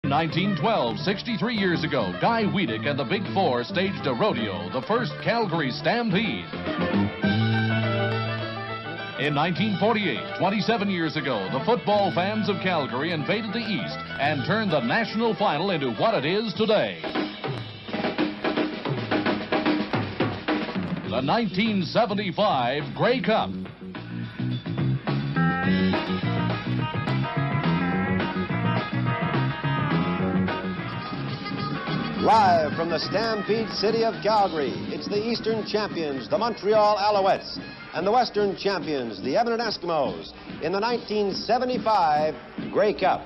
1912, 63 years ago, Guy Wiedeck and the Big Four staged a rodeo, the first Calgary Stampede. In 1948, 27 years ago, the football fans of Calgary invaded the East and turned the national final into what it is today. The 1975 Grey Cup. Live from the Stampede City of Calgary, it's the Eastern champions, the Montreal Alouettes, and the Western champions, the Edmonton Eskimos, in the 1975 Grey Cup.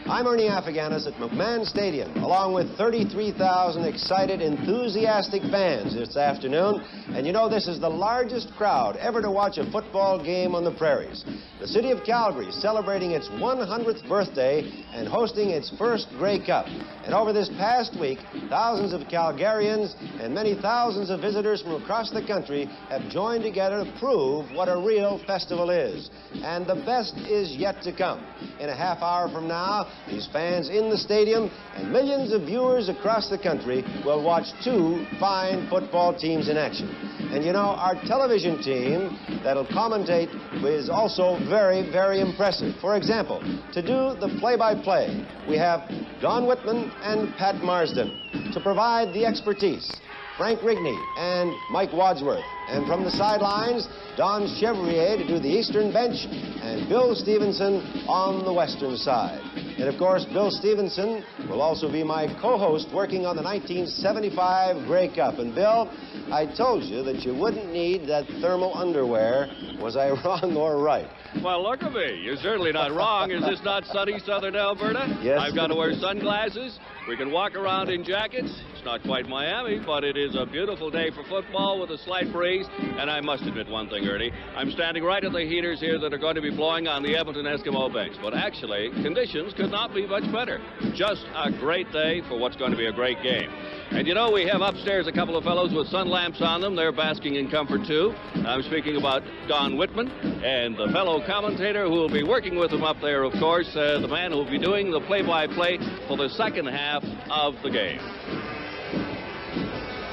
I'm Ernie Afghanis at McMahon Stadium, along with 33,000 excited, enthusiastic fans this afternoon. And you know, this is the largest crowd ever to watch a football game on the prairies. The city of Calgary celebrating its 100th birthday and hosting its first Grey Cup. And over this past week, thousands of Calgarians and many thousands of visitors from across the country have joined together to prove what a real festival is. And the best is yet to come. In a half hour from now, these fans in the stadium and millions of viewers across the country will watch two fine football teams in action. And you know, our television team that'll commentate is also very, very impressive. For example, to do the play-by-play, we have Don Whitman and Pat Marsden. To provide the expertise, Frank Rigney and Mike Wadsworth. And from the sidelines, Don Chevrier to do the Eastern bench, and Bill Stevenson on the Western side. And of course, Bill Stevenson will also be my co-host working on the 1975 Grey Cup. And Bill, I told you that you wouldn't need that thermal underwear. Was I wrong or right? Well, look at me. You're certainly not wrong. Is this not sunny southern Alberta? Yes. I've got to wear sunglasses. We can walk around in jackets. It's not quite Miami, but it is a beautiful day for football with a slight breeze. And I must admit one thing, Ernie. I'm standing right at the heaters here that are going to be blowing on the Edmonton Eskimo bench. But actually, conditions could not be much better. Just a great day for what's going to be a great game. And you know, we have upstairs a couple of fellows with sun lamps on them. They're basking in comfort, too. I'm speaking about Don Whitman and the fellow commentator who will be working with him up there, of course, the man who will be doing the play-by-play for the second half of the game.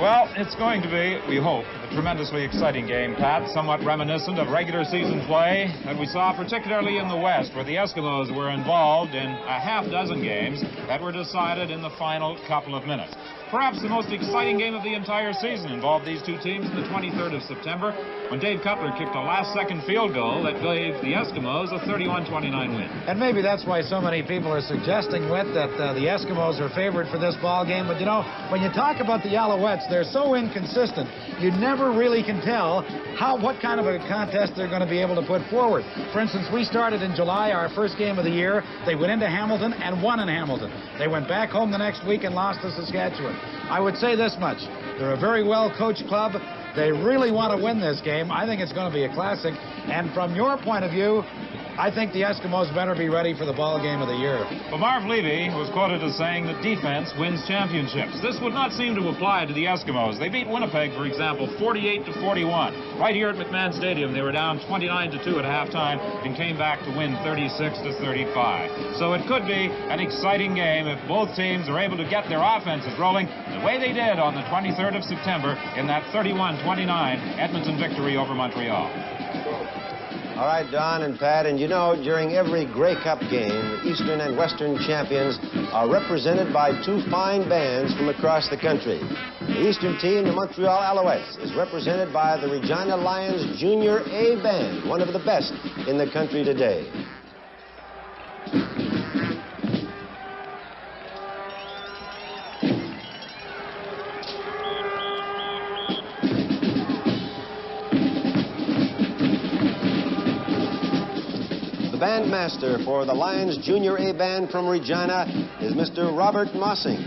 Well, it's going to be, we hope, a tremendously exciting game, Pat, somewhat reminiscent of regular season play that we saw particularly in the West, where the Eskimos were involved in a half dozen games that were decided in the final couple of minutes. Perhaps the most exciting game of the entire season involved these two teams in the 23rd of September when Dave Cutler kicked a last-second field goal that gave the Eskimos a 31-29 win. And maybe that's why so many people are suggesting, Whit, that the Eskimos are favored for this ball game. But, you know, when you talk about the Alouettes, they're so inconsistent, you never really can tell what kind of a contest they're going to be able to put forward. For instance, we started in July, our first game of the year. They went into Hamilton and won in Hamilton. They went back home the next week and lost to Saskatchewan. I would say this much. They're a very well-coached club. They really want to win this game. I think it's going to be a classic. And from your point of view, I think the Eskimos better be ready for the ball game of the year. Well, Marv Levy was quoted as saying that defense wins championships. This would not seem to apply to the Eskimos. They beat Winnipeg, for example, 48-41. Right here at McMahon Stadium, they were down 29-2 at halftime and came back to win 36-35. So it could be an exciting game if both teams are able to get their offenses rolling the way they did on the 23rd of September in that 31-29 Edmonton victory over Montreal. All right, Don and Pat, and you know, during every Grey Cup game, the Eastern and Western champions are represented by two fine bands from across the country. The Eastern team, the Montreal Alouettes, is represented by the Regina Lions Junior A Band, one of the best in the country today. Bandmaster for the Lions Junior A Band from Regina is Mr. Robert Mossing,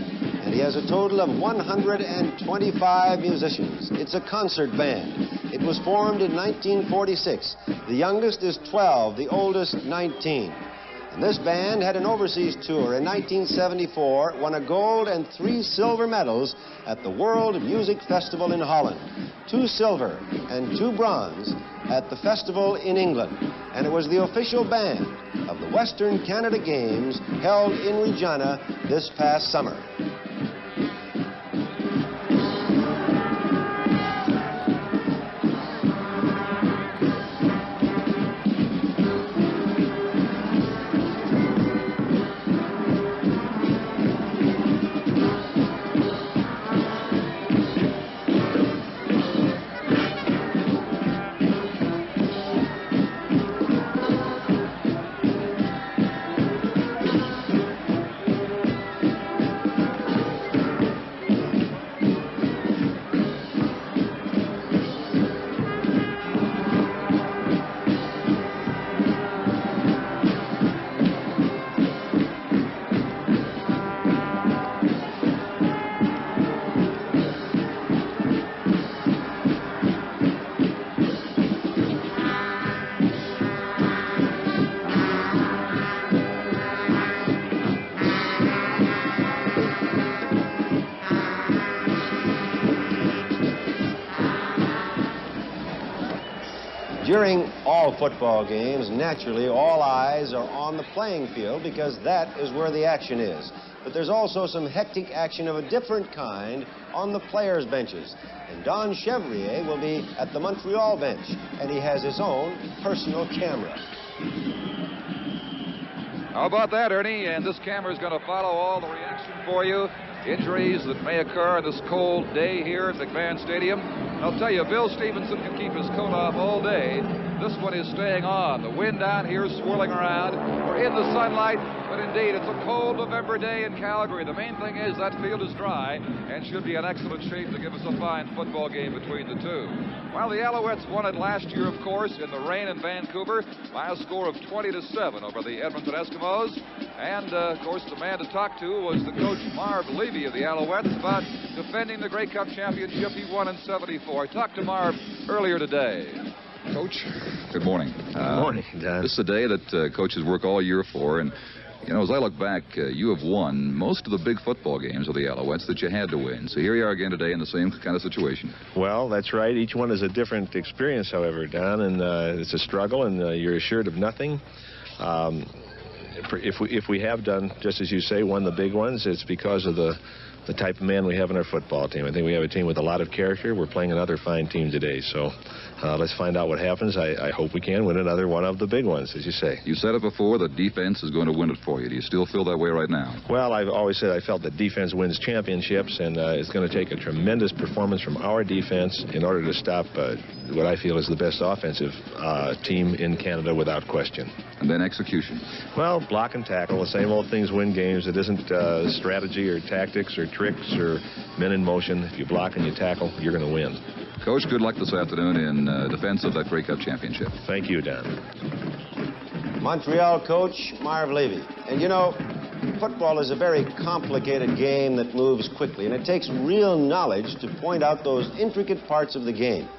and he has a total of 125 musicians. It's a concert band. It was formed in 1946. The youngest is 12, the oldest 19. And this band had an overseas tour in 1974, won a gold and 3 silver medals at the World Music Festival in Holland, 2 silver and 2 bronze at the festival in England. And it was the official band of the Western Canada Games held in Regina this past summer. During all football games, naturally, all eyes are on the playing field because that is where the action is. But there's also some hectic action of a different kind on the players' benches. And Don Chevrier will be at the Montreal bench, and he has his own personal camera. How about that, Ernie? And this camera is going to follow all the reaction for you. Injuries that may occur on this cold day here at McMahon Stadium. I'll tell you, Bill Stevenson can keep his coat off all day. This one is staying on. The wind down here is swirling around. We're in the sunlight, but indeed, it's a cold November day in Calgary. The main thing is that field is dry and should be in excellent shape to give us a fine football game between the two. Well, the Alouettes won it last year, of course, in the rain in Vancouver by a score of 20-7 over the Edmonton Eskimos. And, of course, the man to talk to was the coach, Marv Levy of the Alouettes, about defending the Grey Cup championship he won in '74. I talked to Marv earlier today. Coach, good morning. Good morning, Don. This is a day that coaches work all year for, and you know, as I look back, you have won most of the big football games of the Alouettes that you had to win. So here you are again today in the same kind of situation. Well, that's right. Each one is a different experience, however, Don, and it's a struggle, and you're assured of nothing. If we have done, just as you say, won the big ones, it's because of the type of man we have in our football team. I think we have a team with a lot of character. We're playing another fine team today, so let's find out what happens. I hope we can win another one of the big ones, as you say. You said it before, the defense is going to win it for you. Do you still feel that way right now? Well, I've always said I felt that defense wins championships, and it's going to take a tremendous performance from our defense in order to stop what I feel is the best offensive team in Canada without question. And then execution. Well, block and tackle, the same old things win games. It isn't strategy or tactics or tricks or men in motion. If you block and you tackle, you're going to win. Coach, good luck this afternoon in defense of that Grey Cup championship. Thank you, Don. Montreal coach, Marv Levy. And you know, football is a very complicated game that moves quickly, and it takes real knowledge to point out those intricate parts of the game.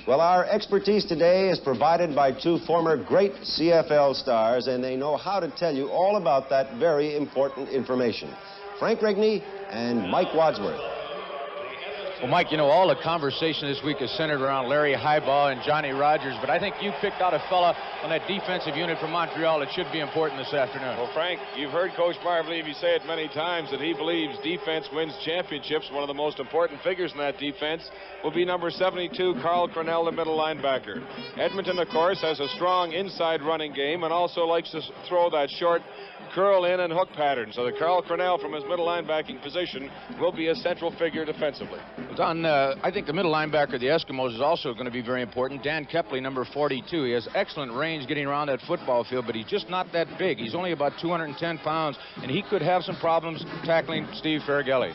Well, our expertise today is provided by two former great CFL stars, and they know how to tell you all about that very important information. Frank Rigney and Mike Wadsworth. Well, Mike, you know, all the conversation this week is centered around Larry Highball and Johnny Rogers, but I think you picked out a fella on that defensive unit from Montreal that should be important this afternoon. Well, Frank, you've heard Coach Marv Levy say it many times that he believes defense wins championships. One of the most important figures in that defense will be number 72, Carl Cornell, the middle linebacker. Edmonton, of course, has a strong inside running game and also likes to throw that short curl in and hook pattern. So that Carl Cornell from his middle linebacking position will be a central figure defensively. Don, I think the middle linebacker of the Eskimos is also going to be very important. Dan Kepley, number 42. He has excellent range getting around that football field, but he's just not that big. He's only about 210 pounds, and he could have some problems tackling Steve Faragelli.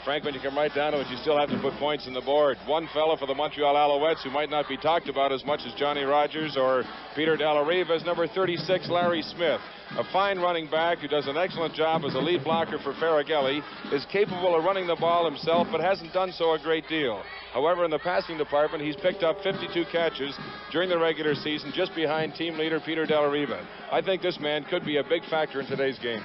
Frank, when you come right down to it, you still have to put points on the board. One fella for the Montreal Alouettes who might not be talked about as much as Johnny Rogers or Peter Delariva is number 36, Larry Smith. A fine running back who does an excellent job as a lead blocker for Faragelli, is capable of running the ball himself, but hasn't done so a great deal. However, in the passing department, he's picked up 52 catches during the regular season, just behind team leader Peter Delariva. I think this man could be a big factor in today's game.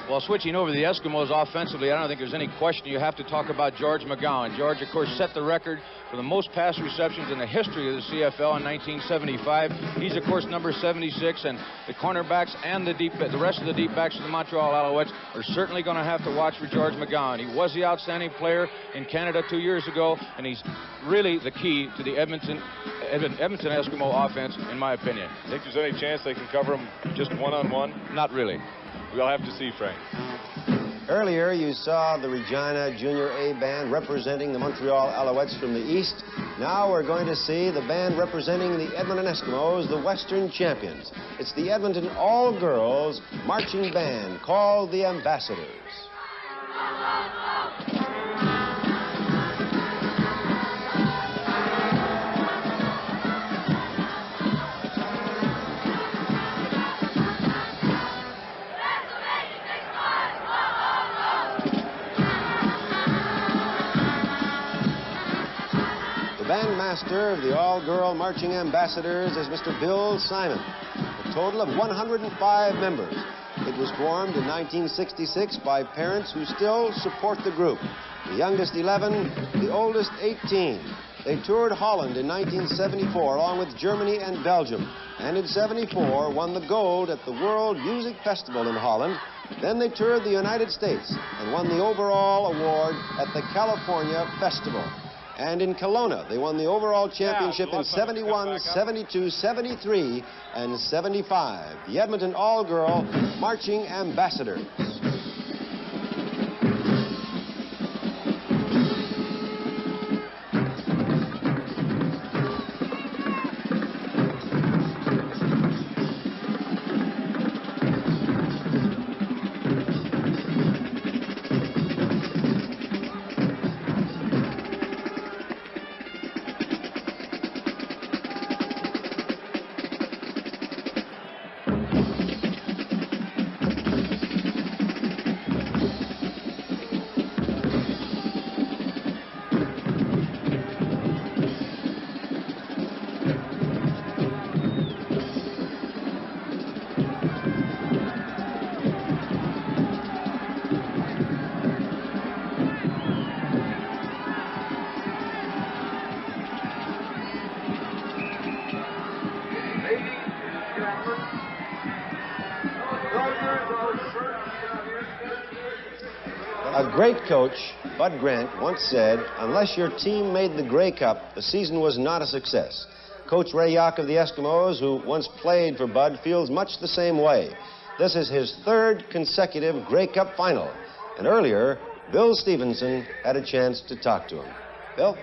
Well, switching over to the Eskimos offensively, I don't think there's any question you have to talk about George McGowan. George, of course, set the record for the most pass receptions in the history of the CFL in 1975. He's, of course, number 76, and the cornerbacks and the rest of the deep backs of the Montreal Alouettes are certainly going to have to watch for George McGowan. He was the outstanding player in Canada 2 years ago, and he's really the key to the Edmonton Eskimo offense, in my opinion. Think there's any chance they can cover him just one-on-one? Not really. We'll have to see, Frank. Earlier, you saw the Regina Junior A band representing the Montreal Alouettes from the east. Now we're going to see the band representing the Edmonton Eskimos, the Western champions. It's the Edmonton all-girls marching band called the Ambassadors. Bandmaster of the all-girl marching ambassadors is Mr. Bill Simon, a total of 105 members. It was formed in 1966 by parents who still support the group. The youngest 11, the oldest 18. They toured Holland in 1974 along with Germany and Belgium, and in 74 won the gold at the World Music Festival in Holland. Then they toured the United States and won the overall award at the California Festival. And in Kelowna, they won the overall championship in 71, 72, 73, and 75. The Edmonton all-girl marching ambassadors. A great coach, Bud Grant, once said, unless your team made the Grey Cup, the season was not a success. Coach Ray Yock of the Eskimos, who once played for Bud, feels much the same way. This is his third consecutive Grey Cup final. And earlier, Bill Stevenson had a chance to talk to him. Bill?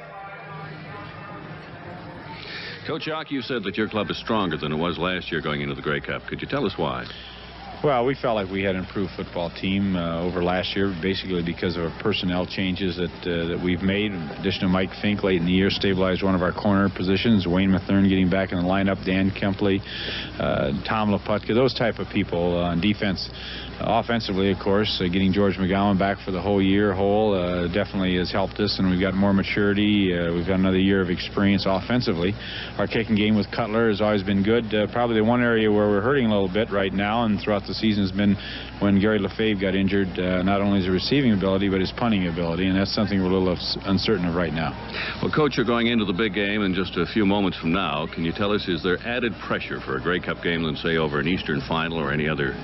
Coach Yock, you said that your club is stronger than it was last year going into the Grey Cup. Could you tell us why? Well, we felt like we had an improved football team over last year, basically because of personnel changes that we've made. In addition to Mike Fink late in the year, stabilized one of our corner positions. Wayne Mathern getting back in the lineup. Dan Kempley, Tom Laputka, those type of people on defense. Offensively, of course, getting George McGowan back for the whole year definitely has helped us, and we've got more maturity. We've got another year of experience offensively. Our kicking game with Cutler has always been good. Probably the one area where we're hurting a little bit right now and throughout the season has been when Gary Lefebvre got injured, not only his receiving ability, but his punting ability, and that's something we're a little uncertain of right now. Well, Coach, you're going into the big game in just a few moments from now. Can you tell us, is there added pressure for a Grey Cup game than, say, over an Eastern Final or any other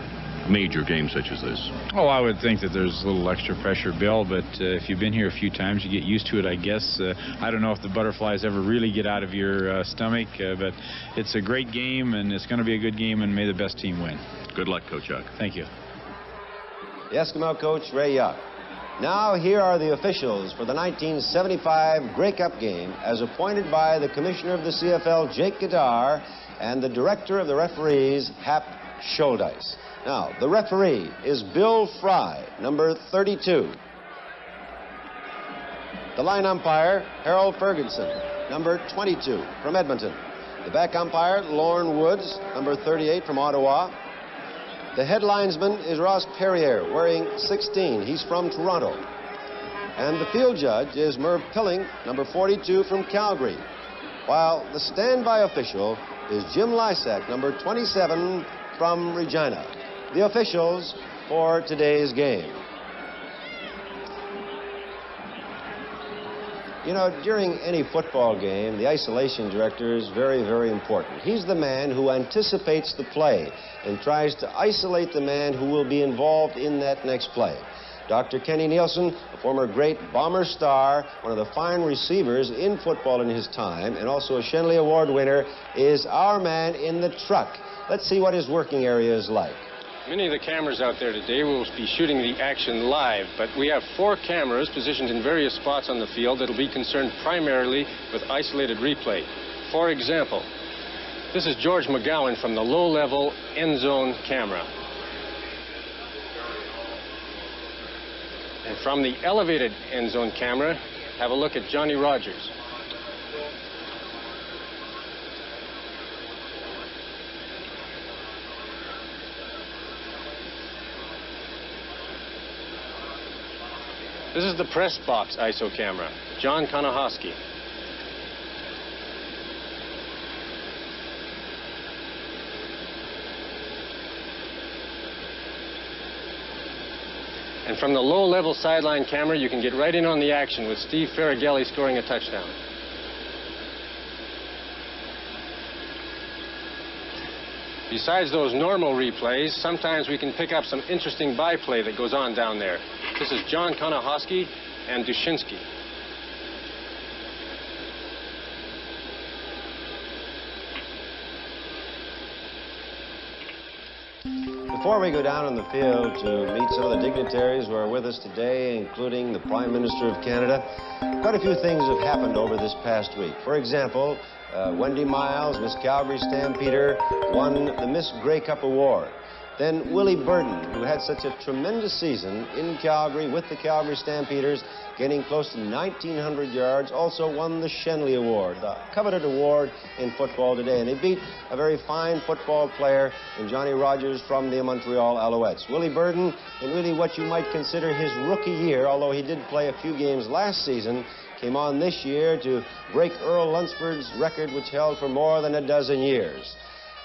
major game such as this? Oh, I would think that there's a little extra pressure, Bill, but if you've been here a few times, you get used to it, I guess. I don't know if the butterflies ever really get out of your stomach, but it's a great game, and it's going to be a good game, and may the best team win. Good luck, Coach Yock. Thank you. The Eskimo coach, Ray Yock. Now, here are the officials for the 1975 Grey Cup game, as appointed by the commissioner of the CFL, Jake Gadar, and the director of the referees, Hap Scholdice. Now, the referee is Bill Fry, number 32. The line umpire, Harold Ferguson, number 22 from Edmonton. The back umpire, Lorne Woods, number 38 from Ottawa. The head linesman is Ross Perrier, wearing 16. He's from Toronto. And the field judge is Merv Pilling, number 42 from Calgary. While the standby official is Jim Lysak, number 27 from Regina. The officials for today's game. You know, during any football game, the isolation director is very, very important. He's the man who anticipates the play and tries to isolate the man who will be involved in that next play. Dr. Kenny Nielsen, a former great Bomber star, one of the fine receivers in football in his time, and also a Shenley Award winner, is our man in the truck. Let's see what his working area is like. Many of the cameras out there today will be shooting the action live, but we have 4 cameras positioned in various spots on the field that will be concerned primarily with isolated replay. For example, this is George McGowan from the low-level end zone camera. And from the elevated end zone camera, have a look at Johnny Rogers. This is the press box ISO camera, John Konahosky. And from the low-level sideline camera, you can get right in on the action with Steve Ferragelli scoring a touchdown. Besides those normal replays, sometimes we can pick up some interesting byplay that goes on down there. This is John Konahosky and Dushinsky. Before we go down on the field to meet some of the dignitaries who are with us today, including the Prime Minister of Canada, quite a few things have happened over this past week. For example, Wendy Miles, Miss Calgary Stampeder, won the Miss Grey Cup Award. Then Willie Burden, who had such a tremendous season in Calgary with the Calgary Stampeders, getting close to 1,900 yards, also won the Shenley Award, the coveted award in football today. And he beat a very fine football player in Johnny Rogers from the Montreal Alouettes. Willie Burden, in really what you might consider his rookie year, although he did play a few games last season, came on this year to break Earl Lunsford's record, which held for more than a dozen years.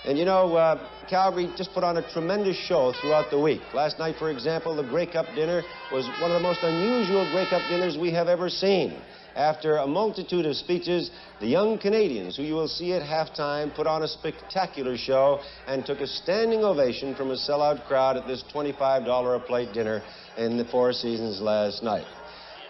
And you know, Calgary just put on a tremendous show throughout the week. Last night, for example, the Grey Cup dinner was one of the most unusual Grey Cup dinners we have ever seen. After a multitude of speeches, the young Canadians, who you will see at halftime, put on a spectacular show and took a standing ovation from a sellout crowd at this $25 a plate dinner in the Four Seasons last night.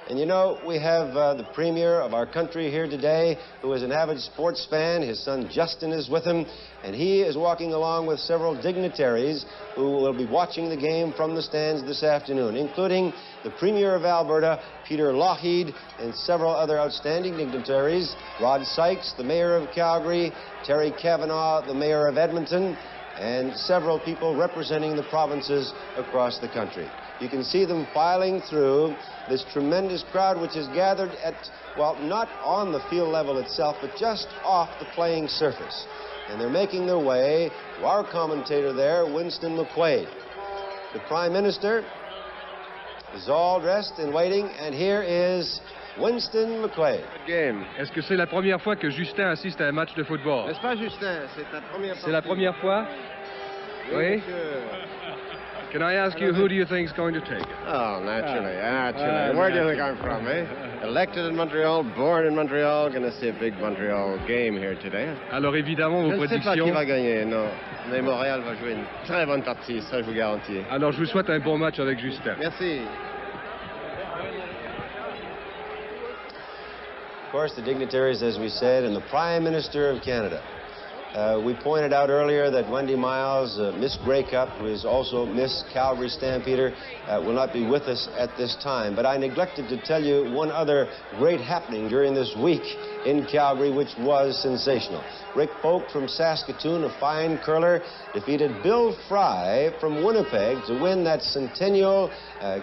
And you know, we have the Premier of our country here today, who is an avid sports fan. His son Justin is with him, and he is walking along with several dignitaries who will be watching the game from the stands this afternoon, including the Premier of Alberta, Peter Lougheed, and several other outstanding dignitaries, Rod Sykes, the Mayor of Calgary, Terry Kavanagh, the Mayor of Edmonton, and several people representing the provinces across the country. You can see them filing through this tremendous crowd, which is gathered at, well, not on the field level itself, but just off the playing surface. And they're making their way to our commentator there, Winston McQuaid. The Prime Minister is all dressed and waiting, and here is Winston McQuaid. Game. Est-ce que c'est la première fois que Justin assiste à un match de football? N'est-ce pas, Justin? C'est la première fois. C'est la première fois? Oui. Can I ask you, who do you think is going to take it? Oh, naturally. Where do you think I'm from, eh? Elected in Montreal, born in Montreal, going to see a big Montreal game here today. Alors évidemment, vos prédictions... Je ne sais pas qui va gagner, non. Mais Montréal va jouer une très bonne partie, ça je vous garantis. Alors je vous souhaite un bon match avec Justin. Merci. Of course, the dignitaries, as we said, and the Prime Minister of Canada. We pointed out earlier that Wendy Miles, Miss Grey Cup, who is also Miss Calgary Stampeder, will not be with us at this time. But I neglected to tell you one other great happening during this week in Calgary, which was sensational. Rick Folk from Saskatoon, a fine curler, defeated Bill Fry from Winnipeg to win that centennial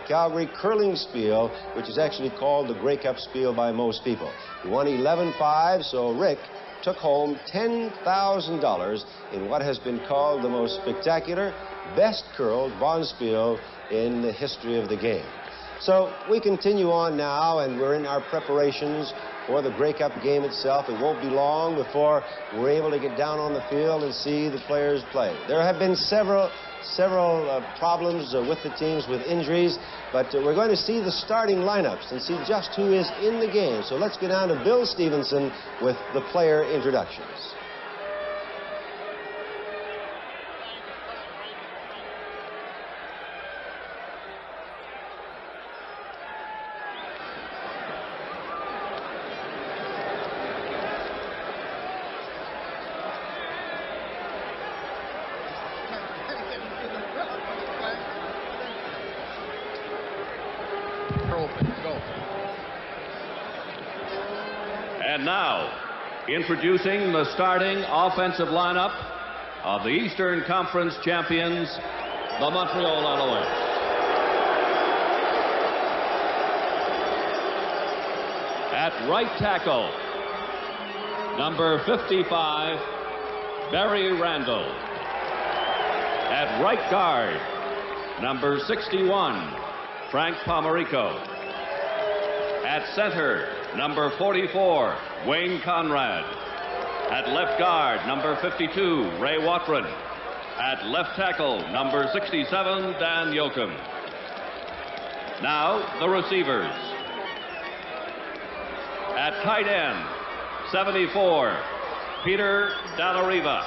Calgary curling spiel, which is actually called the Grey Cup spiel by most people. He won 11-5, so Rick took home $10,000 in what has been called the most spectacular, best curled bonspiel in the history of the game. So we continue on now, and we're in our preparations for the Grey Cup game itself. It won't be long before we're able to get down on the field and see the players play. There have been several problems with the teams with injuries, but we're going to see the starting lineups and see just who is in the game. So let's get down to Bill Stevenson with the player introductions. And now, introducing the starting offensive lineup of the Eastern Conference champions, the Montreal Alouettes. At right tackle, number 55, Barry Randall. At right guard, number 61, Frank Pomerico. At center, number 44, Wayne Conrad. At left guard, number 52, Ray Watron. At left tackle, number 67, Dan Yoakum. Now, the receivers. At tight end, 74, Peter Dallariva.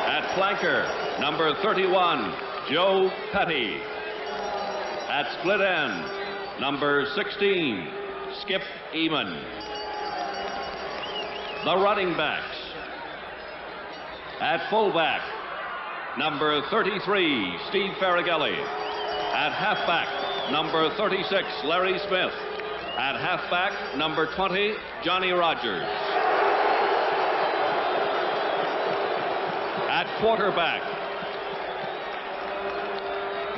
At flanker, number 31, Joe Petty. At split end, number 16, Skip Eamon. The running backs. At fullback, number 33, Steve Farragelli. At halfback, number 36, Larry Smith. At halfback, number 20, Johnny Rogers. At quarterback,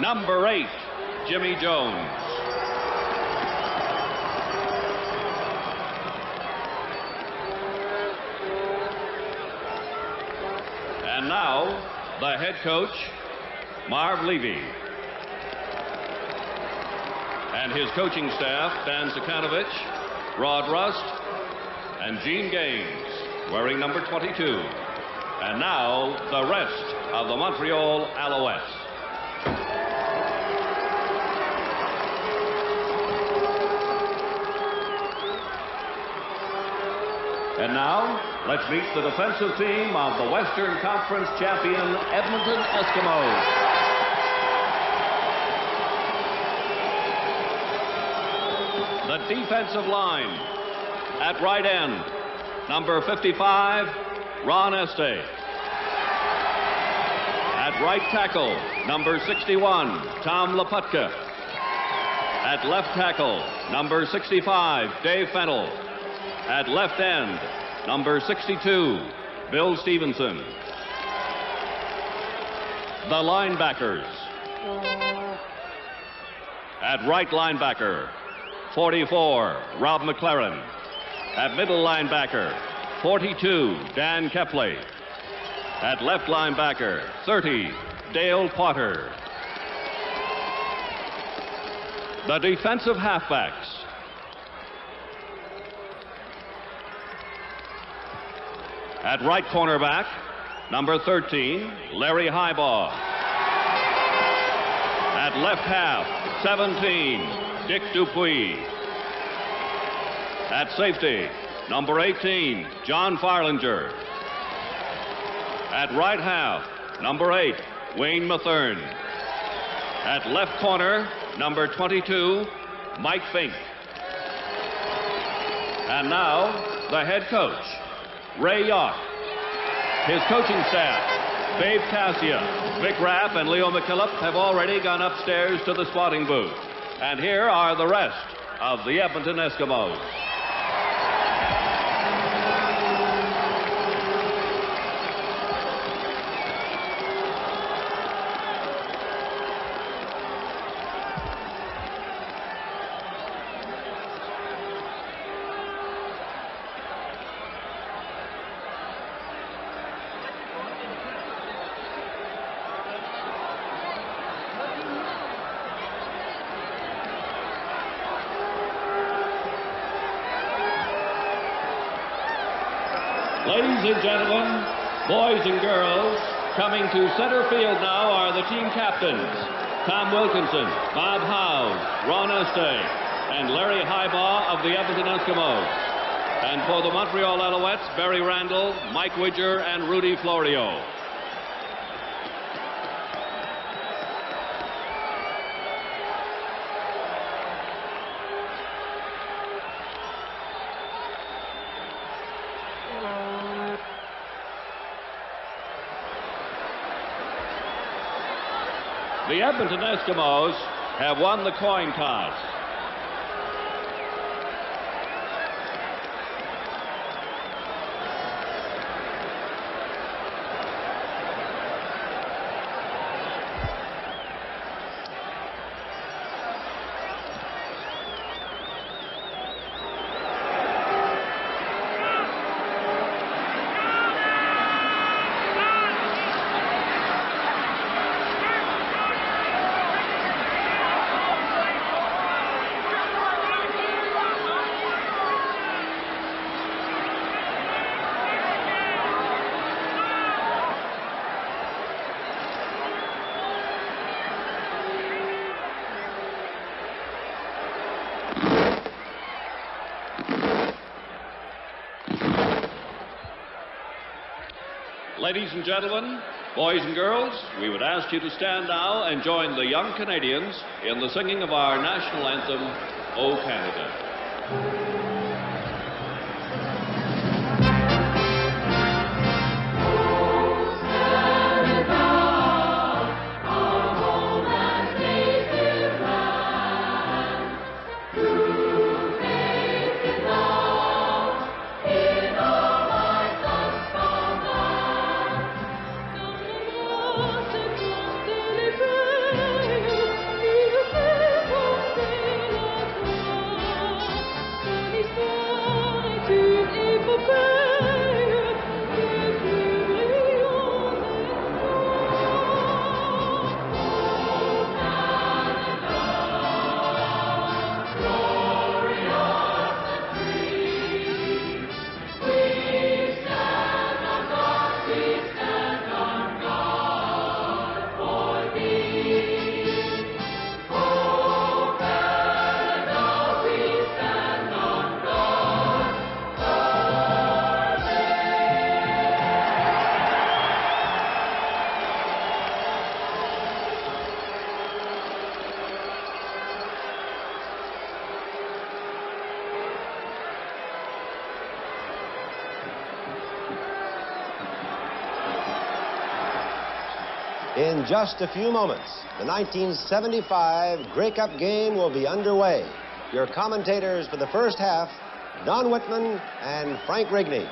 number 8, Jimmy Jones. And now, the head coach, Marv Levy. And his coaching staff, Dan Sakanovich, Rod Rust, and Gene Gaines, wearing number 22. And now, the rest of the Montreal Alouettes. And now, let's meet the defensive team of the Western Conference champion Edmonton Eskimos. The defensive line. At right end, number 55, Ron Este. At right tackle, number 61, Tom Laputka. At left tackle, number 65, Dave Fennell. At left end, number 62, Bill Stevenson. The linebackers. At right linebacker, 44, Rob McLaren. At middle linebacker, 42, Dan Kepley. At left linebacker, 30, Dale Potter. The defensive halfbacks. At right cornerback, number 13, Larry Highbaugh. At left half, 17, Dick Dupuis. At safety, number 18, John Farlinger. At right half, number 8, Wayne Mathern. At left corner, number 22, Mike Fink. And now, the head coach, Ray Yock. His coaching staff, Babe Cassia, Vic Rapp, and Leo McKillop have already gone upstairs to the spotting booth. And here are the rest of the Edmonton Eskimos. Ladies and gentlemen, boys and girls, coming to center field now are the team captains, Tom Wilkinson, Bob Howe, Ron Este, and Larry Highbaugh of the Edmonton Eskimos. And for the Montreal Alouettes, Barry Randall, Mike Widger, and Rudy Florio. The Edmonton Eskimos have won the coin toss. Ladies and gentlemen, boys and girls, we would ask you to stand now and join the young Canadians in the singing of our national anthem, O Canada. In just a few moments, the 1975 Grey Cup game will be underway. Your commentators for the first half, Don Whitman and Frank Rigney.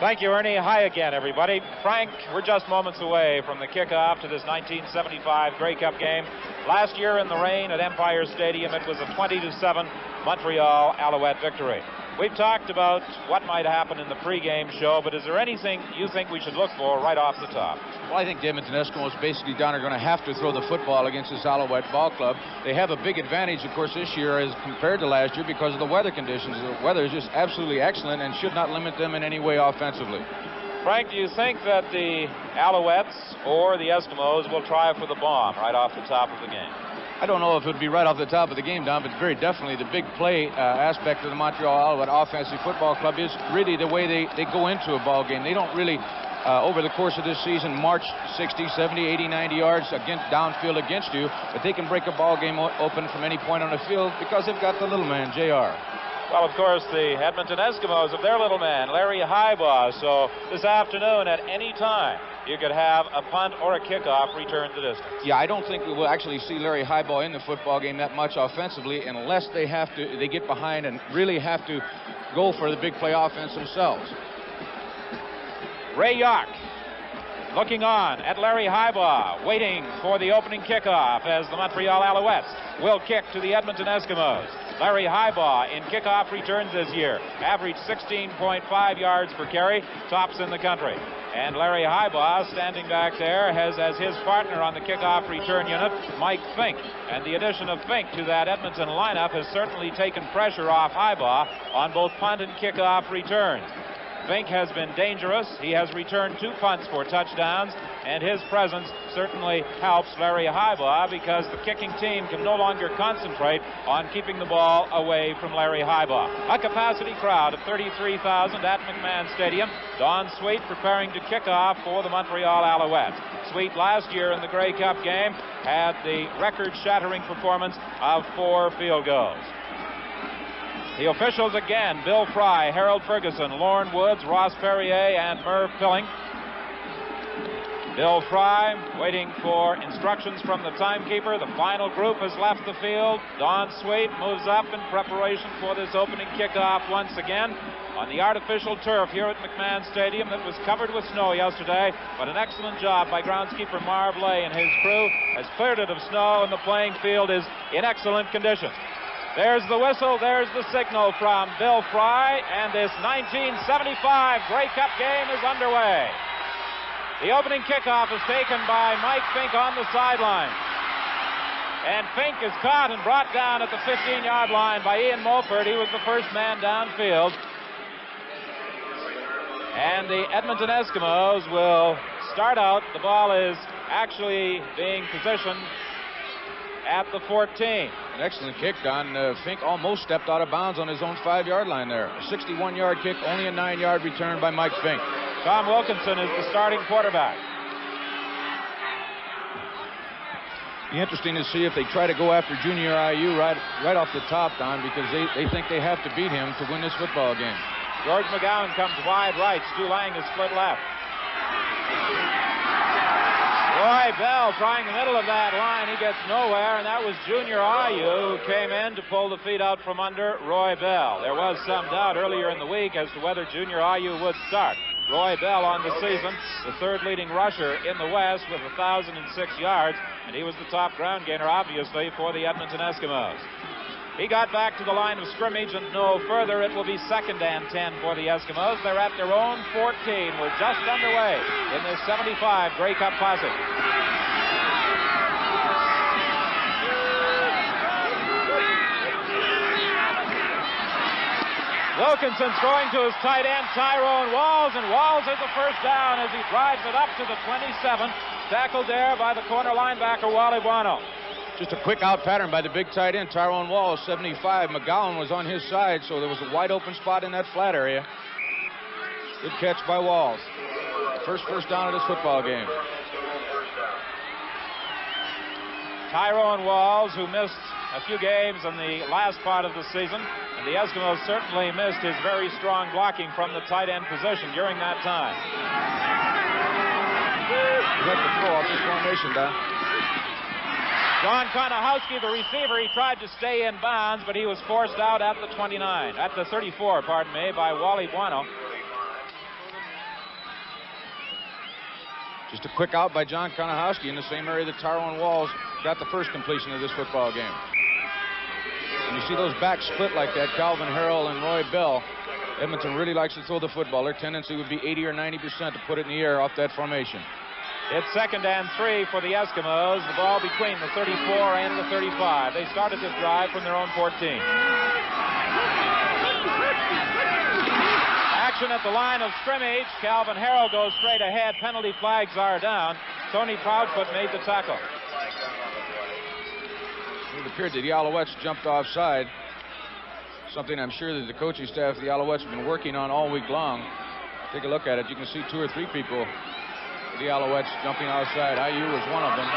Thank you, Ernie. Hi again, everybody. Frank, we're just moments away from the kickoff to this 1975 Grey Cup game. Last year in the rain at Empire Stadium, it was a 20-7 Montreal Alouette victory. We've talked about what might happen in the pregame show, but is there anything you think we should look for right off the top? Well, I think the Edmonton Eskimos basically, Don, are going to have to throw the football against this Alouette ball club. They have a big advantage, of course, this year as compared to last year because of the weather conditions. The weather is just absolutely excellent and should not limit them in any way offensively. Frank, do you think that the Alouettes or the Eskimos will try for the bomb right off the top of the game? I don't know if it would be right off the top of the game, Don, but very definitely the big play aspect of the Montreal Alouette Offensive Football Club is really the way they go into a ball game. They don't really, over the course of this season, march 60, 70, 80, 90 yards downfield against you, but they can break a ball game open from any point on the field because they've got the little man, JR. Well, of course, the Edmonton Eskimos have their little man, Larry Highbaugh. So this afternoon at any time, you could have a punt or a kickoff return the distance. Yeah, I don't think we will actually see Larry Highbaugh in the football game that much offensively unless they get behind and really have to go for the big play offense themselves. Ray Yark looking on at Larry Highbaugh, waiting for the opening kickoff as the Montreal Alouettes will kick to the Edmonton Eskimos. Larry Highbaugh in kickoff returns this year, averaged 16.5 yards per carry, tops in the country. And Larry Highbaugh, standing back there, has as his partner on the kickoff return unit, Mike Fink. And the addition of Fink to that Edmonton lineup has certainly taken pressure off Highbaugh on both punt and kickoff returns. Fink has been dangerous. He has returned 2 punts for touchdowns, and his presence certainly helps Larry Highbaugh because the kicking team can no longer concentrate on keeping the ball away from Larry Highbaugh. A capacity crowd of 33,000 at McMahon Stadium. Don Sweet preparing to kick off for the Montreal Alouettes. Sweet last year in the Grey Cup game had the record-shattering performance of 4 field goals. The officials again: Bill Fry, Harold Ferguson, Lorne Woods, Ross Perrier, and Merv Pilling. Bill Fry waiting for instructions from the timekeeper. The final group has left the field. Don Sweet moves up in preparation for this opening kickoff once again on the artificial turf here at McMahon Stadium that was covered with snow yesterday, but an excellent job by groundskeeper Marv Lay and his crew has cleared it of snow, and the playing field is in excellent condition. There's the whistle, there's the signal from Bill Fry, and this 1975 Grey Cup game is underway. The opening kickoff is taken by Mike Fink on the sideline. And Fink is caught and brought down at the 15-yard line by Ian Mulford. He was the first man downfield. And the Edmonton Eskimos will start out. The ball is actually being positioned at the 14. An excellent kick, Don. Fink almost stepped out of bounds on his own 5-yard line there. A 61-yard kick, only a 9-yard return by Mike Fink. Tom Wilkinson is the starting quarterback. Be interesting to see if they try to go after Junior IU right off the top, Don, because they think they have to beat him to win this football game. George McGowan comes wide right. Stu Lang is split left. Roy Bell trying the middle of that line. He gets nowhere, and that was Junior Ayu who came in to pull the feet out from under Roy Bell. There was some doubt earlier in the week as to whether Junior Ayu would start. Roy Bell on the season, the 3rd leading rusher in the West with 1,006 yards, and he was the top ground gainer, obviously, for the Edmonton Eskimos. He got back to the line of scrimmage and no further. It will be 2nd and 10 for the Eskimos. They're at their own 14. We're just underway in this 75 Grey Cup Classic. Wilkinson throwing to his tight end, Tyrone Walls, and Walls has the first down as he drives it up to the 27. Tackled there by the corner linebacker, Wally Buono. Just a quick out pattern by the big tight end, Tyrone Walls, 75. McGowan was on his side, so there was a wide open spot in that flat area. Good catch by Walls. First down of this football game. Tyrone Walls, who missed a few games in the last part of the season, and the Eskimos certainly missed his very strong blocking from the tight end position during that time. You have to throw off this formation, Don. John Konahowski, the receiver, he tried to stay in bounds, but he was forced out at the 34, by Wally Buono. Just a quick out by John Konahowski in the same area that Tyrone Walls got the first completion of this football game. When you see those backs split like that, Calvin Harrell and Roy Bell, Edmonton really likes to throw the football. Their tendency would be 80 or 90% to put it in the air off that formation. It's 2nd and 3 for the Eskimos. The ball between the 34 and the 35. They started this drive from their own 14. Action at the line of scrimmage. Calvin Harrell goes straight ahead. Penalty flags are down. Tony Proudfoot made the tackle. It appeared that the Alouettes jumped offside. Something I'm sure that the coaching staff of the Alouettes have been working on all week long. Take a look at it. You can see 2 or 3 people, the Alouettes, jumping outside. IU was one of them.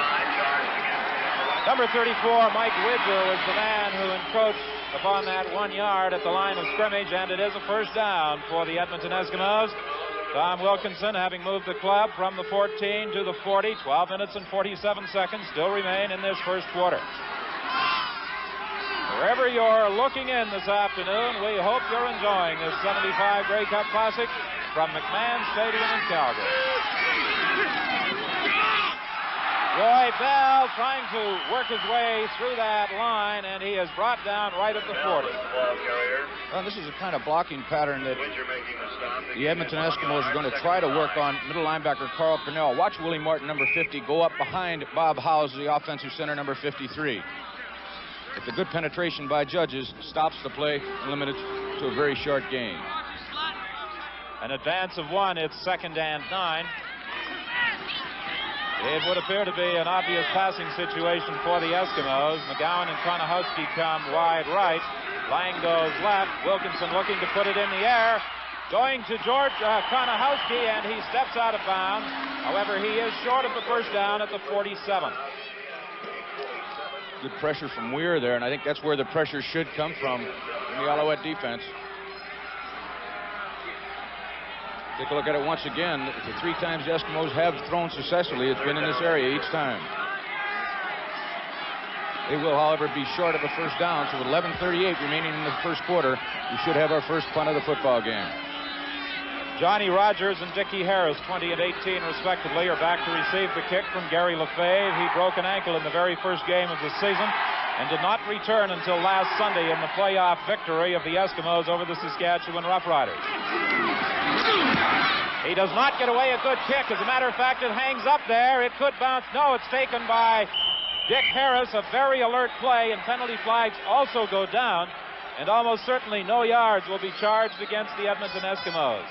Number 34, Mike Widger, was the man who encroached upon that 1 yard at the line of scrimmage, and it is a first down for the Edmonton Eskimos. Tom Wilkinson, having moved the club from the 14 to the 40, 12 minutes and 47 seconds still remain in this first quarter. Wherever you're looking in this afternoon, we hope you're enjoying this 75 Grey Cup Classic from McMahon Stadium in Calgary. Roy Bell trying to work his way through that line, and he is brought down right at the 40. Well, this is a kind of blocking pattern that the Edmonton Eskimos are going to try to work on. Middle linebacker Carl Purnell. Watch Willie Martin, number 50, go up behind Bob Howes, the offensive center, number 53. If the good penetration by Judges stops the play, limited to a very short gain. An advance of 1. It's 2nd and 9. It would appear to be an obvious passing situation for the Eskimos. McGowan and Konahowski come wide right. Lang goes left. Wilkinson looking to put it in the air. Going to George Konahowski, and he steps out of bounds. However, he is short of the first down at the 47. Good pressure from Weir there, and I think that's where the pressure should come from in the Alouette defense. Take a look at it once again. The 3 times the Eskimos have thrown successfully, it's been in this area each time. They will, however, be short of a first down, so with 11:38 remaining in the first quarter, we should have our first punt of the football game. Johnny Rogers and Dickie Harris, 20 and 18 respectively, are back to receive the kick from Gary Lefebvre. He broke an ankle in the very first game of the season and did not return until last Sunday in the playoff victory of the Eskimos over the Saskatchewan Roughriders. He does not get away a good kick. As a matter of fact, it hangs up there. It could bounce. No, it's taken by Dick Harris. A very alert play, and penalty flags also go down. And almost certainly no yards will be charged against the Edmonton Eskimos.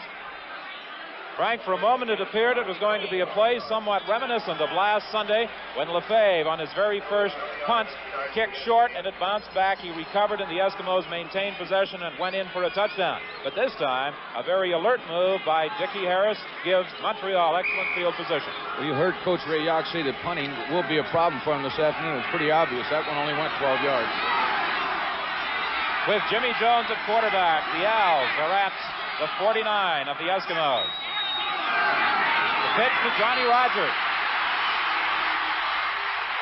Frank, for a moment it appeared it was going to be a play somewhat reminiscent of last Sunday when Lefebvre, on his very first punt, kicked short and it bounced back. He recovered and the Eskimos maintained possession and went in for a touchdown. But this time, a very alert move by Dickie Harris gives Montreal excellent field position. Well, you heard Coach Ray Yock say that punting will be a problem for him this afternoon. It's pretty obvious. That one only went 12 yards. With Jimmy Jones at quarterback, the Owls are at the 49 of the Eskimos. Pitch to Johnny Rogers.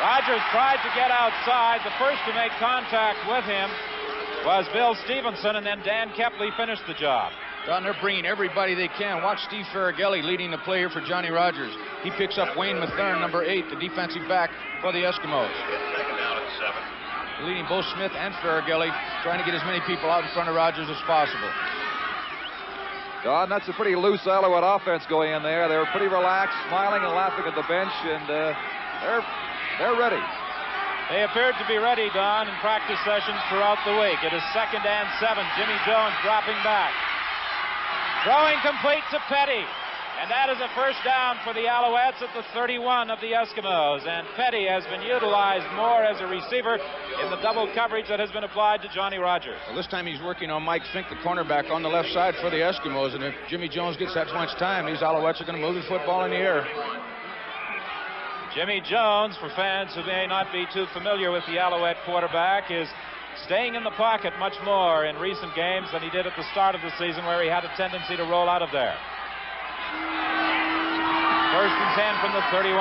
Rogers tried to get outside. The first to make contact with him was Bill Stevenson, and then Dan Kepley finished the job. Don, they're bringing everybody they can. Watch Steve Farragelli leading the play here for Johnny Rogers. He picks up Wayne Mathern, number 8, the defensive back for the Eskimos. Second down and 7. Leading both Smith and Farragelli, trying to get as many people out in front of Rogers as possible. Don, that's a pretty loose Alouette offense going in there. They were pretty relaxed, smiling and laughing at the bench, and they're ready. They appeared to be ready, Don, in practice sessions throughout the week. It is 2nd and 7. Jimmy Jones dropping back. Throwing complete to Petty. And that is a first down for the Alouettes at the 31 of the Eskimos. And Petty has been utilized more as a receiver in the double coverage that has been applied to Johnny Rogers. Well, this time he's working on Mike Fink, the cornerback, on the left side for the Eskimos. And if Jimmy Jones gets that much time, these Alouettes are going to move the football in the air. Jimmy Jones, for fans who may not be too familiar with the Alouette quarterback, is staying in the pocket much more in recent games than he did at the start of the season, where he had a tendency to roll out of there. First and 10 from the 31.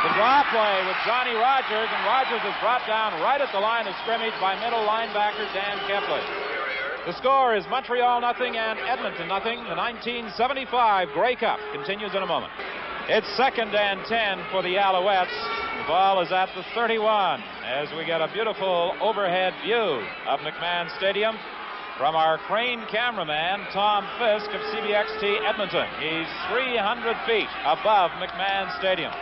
The draw play with Johnny Rogers, and Rogers is brought down right at the line of scrimmage by middle linebacker Dan Kepley. The score is Montreal 0 and Edmonton 0. The 1975 Grey Cup continues in a moment. It's 2nd and 10 for the Alouettes. The ball is at the 31 as we get a beautiful overhead view of McMahon Stadium from our crane cameraman, Tom Fisk of CBXT Edmonton. He's 300 feet above McMahon Stadium.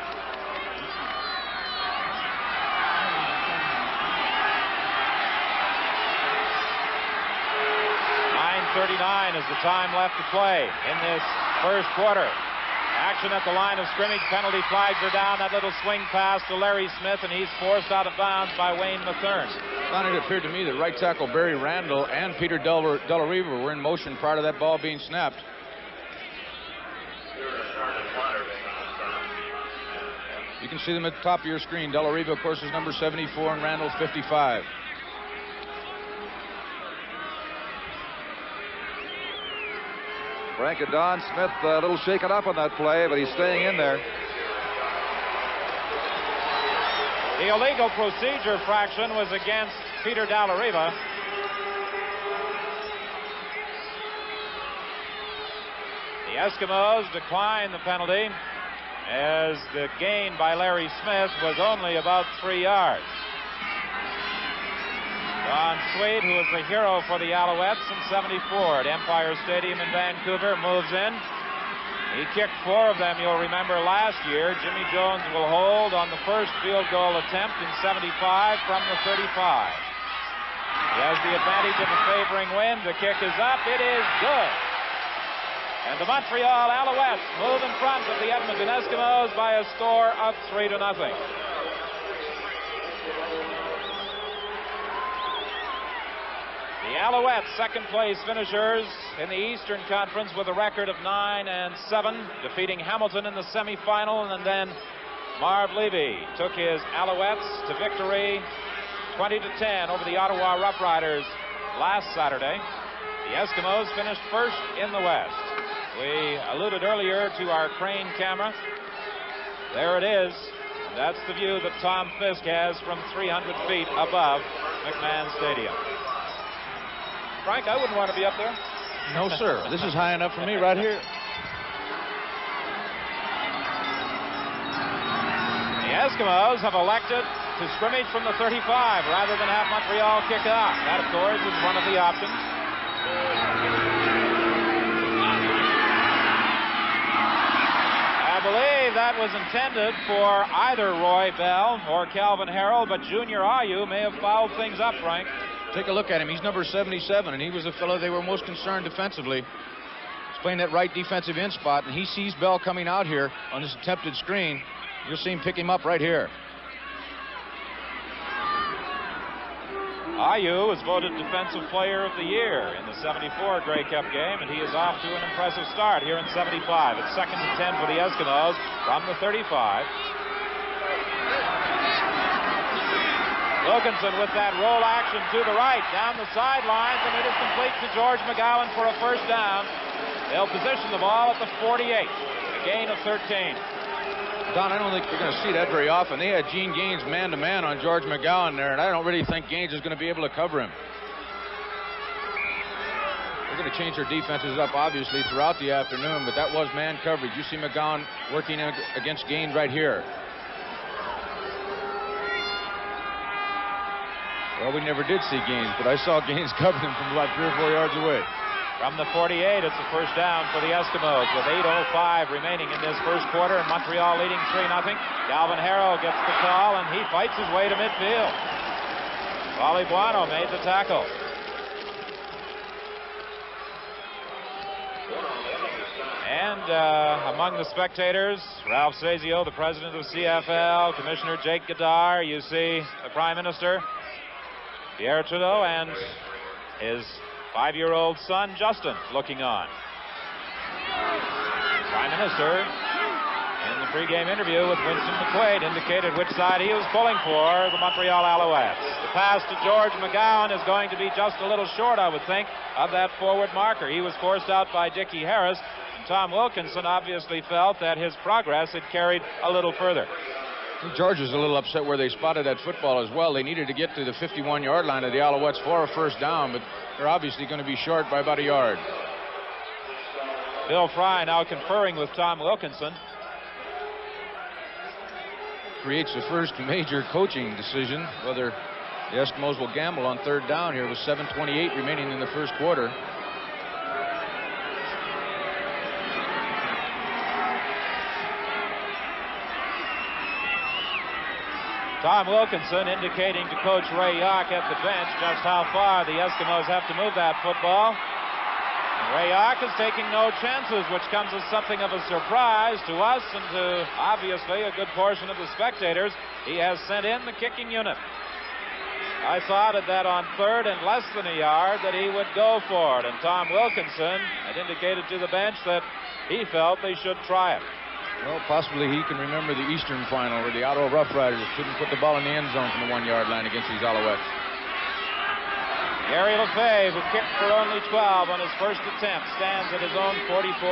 .39 is the time left to play in this first quarter. Action at the line of scrimmage. Penalty flags are down. That little swing pass to Larry Smith, and he's forced out of bounds by Wayne Mathern. Don, it appeared to me that right tackle Barry Randall and Peter Della Riva were in motion prior to that ball being snapped. You can see them at the top of your screen. Della Riva, of course, is number 74, and Randall's 55. Frank and Don Smith a little shaken up on that play, but he's staying in there. The illegal procedure fraction was against Peter Della Riva. The Eskimos declined the penalty as the gain by Larry Smith was only about 3 yards. Don Sweet, who is the hero for the Alouettes in '74 at Empire Stadium in Vancouver, moves in. He kicked 4 of them, you'll remember, last year. Jimmy Jones will hold on the first field goal attempt in '75 from the 35. He has the advantage of a favoring wind. The kick is up. It is good. And the Montreal Alouettes move in front of the Edmonton Eskimos by a score of 3-0. The Alouettes, second-place finishers in the Eastern Conference with a record of 9-7, defeating Hamilton in the semifinal, and then Marv Levy took his Alouettes to victory 20-10 over the Ottawa Roughriders last Saturday. The Eskimos finished first in the West. We alluded earlier to our crane camera. There it is. And that's the view that Tom Fisk has from 300 feet above McMahon Stadium. Frank, I wouldn't want to be up there. No, sir. This is high enough for me right here. The Eskimos have elected to scrimmage from the 35 rather than have Montreal kick off. That, of course, is one of the options. I believe that was intended for either Roy Bell or Calvin Harrell, but Junior Ayu may have fouled things up, Frank. Take a look at him. He's number 77, and he was the fellow they were most concerned defensively. He's playing that right defensive end spot, and he sees Bell coming out here on this attempted screen. You'll see him pick him up right here. Ayu was voted Defensive Player of the Year in the 74 Grey Cup game, and he is off to an impressive start here in 75. It's 2nd and 10 for the Eskimos from the 35. Wilkinson with that roll action to the right, down the sidelines, and it is complete to George McGowan for a first down. They'll position the ball at the 48, a gain of 13. Don, I don't think you're going to see that very often. They had Gene Gaines man-to-man on George McGowan there, and I don't really think Gaines is going to be able to cover him. They're going to change their defenses up, obviously, throughout the afternoon, but that was man coverage. You see McGowan working against Gaines right here. Well, we never did see Gaines, but I saw Gaines covering him from about 3 or 4 yards away. From the 48, it's a first down for the Eskimos with 8:05 remaining in this first quarter, and Montreal leading 3-0. Calvin Harrell gets the call, and he fights his way to midfield. Wally Buono made the tackle. And among the spectators, Ralph Sazio, the president of CFL, Commissioner Jake Godard, you see the Prime Minister, Pierre Trudeau, and his 5-year-old son, Justin, looking on. Prime Minister, in the pregame interview with Winston McQuaid, indicated which side he was pulling for, the Montreal Alouettes. The pass to George McGowan is going to be just a little short, I would think, of that forward marker. He was forced out by Dickie Harris, and Tom Wilkinson obviously felt that his progress had carried a little further. George was a little upset where they spotted that football as well. They needed to get to the 51-yard line of the Alouettes for a first down, but they're obviously going to be short by about a yard. Bill Fry now conferring with Tom Wilkinson. Creates the first major coaching decision, whether the Eskimos will gamble on third down here with 7:28 remaining in the first quarter. Tom Wilkinson indicating to Coach Ray Yock at the bench just how far the Eskimos have to move that football. And Ray Yock is taking no chances, which comes as something of a surprise to us and to, obviously, a good portion of the spectators. He has sent in the kicking unit. I thought that on third and less than a yard that he would go for it, and Tom Wilkinson had indicated to the bench that he felt they should try it. Well, possibly he can remember the Eastern final where the Ottawa Roughriders couldn't put the ball in the end zone from the 1-yard line against these Alouettes. Gary Lefebvre, who kicked for only 12 on his first attempt, stands at his own 44.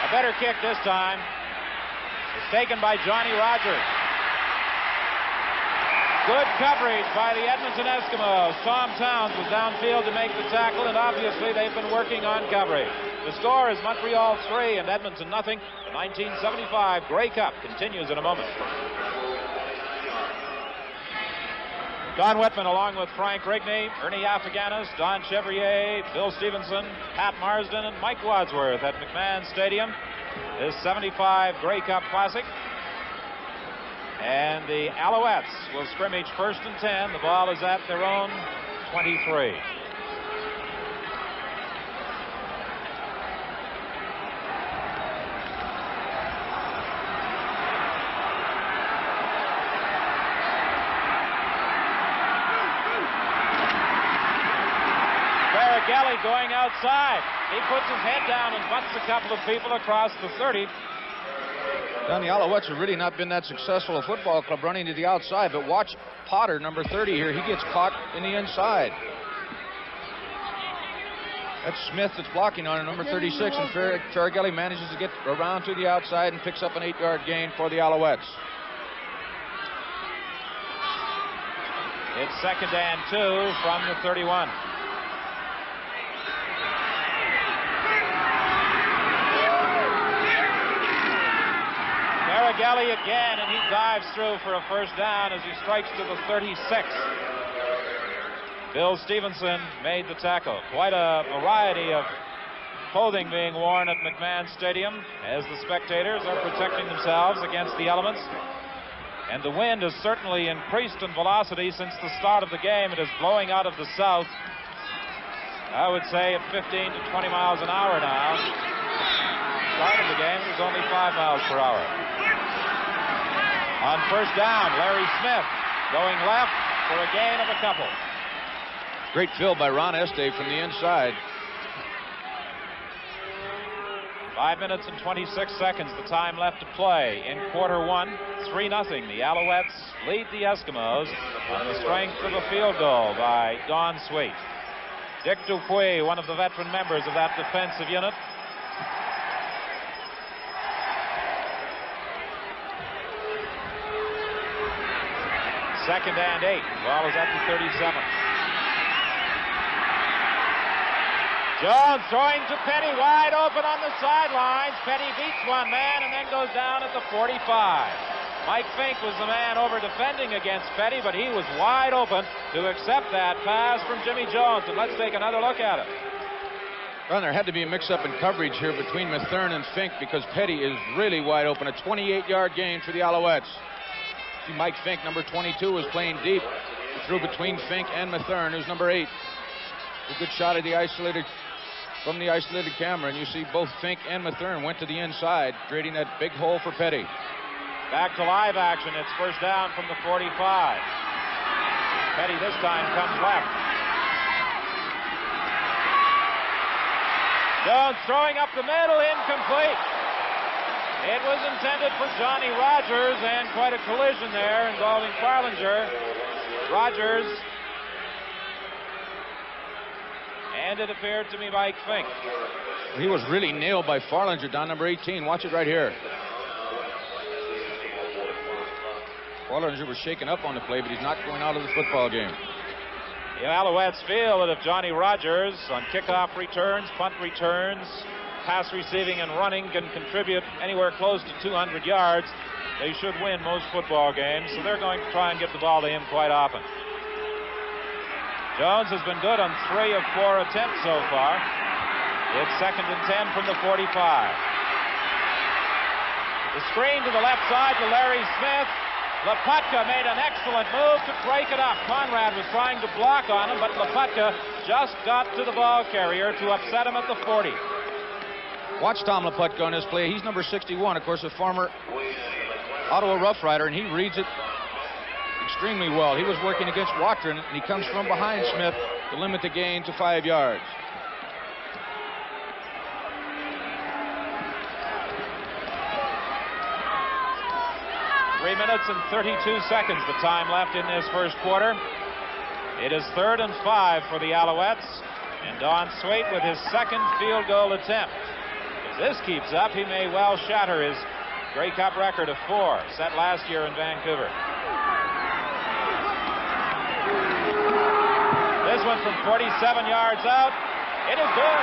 A better kick this time. It's taken by Johnny Rogers. Good coverage by the Edmonton Eskimos. Tom Towns was downfield to make the tackle, and obviously they've been working on coverage. The score is Montreal 3 and Edmonton 0. The 1975 Grey Cup continues in a moment. Don Whitman, along with Frank Rigney, Ernie Afaganis, Don Chevrier, Bill Stevenson, Pat Marsden, and Mike Wadsworth at McMahon Stadium. This 75 Grey Cup Classic. And the Alouettes will scrimmage 1st and 10. The ball is at their own 23. Kelly going outside. He puts his head down and butts a couple of people across the 30. Now, the Alouettes have really not been that successful a football club running to the outside, but watch Potter, number 30 here. He gets caught in the inside. That's Smith that's blocking on it, number 36, and Faragelli manages to get around to the outside and picks up an 8-yard gain for the Alouettes. It's 2nd and 2 from the 31. Faragelli again, and he dives through for a 1st down as he strikes to the 36. Bill Stevenson made the tackle. Quite a variety of clothing being worn at McMahon Stadium as the spectators are protecting themselves against the elements. And the wind has certainly increased in velocity since the start of the game. It is blowing out of the south, I would say at 15 to 20 miles an hour now. Start of the game, it was only 5 miles per hour. On 1st down, Larry Smith going left for a gain of a couple. Great fill by Ron Este from the inside. 5 minutes and 26 seconds, the time left to play in quarter 1. 3-0. The Alouettes lead the Eskimos on the strength of a field goal by Don Sweet. Dick Dupuis, one of the veteran members of that defensive unit. Second and 8. Ball is at the 37. Jones throwing to Petty, wide open on the sidelines. Petty beats one man and then goes down at the 45. Mike Fink was the man over defending against Petty, but he was wide open to accept that pass from Jimmy Jones. And let's take another look at it. Well, there had to be a mix-up in coverage here between Mathern and Fink because Petty is really wide open. A 28-yard gain for the Alouettes. See, Mike Fink, number 22, was playing deep. Threw between Fink and Mathern, who's number 8. A good shot of the isolated camera, and you see both Fink and Mathern went to the inside, creating that big hole for Petty. Back to live action. It's 1st down from the 45. Petty this time comes left. Jones throwing up the middle, incomplete. It was intended for Johnny Rogers, and quite a collision there involving Farlinger. Rogers, and it appeared to be Mike Fink. He was really nailed by Farlinger down number 18. Watch it right here. Farlinger was shaken up on the play, but he's not going out of the football game. The Alouettes feel that if Johnny Rogers on kickoff returns, punt returns, pass receiving and running can contribute anywhere close to 200 yards, they should win most football games, so they're going to try and get the ball to him quite often. Jones has been good on 3 of 4 attempts so far. It's 2nd and 10 from the 45. The screen to the left side to Larry Smith. Lopatka made an excellent move to break it up. Conrad was trying to block on him, but Lopatka just got to the ball carrier to upset him at the 40. Watch Tom Lopatka on this play. He's number 61, of course, a former Ottawa Rough Rider, and he reads it extremely well. He was working against Watron, and he comes from behind Smith to limit the gain to 5 yards. Three minutes and 32 seconds, the time left in this first quarter. It is 3rd and 5 for the Alouettes, and Don Sweet with his 2nd field goal attempt. If this keeps up, he may well shatter his Grey Cup record of 4 set last year in Vancouver. This one from 47 yards out. It is good.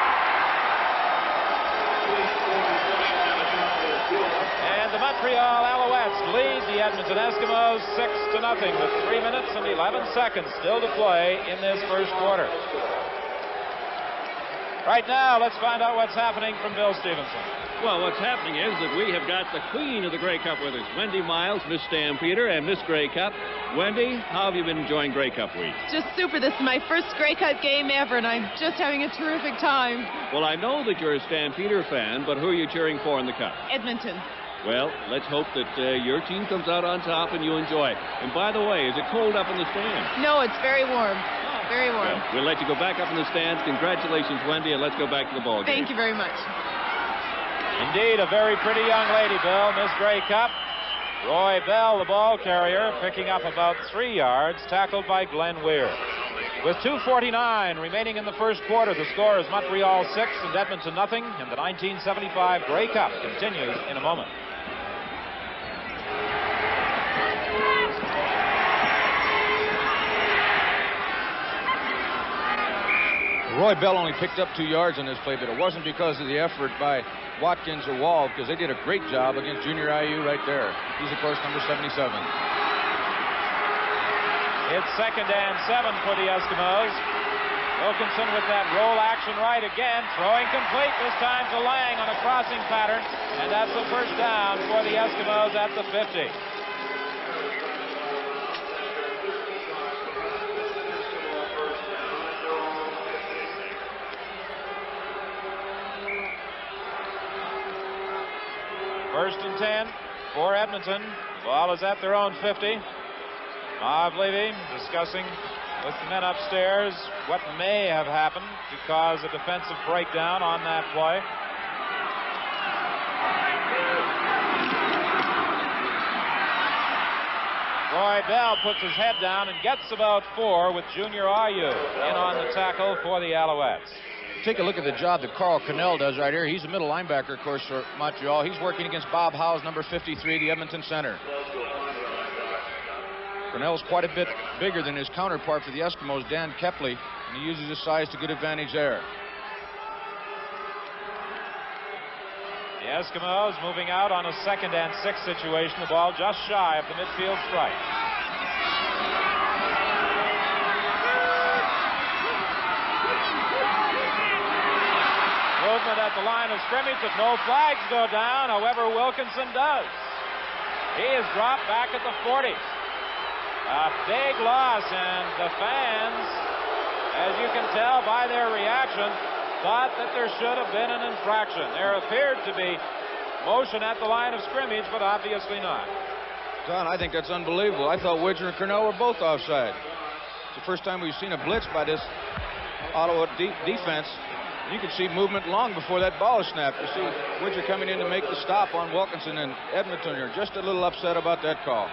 And the Montreal Alouettes lead the Edmonton Eskimos 6-0 with 3 minutes and 11 seconds still to play in this first quarter. Right now, let's find out what's happening from Bill Stevenson. Well, what's happening is that we have got the queen of the Grey Cup with us, Wendy Miles, Miss Stampeder, and Miss Grey Cup. Wendy, how have you been enjoying Grey Cup week? Just super. This is my first Grey Cup game ever, and I'm just having a terrific time. Well, I know that you're a Stampeder fan, but who are you cheering for in the Cup? Edmonton. Well, let's hope that your team comes out on top and you enjoy it. And by the way, is it cold up in the stands? No, it's very warm. Very warm. Well, we'll let you go back up in the stands. Congratulations, Wendy, and let's go back to the ball game. Thank you very much. Indeed, a very pretty young lady, Bill, Miss Grey Cup. Roy Bell, the ball carrier, picking up about 3 yards, tackled by Glenn Weir. With 2:49 remaining in the first quarter, the score is Montreal 6 and Edmonton nothing, and the 1975 Grey Cup continues in a moment. Roy Bell only picked up 2 yards on this play, but it wasn't because of the effort by Watkins or Wall, because they did a great job against Junior IU right there. He's, of course, number 77. It's 2nd and 7 for the Eskimos. Wilkinson with that roll action right again, throwing complete, this time to Lang on a crossing pattern, and that's the first down for the Eskimos at the 50. First and 10 for Edmonton. The ball is at their own 50. Marv Levy discussing with the men upstairs what may have happened to cause a defensive breakdown on that play. Roy Bell puts his head down and gets about 4 with Junior IU in on the tackle for the Alouettes. Take a look at the job that Carl Cannell does right here. He's a middle linebacker, of course, for Montreal. He's working against Bob Howes, number 53, the Edmonton center. Cannell's quite a bit bigger than his counterpart for the Eskimos, Dan Kepley, and he uses his size to good advantage there. The Eskimos moving out on a 2nd and 6 situation. The ball just shy of the midfield stripe. Movement at the line of scrimmage, but no flags go down. However, Wilkinson does. He is dropped back at the 40. A big loss, and the fans, as you can tell by their reaction, thought that there should have been an infraction. There appeared to be motion at the line of scrimmage, but obviously not. Don, I think that's unbelievable. I thought Widger and Cannell were both offside. It's the first time we've seen a blitz by this Ottawa defense. You can see movement long before that ball is snapped. You see Widger coming in to make the stop on Wilkinson, and Edmonton are just a little upset about that call.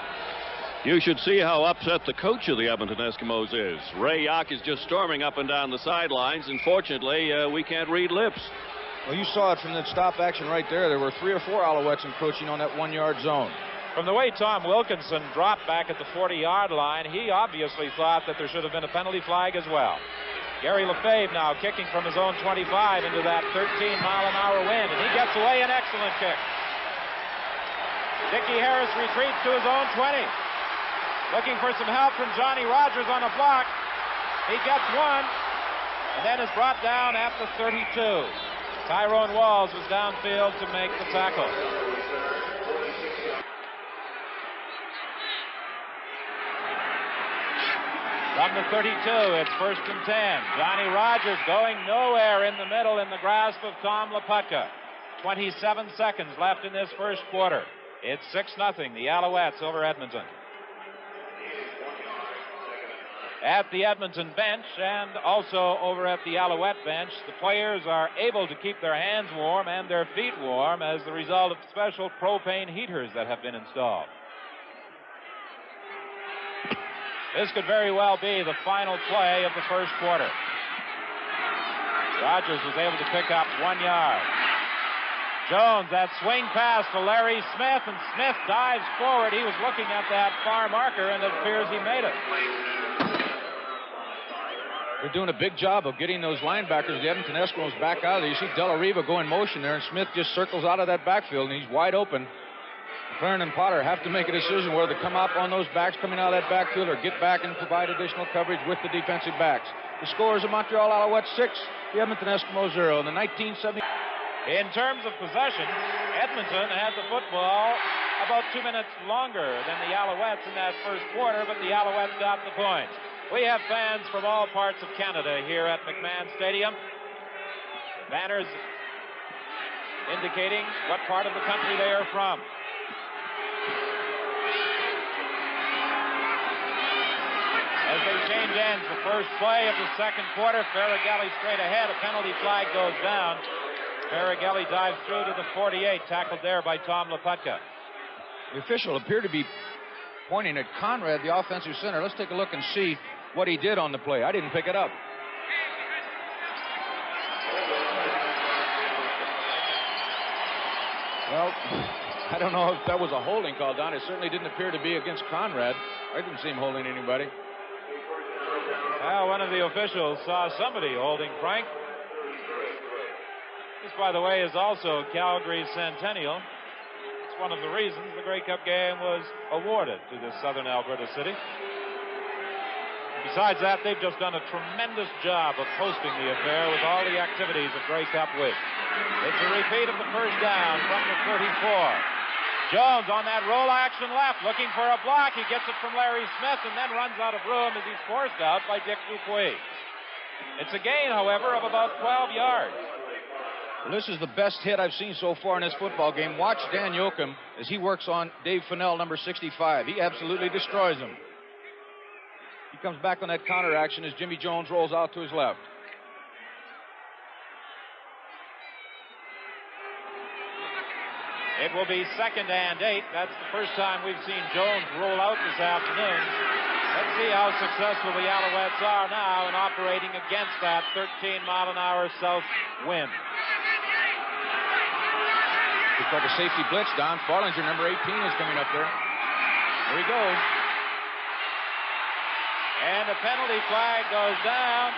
You should see how upset the coach of the Edmonton Eskimos is. Ray Yock is just storming up and down the sidelines, and fortunately, we can't read lips. Well, you saw it from that stop action right there. There were 3 or 4 Alouettes encroaching on that 1-yard zone. From the way Tom Wilkinson dropped back at the 40-yard line, he obviously thought that there should have been a penalty flag as well. Gary Lefebvre now kicking from his own 25 into that 13-mile-an-hour wind, and he gets away an excellent kick. Dickie Harris retreats to his own 20. Looking for some help from Johnny Rogers on a block. He gets one, and then is brought down at the 32. Tyrone Walls was downfield to make the tackle. From the 32, it's 1st and 10. Johnny Rogers going nowhere in the middle in the grasp of Tom Laputka. 27 seconds left in this first quarter. It's 6-0, the Alouettes over Edmonton. At the Edmonton bench and also over at the Alouette bench, the players are able to keep their hands warm and their feet warm as the result of special propane heaters that have been installed. This could very well be the final play of the first quarter. Rogers was able to pick up 1 yard. Jones, that swing pass to Larry Smith, and Smith dives forward. He was looking at that far marker, and it appears he made it. They're doing a big job of getting those linebackers, the Edmonton Eskimos, back out of there. You see Della Riva go in motion there, and Smith just circles out of that backfield, and he's wide open. McLaren and Potter have to make a decision whether to come up on those backs coming out of that backfield or get back and provide additional coverage with the defensive backs. The score is the Montreal Alouettes 6, the Edmonton Eskimos 0 in the 1970. In terms of possession, Edmonton had the football about 2 minutes longer than the Alouettes in that first quarter, but the Alouettes got the points. We have fans from all parts of Canada here at McMahon Stadium. The banners indicating what part of the country they are from. As they change ends, the first play of the second quarter, Faragelli straight ahead. A penalty flag goes down. Faragelli dives through to the 48, tackled there by Tom Leputka. The official appeared to be pointing at Conrad, the offensive center. Let's take a look and see what he did on the play. I didn't pick it up. Well, I don't know if that was a holding call, Don. It certainly didn't appear to be against Conrad. I didn't see him holding anybody. Well, one of the officials saw somebody holding Frank. This, by the way, is also Calgary's centennial. It's one of the reasons the Grey Cup game was awarded to this southern Alberta city. Besides that, they've just done a tremendous job of hosting the affair with all the activities of Grey Cup week. It's a repeat of the first down from the 34. Jones on that roll action left, looking for a block. He gets it from Larry Smith and then runs out of room as he's forced out by Dick Dupuis. It's a gain, however, of about 12 yards. Well, this is the best hit I've seen so far in this football game. Watch Dan Yoakum as he works on Dave Fennell, number 65. He absolutely destroys him. He comes back on that counter action as Jimmy Jones rolls out to his left. It will be 2nd and 8. That's the first time we've seen Jones roll out this afternoon. Let's see how successful the Alouettes are now in operating against that 13-mile-an-hour south wind. We've got the safety blitz. Don Farlinger, number 18, is coming up there. Here he goes. And the penalty flag goes down.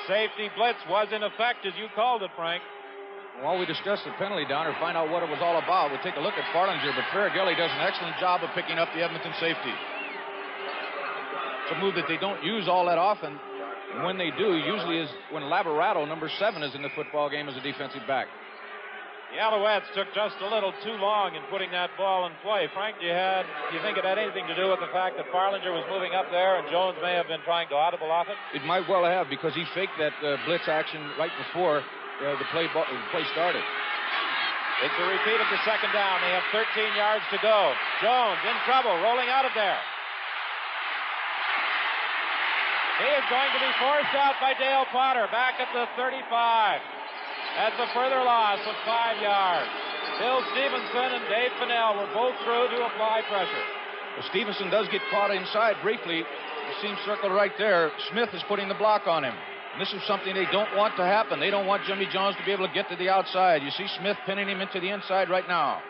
Safety blitz was in effect, as you called it, Frank. While we discuss the penalty down or find out what it was all about, we'll take a look at Farlinger, but Faragelli does an excellent job of picking up the Edmonton safety. It's a move that they don't use all that often, and when they do, usually is when Labarato, number 7, is in the football game as a defensive back. The Alouettes took just a little too long in putting that ball in play. Frank, do you think it had anything to do with the fact that Farlinger was moving up there and Jones may have been trying to audible off it? It might well have, because he faked that blitz action right before the play started. It's a repeat of the second down. They have 13 yards to go. Jones in trouble, rolling out of there. He is going to be forced out by Dale Potter, back at the 35. That's a further loss of 5 yards. Bill Stevenson and Dave Fennell were both through to apply pressure. Well, Stevenson does get caught inside briefly. You see him circled right there. Smith is putting the block on him. And this is something they don't want to happen. They don't want Jimmy Jones to be able to get to the outside. You see Smith pinning him into the inside right now.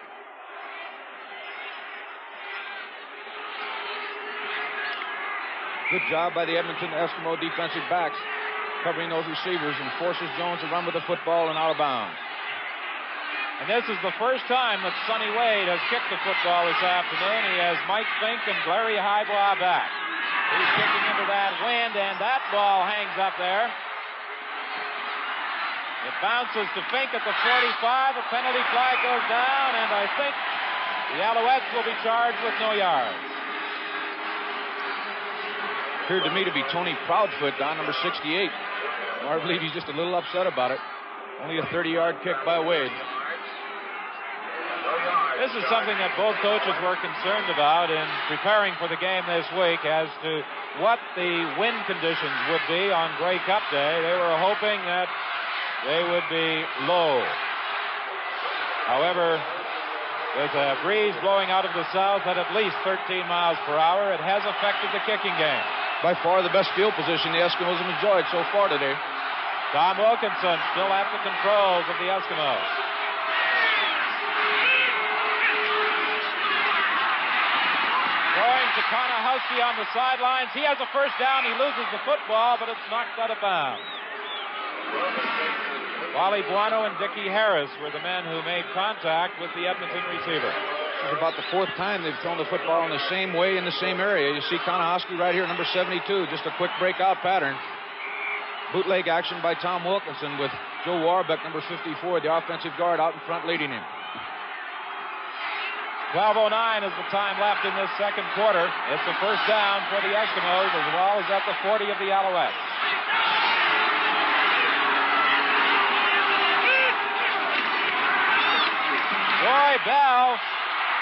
Good job by the Edmonton Eskimo defensive backs, covering those receivers, and forces Jones to run with the football and out of bounds. And this is the first time that Sonny Wade has kicked the football this afternoon. He has Mike Fink and Larry Highbois back. He's kicking into that wind, and that ball hangs up there. It bounces to Fink at the 45. A penalty flag goes down, and I think the Alouettes will be charged with no yards. Appeared to me to be Tony Proudfoot, down number 68. I believe he's just a little upset about it. Only a 30-yard kick by Wade. This is something that both coaches were concerned about in preparing for the game this week as to what the wind conditions would be on Grey Cup Day. They were hoping that they would be low. However, with a breeze blowing out of the south at least 13 miles per hour, it has affected the kicking game. By far the best field position the Eskimos have enjoyed so far today. Tom Wilkinson still at the controls of the Eskimos. Going to Konahowski on the sidelines. He has a first down. He loses the football, but it's knocked out of bounds. Wally Buono and Dickie Harris were the men who made contact with the Edmonton receiver. This is about the fourth time they've thrown the football in the same way in the same area. You see Konahowski right here, number 72, just a quick breakout pattern. bootleg action by Tom Wilkinson with Joe Warbeck, number 54, the offensive guard, out in front leading him. 12:09 is the time left in this second quarter. It's a first down for the Eskimos as the ball is at the 40 of the Alouettes. Roy Bell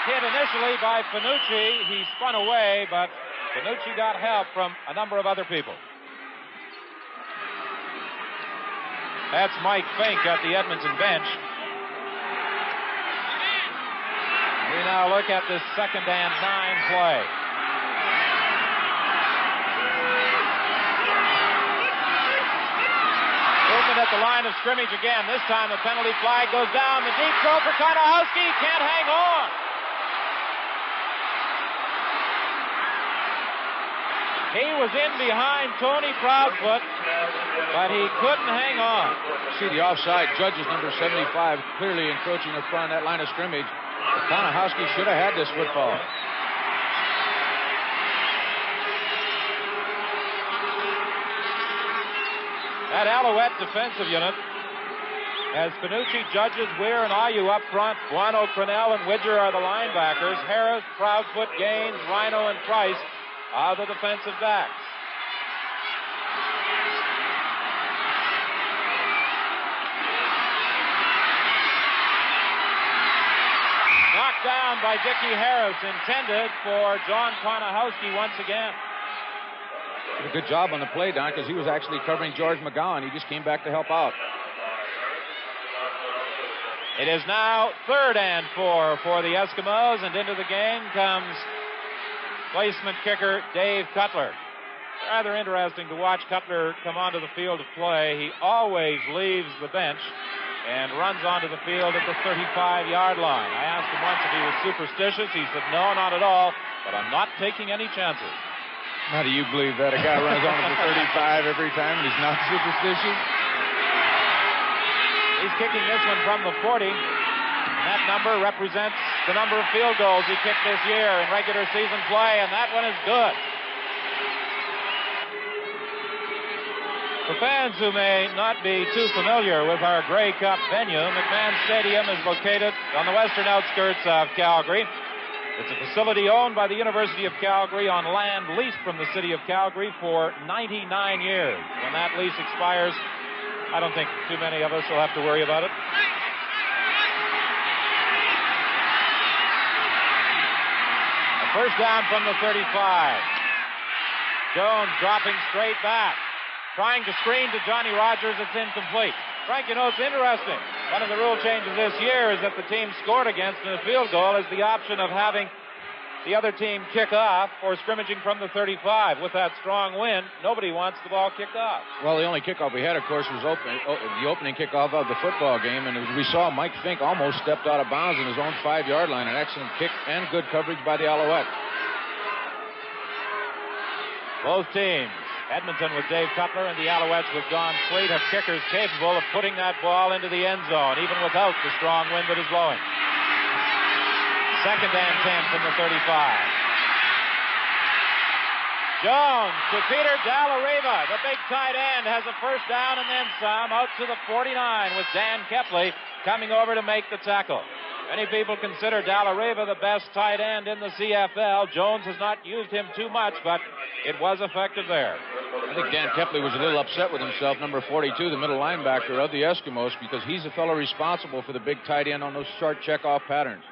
hit initially by Finucci. He spun away, but Finucci got help from a number of other people. That's Mike Fink at the Edmonton bench. We now look at this 2nd and 9 play. Movement at the line of scrimmage again. This time the penalty flag goes down. The deep throw for Konahowski. Can't hang on. He was in behind Tony Proudfoot, but he couldn't hang on. See the offside. Judges number 75 clearly encroaching in front of that line of scrimmage. Konahowski should have had this football. That Alouette defensive unit has Finucci, Judges, Weir, and Ayu up front. Buono, Cronell, and Widger are the linebackers. Harris, Proudfoot, Gaines, Rhino, and Price are the defensive backs. Knocked down by Dickie Harris, intended for John Konahowski once again. Did a good job on the play, Don, because he was actually covering George McGowan. He just came back to help out. It is now 3rd and 4 for the Eskimos, and into the game comes placement kicker Dave Cutler. Rather interesting to watch Cutler come onto the field of play. He always leaves the bench and runs onto the field at the 35-yard line. I asked him once if he was superstitious. He said, no, not at all, but I'm not taking any chances. How do you believe that? A guy runs onto the 35 every time and he's not superstitious? He's kicking this one from the 40. And that number represents the number of field goals he kicked this year in regular season play, and that one is good. For fans who may not be too familiar with our Grey Cup venue, McMahon Stadium is located on the western outskirts of Calgary. It's a facility owned by the University of Calgary on land leased from the city of Calgary for 99 years. When that lease expires, I don't think too many of us will have to worry about it. A first down from the 35. Jones dropping straight back. Trying to screen to Johnny Rogers. It's incomplete. Frank, you know, it's interesting. One of the rule changes this year is that the team scored against in a field goal is the option of having the other team kick off or scrimmaging from the 35. With that strong wind, nobody wants the ball kicked off. Well, the only kickoff we had, of course, was the opening kickoff of the football game, and we saw Mike Fink almost stepped out of bounds in his own 5-yard line. An excellent kick and good coverage by the Alouettes. Both teams, Edmonton with Dave Cutler and the Alouettes with Don Sweet, have kickers capable of putting that ball into the end zone, even without the strong wind that is blowing. 2nd and 10 from the 35. Jones to Peter Dallariva. The big tight end has a first down and then some out to the 49 with Dan Kepley coming over to make the tackle. Many people consider Dallariva the best tight end in the CFL. Jones has not used him too much, but it was effective there. I think Dan Kepley was a little upset with himself, number 42, the middle linebacker of the Eskimos, because he's the fellow responsible for the big tight end on those short checkoff patterns.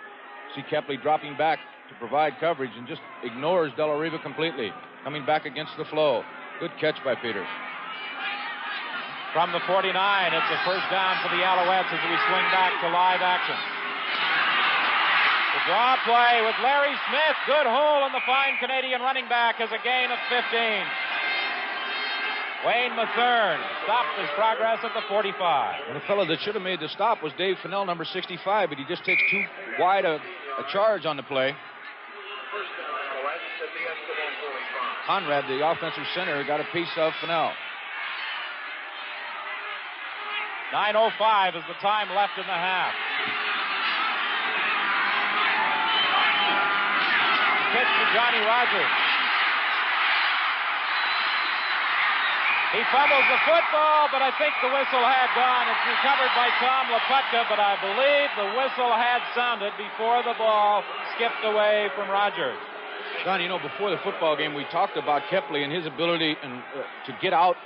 See Kepley dropping back to provide coverage and just ignores Dallariva completely, coming back against the flow. Good catch by Peter. From the 49, it's a first down for the Alouettes as we swing back to live action. The draw play with Larry Smith. Good hole in the fine Canadian running back as a gain of 15. Wayne Mathern stopped his progress at the 45. And the fellow that should have made the stop was Dave Fennell, number 65, but he just takes too wide a charge on the play. Conrad, the offensive center, got a piece of Fennell. 9:05 is the time left in the half. Pitch to Johnny Rogers. He fumbles the football, but I think the whistle had gone. It's recovered by Tom Laputka, but I believe the whistle had sounded before the ball skipped away from Rogers. Don, you know, before the football game, we talked about Kepley and his ability to get out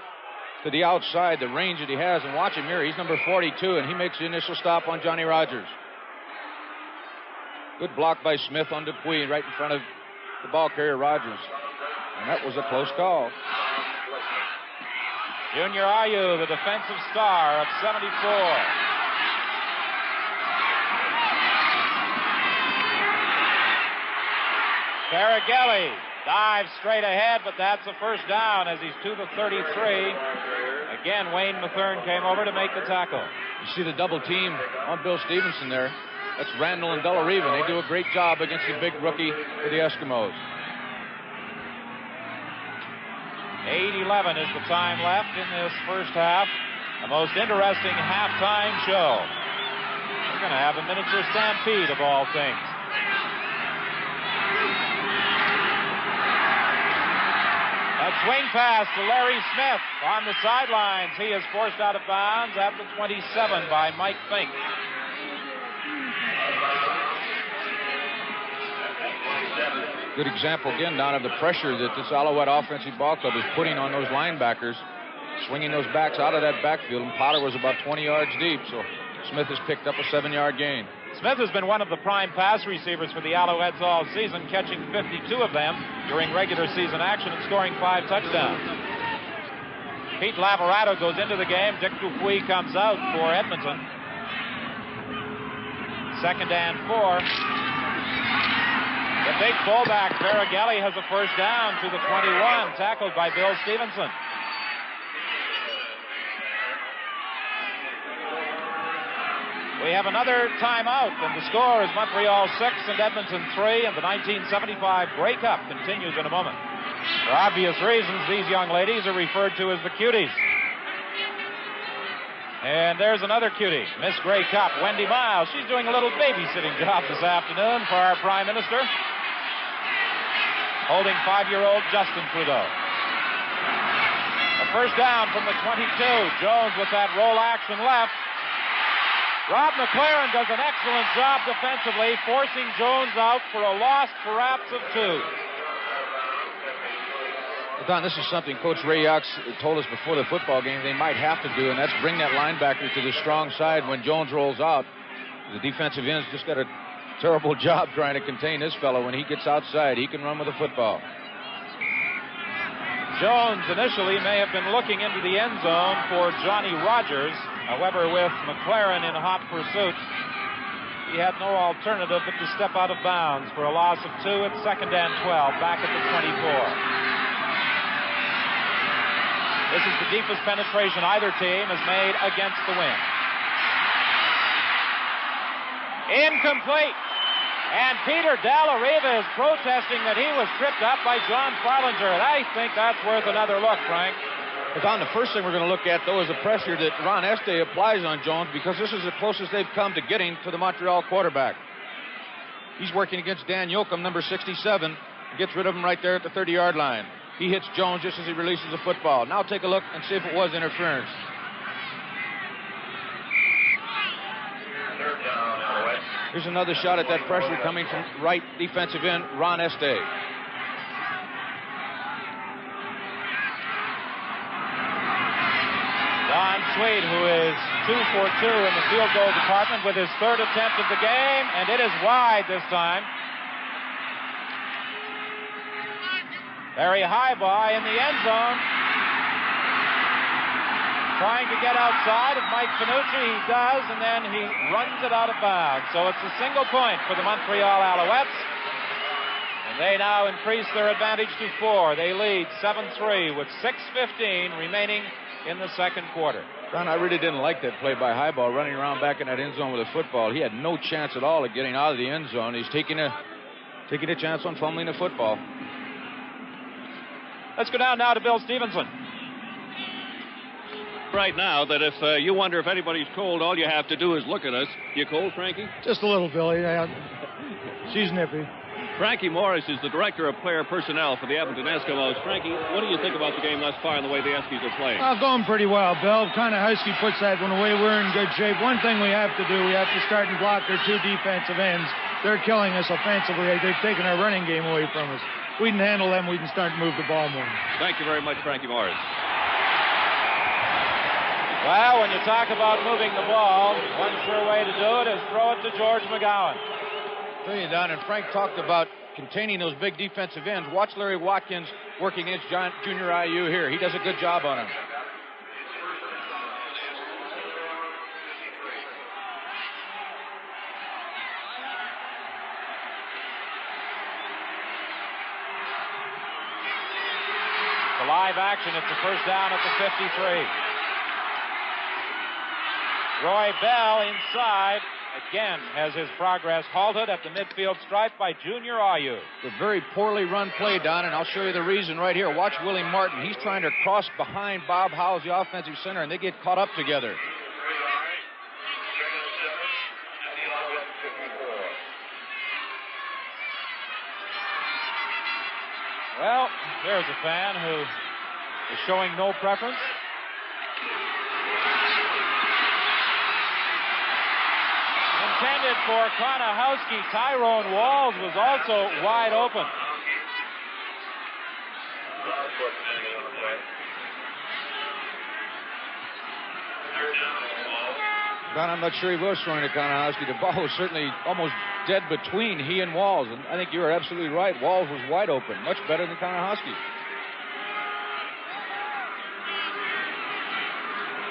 to the outside, the range that he has. And watch him here. He's number 42, and he makes the initial stop on Johnny Rogers. Good block by Smith on Dupuis right in front of the ball carrier, Rogers. And that was a close call. Junior Ayu, the defensive star of 74. Caragelli dives straight ahead, but that's a first down as he's to the 33. Again, Wayne Mathern came over to make the tackle. You see the double team on Bill Stevenson there. That's Randall and Dellariva. They do a great job against the big rookie for the Eskimos. 8:11 is the time left in this first half. The most interesting halftime show. We're going to have a miniature stampede of all things. A swing pass to Larry Smith on the sidelines. He is forced out of bounds at the 27 by Mike Fink. Good example, again, Don, of the pressure that this Alouette offensive ball club is putting on those linebackers, swinging those backs out of that backfield, and Potter was about 20 yards deep, so Smith has picked up a 7-yard gain. Smith has been one of the prime pass receivers for the Alouettes all season, catching 52 of them during regular season action and scoring 5 touchdowns. Pete Lavorato goes into the game. Dick Dupuis comes out for Edmonton. 2nd and 4. The big fullback, Caragelli, has a first down to the 21, tackled by Bill Stevenson. We have another timeout, and the score is Montreal 6 and Edmonton 3, and the 1975 Grey Cup continues in a moment. For obvious reasons, these young ladies are referred to as the cuties. And there's another cutie, Miss Grey Cup, Wendy Miles. She's doing a little babysitting job this afternoon for our Prime Minister, holding 5-year-old Justin Trudeau. A first down from the 22. Jones with that roll action left. Rob McLaren does an excellent job defensively, forcing Jones out for a loss, perhaps, of 2. Don, this is something Coach Ray Yox told us before the football game they might have to do, and that's bring that linebacker to the strong side when Jones rolls out. The defensive end's just got a terrible job trying to contain this fellow. When he gets outside, he can run with the football. Jones initially may have been looking into the end zone for Johnny Rogers. However, with McLaren in hot pursuit, he had no alternative but to step out of bounds for a loss of 2 at 2nd and 12, back at the 24. This is the deepest penetration either team has made against the wind. Incomplete. And Peter Dellariva is protesting that he was tripped up by John Farlinger. And I think that's worth another look, Frank. But Don, the first thing we're going to look at, though, is the pressure that Ron Este applies on Jones, because this is the closest they've come to getting to the Montreal quarterback. He's working against Dan Yoakum, number 67, and gets rid of him right there at the 30-yard line. He hits Jones just as he releases the football. Now take a look and see if it was interference. Here's another shot at that pressure coming from right defensive end, Ron Este. Don Sweet, who is 2 for 2 in the field goal department with his 3rd attempt of the game, and it is wide this time. Larry Highbaugh in the end zone, trying to get outside of Mike Finucci. He does, and then he runs it out of bounds. So it's a single point for the Montreal Alouettes, and they now increase their advantage to 4. They lead 7-3 with 6:15 remaining in the second quarter. Ron, I really didn't like that play by Highbaugh, running around back in that end zone with a football. He had no chance at all of getting out of the end zone. He's taking a chance on fumbling the football. Let's go down now to Bill Stevenson. Right now, that if you wonder if anybody's cold, all you have to do is look at us. You cold, Frankie? Just a little, Billy. Yeah. She's nippy. Frankie Morris is the Director of Player Personnel for the Edmonton Eskimos. Frankie, what do you think about the game thus far and the way the Eskies are playing? Going pretty well, Bill. Husky puts that one away. We're in good shape. One thing we have to do, we have to start and block their two defensive ends. They're killing us offensively. They've taken our running game away from us. We can handle them. We can start to move the ball more. Thank you very much, Frankie Morris. Well, when you talk about moving the ball, one sure way to do it is throw it to George McGowan. Tell you, Don, and Frank talked about containing those big defensive ends. Watch Larry Watkins working against Junior IU here. He does a good job on him. The live action, it's a first down at the 53. Roy Bell inside. Again, has his progress halted at the midfield stripe by Junior IU. A very poorly run play, Don, and I'll show you the reason right here. Watch Willie Martin. He's trying to cross behind Bob Howes, the offensive center, and they get caught up together. Well, there's a fan who is showing no preference. Intended for Konahowski. Tyrone Walls was also wide open. Don, I'm not sure he was throwing to Konahowski. The ball was certainly almost dead between he and Walls, and I think you were absolutely right. Walls was wide open, much better than Konahowski.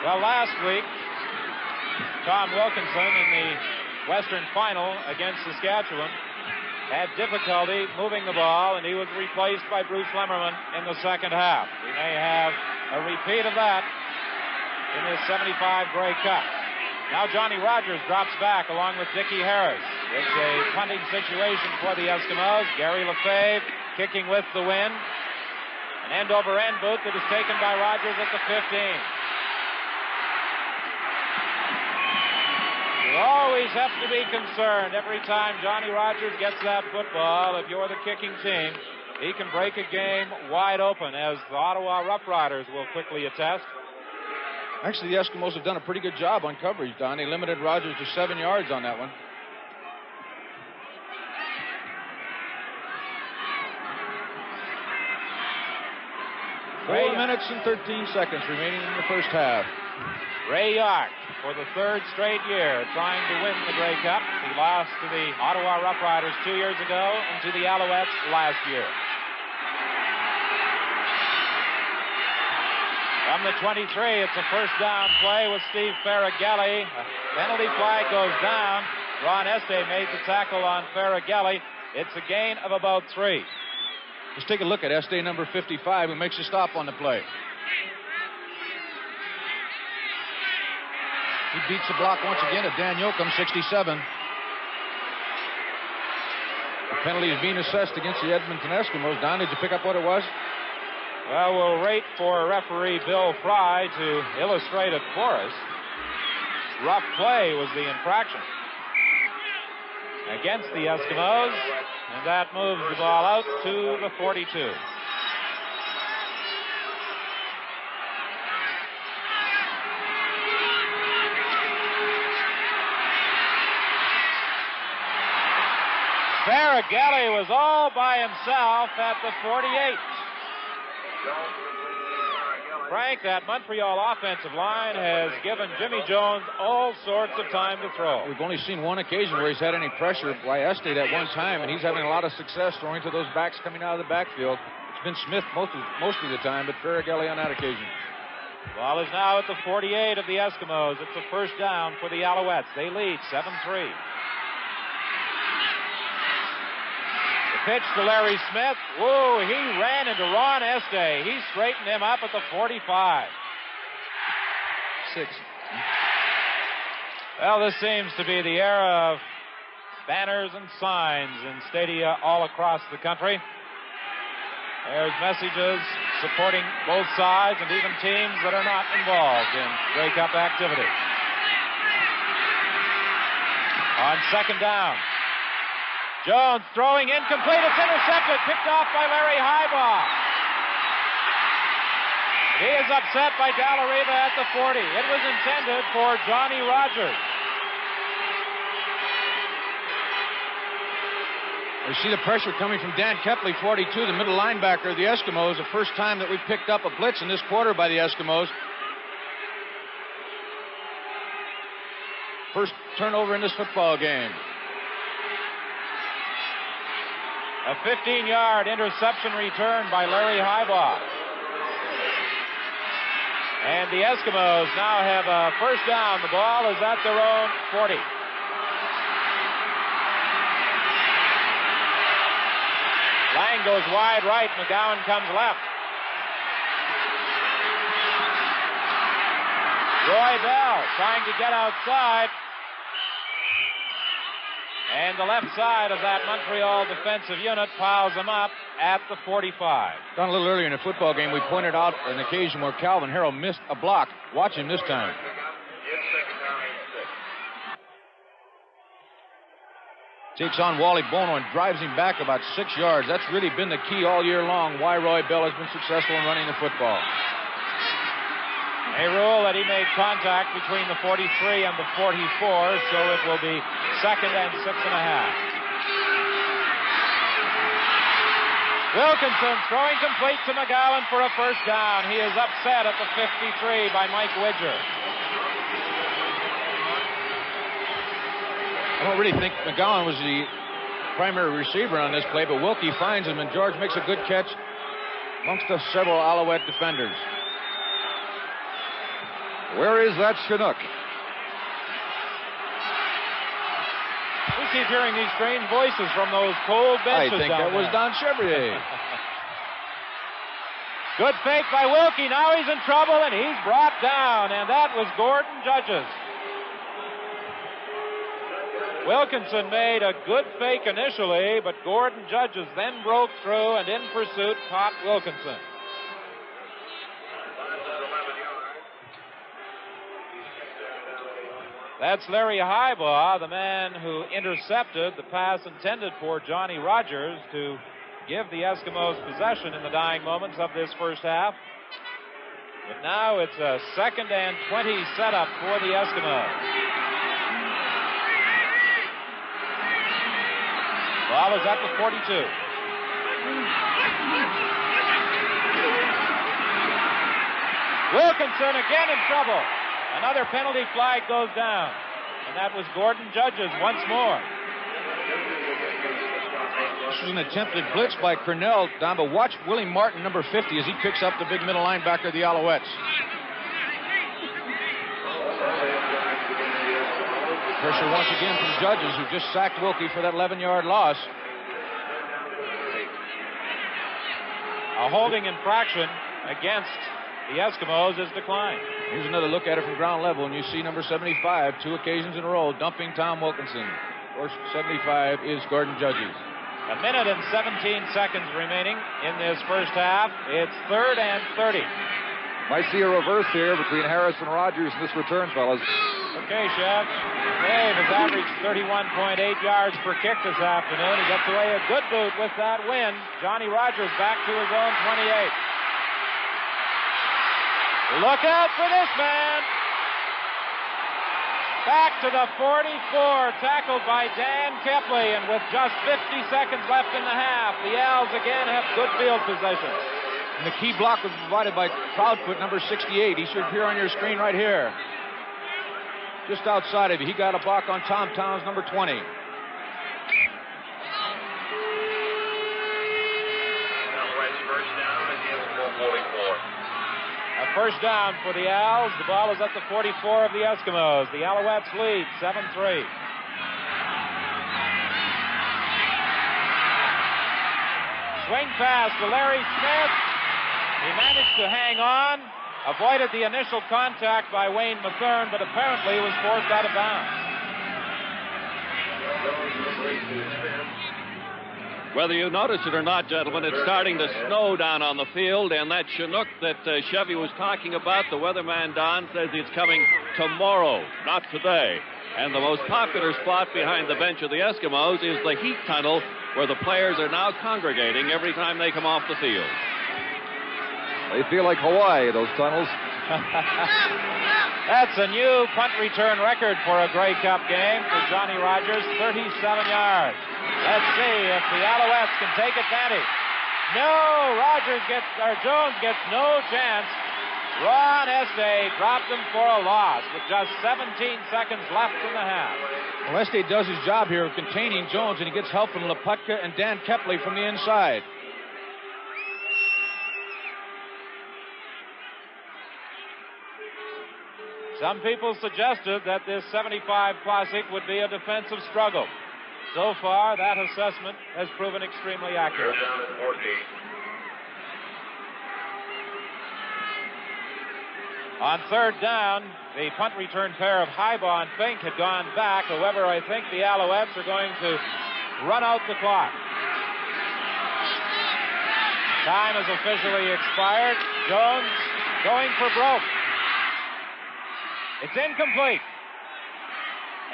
Well, last week, Tom Wilkinson in the Western Final against Saskatchewan had difficulty moving the ball, and he was replaced by Bruce Lemmerman in the second half. We may have a repeat of that in this 75 Grey Cup. Now Johnny Rogers drops back along with Dickie Harris. It's a punting situation for the Eskimos. Gary Lefebvre kicking with the wind. An end-over-end boot that is taken by Rogers at the 15. You always have to be concerned every time Johnny Rogers gets that football. If you're the kicking team, he can break a game wide open, as the Ottawa Rough Riders will quickly attest. Actually, the Eskimos have done a pretty good job on coverage, Don. They limited Rogers to 7 yards on that one. Four minutes and 13 seconds remaining in the first half. Ray Yark, for the third straight year, trying to win the Grey Cup. He lost to the Ottawa Rough Riders 2 years ago and to the Alouettes last year. From the 23, it's a first down play with Steve Faragelli. A penalty flag goes down. Ron Este made the tackle on Faragelli. It's a gain of about 3. Let's take a look at Este number 55, who makes a stop on the play. He beats the block once again at Dan Yoakum, 67. The penalty is being assessed against the Edmonton Eskimos. Don, did you pick up what it was? Well, we'll wait for referee Bill Fry to illustrate it for us. Rough play was the infraction against the Eskimos, and that moves the ball out to the 42. Faragelli was all by himself at the 48. Frank, that Montreal offensive line has given Jimmy Jones all sorts of time to throw. We've only seen one occasion where he's had any pressure by Este at one time, and he's having a lot of success throwing to those backs coming out of the backfield. It's been Smith most of the time, but Faragelli on that occasion. Ball is now at the 48 of the Eskimos. It's a first down for the Alouettes. They lead 7-3. Pitch to Larry Smith. Whoa, he ran into Ron Este. He straightened him up at the 45. 6. Well, this seems to be the era of banners and signs in stadia all across the country. There's messages supporting both sides and even teams that are not involved in Grey Cup activity. On second down, Jones throwing incomplete. It's intercepted. Picked off by Larry Highbaugh. He is upset by Dallareva at the 40. It was intended for Johnny Rogers. We see the pressure coming from Dan Kepley, 42, the middle linebacker of the Eskimos. The first time that we've picked up a blitz in this quarter by the Eskimos. First turnover in this football game. A 15-yard interception return by Larry Highbaugh. And the Eskimos now have a first down. The ball is at their own 40. Lang goes wide right. McGowan comes left. Roy Bell trying to get outside. And the left side of that Montreal defensive unit piles them up at the 45. Done a little earlier in the football game, we pointed out an occasion where Calvin Harrell missed a block. Watch him this time. Takes on Wally Bono and drives him back about 6 yards. That's really been the key all year long why Roy Bell has been successful in running the football. A rule that he made contact between the 43 and the 44, so it will be 2nd and 6.5. Wilkinson throwing complete to McGowan for a first down. He is upset at the 53 by Mike Widger. I don't really think McGowan was the primary receiver on this play, but Wilkie finds him, and George makes a good catch amongst the several Alouette defenders. Where is that Chinook? We keep hearing these strange voices from those cold benches. I think that was Don Chevrier. Good fake by Wilkie. Now he's in trouble, and he's brought down, and that was Gordon Judges. Wilkinson made a good fake initially, but Gordon Judges then broke through and in pursuit caught Wilkinson. That's Larry Highbaugh, the man who intercepted the pass intended for Johnny Rogers to give the Eskimos possession in the dying moments of this first half. But now it's a 2nd and 20 setup for the Eskimos. Ball is at the 42. Wilkinson again in trouble. Another penalty flag goes down. And that was Gordon Judges once more. This was an attempted blitz by Cornell down, but watch Willie Martin, number 50, as he picks up the big middle linebacker of the Alouettes. Pressure once again from Judges, who just sacked Wilkie for that 11-yard loss. A holding infraction against the Eskimos is declined. Here's another look at it from ground level, and you see number 75, 2 occasions in a row, dumping Tom Wilkinson. Of course, 75 is Gordon Judges. A minute and 17 seconds remaining in this first half. It's 3rd and 30. Might see a reverse here between Harris and Rogers in this return, fellas. Okay, Chev. Dave has averaged 31.8 yards per kick this afternoon. He gets away a good boot with that win. Johnny Rogers back to his own 28. Look out for this man. Back to the 44, tackled by Dan Kepley, and with just 50 seconds left in the half, the Owls again have good field possession. And the key block was provided by Proudfoot, number 68. He should appear on your screen right here. Just outside of you. He got a block on Tom Towns, number 20. A first down for the Owls. The ball is at the 44 of the Eskimos. The Alouettes lead 7-3. Swing pass to Larry Smith. He managed to hang on, avoided the initial contact by Wayne Mathern, but apparently was forced out of bounds. Whether you notice it or not, gentlemen, it's starting to snow down on the field, and that Chinook that Chevy was talking about, the weatherman Don says it's coming tomorrow, not today. And the most popular spot behind the bench of the Eskimos is the heat tunnel, where the players are now congregating every time they come off the field. They feel like Hawaii, those tunnels. That's a new punt return record for a Grey Cup game for Johnny Rogers, 37 yards. Let's see if the Alouettes can take advantage. No, Jones gets no chance. Ron Este dropped him for a loss with just 17 seconds left in the half. Well, Este does his job here of containing Jones, and he gets help from Leputka and Dan Kepley from the inside. Some people suggested that this 75 Classic would be a defensive struggle. So far, that assessment has proven extremely accurate. Down at 14. On third down, the punt return pair of Highbaugh and Fink had gone back. However, I think the Alouettes are going to run out the clock. Time has officially expired. Jones going for broke. It's incomplete.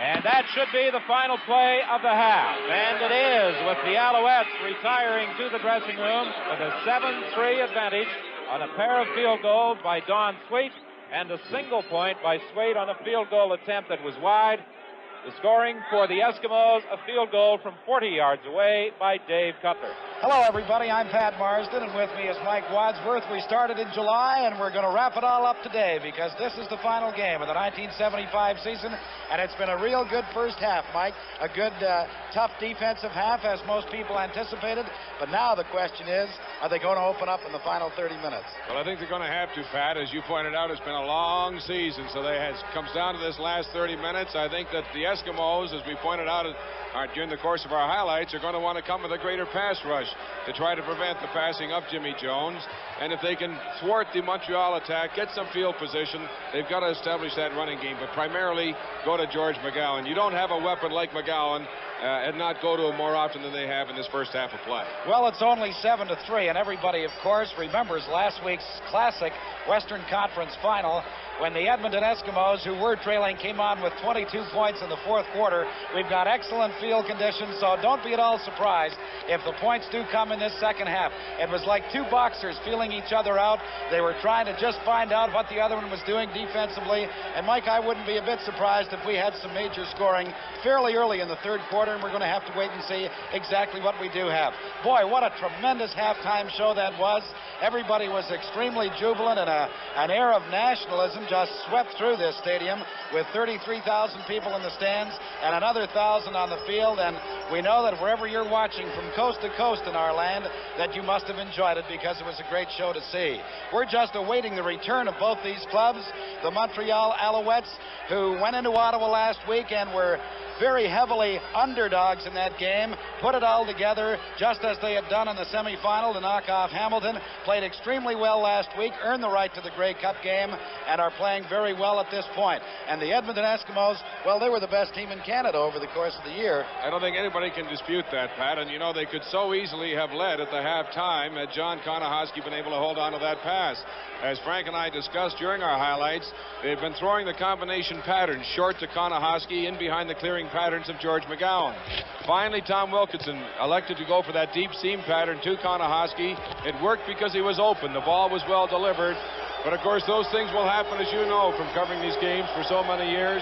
And that should be the final play of the half. And it is, with the Alouettes retiring to the dressing room with a 7-3 advantage on a pair of field goals by Don Sweet and a single point by Sweet on a field goal attempt that was wide. The scoring for the Eskimos, a field goal from 40 yards away by Dave Cutler. Hello, everybody. I'm Pat Marsden, and with me is Mike Wadsworth. We started in July, and we're going to wrap it all up today because this is the final game of the 1975 season, and it's been a real good first half, Mike. A good, tough defensive half, as most people anticipated. But now the question is, are they going to open up in the final 30 minutes? Well, I think they're going to have to, Pat. As you pointed out, it's been a long season, so it comes down to this last 30 minutes. I think that the Eskimos, as we pointed out during the course of our highlights, are going to want to come with a greater pass rush to try to prevent the passing of Jimmy Jones. And if they can thwart the Montreal attack, get some field position, they've got to establish that running game, but primarily go to George McGowan. You don't have a weapon like McGowan and not go to him more often than they have in this first half of play. Well, it's only 7-3, and everybody, of course, remembers last week's classic Western Conference final when the Edmonton Eskimos, who were trailing, came on with 22 points in the fourth quarter. We've got excellent field conditions, so don't be at all surprised if the points do come in this second half. It was like two boxers feeling each other out. They were trying to just find out what the other one was doing defensively. And, Mike, I wouldn't be a bit surprised if we had some major scoring fairly early in the third quarter, and we're going to have to wait and see exactly what we do have. Boy, what a tremendous halftime show that was. Everybody was extremely jubilant, and an air of nationalism just swept through this stadium with 33,000 people in the stands and another 1,000 on the field. And we know that wherever you're watching from coast to coast in our land, that you must have enjoyed it because it was a great show to see. We're just awaiting the return of both these clubs, the Montreal Alouettes, who went into Ottawa last week and were very heavily underdogs in that game, put it all together just as they had done in the semifinal to knock off Hamilton, played extremely well last week, earned the right to the Grey Cup game, and are playing very well at this point. And the Edmonton Eskimos, well, they were the best team in Canada over the course of the year. I don't think anybody can dispute that, Pat, and you know they could so easily have led at the halftime had John Konahosky been able to hold on to that pass. As Frank and I discussed during our highlights, they've been throwing the combination pattern short to Konahosky in behind the clearing patterns of George McGowan. Finally, Tom Wilkinson elected to go for that deep seam pattern to Konahosky. It worked because he was open. The ball was well delivered. But, of course, those things will happen, as you know, from covering these games for so many years.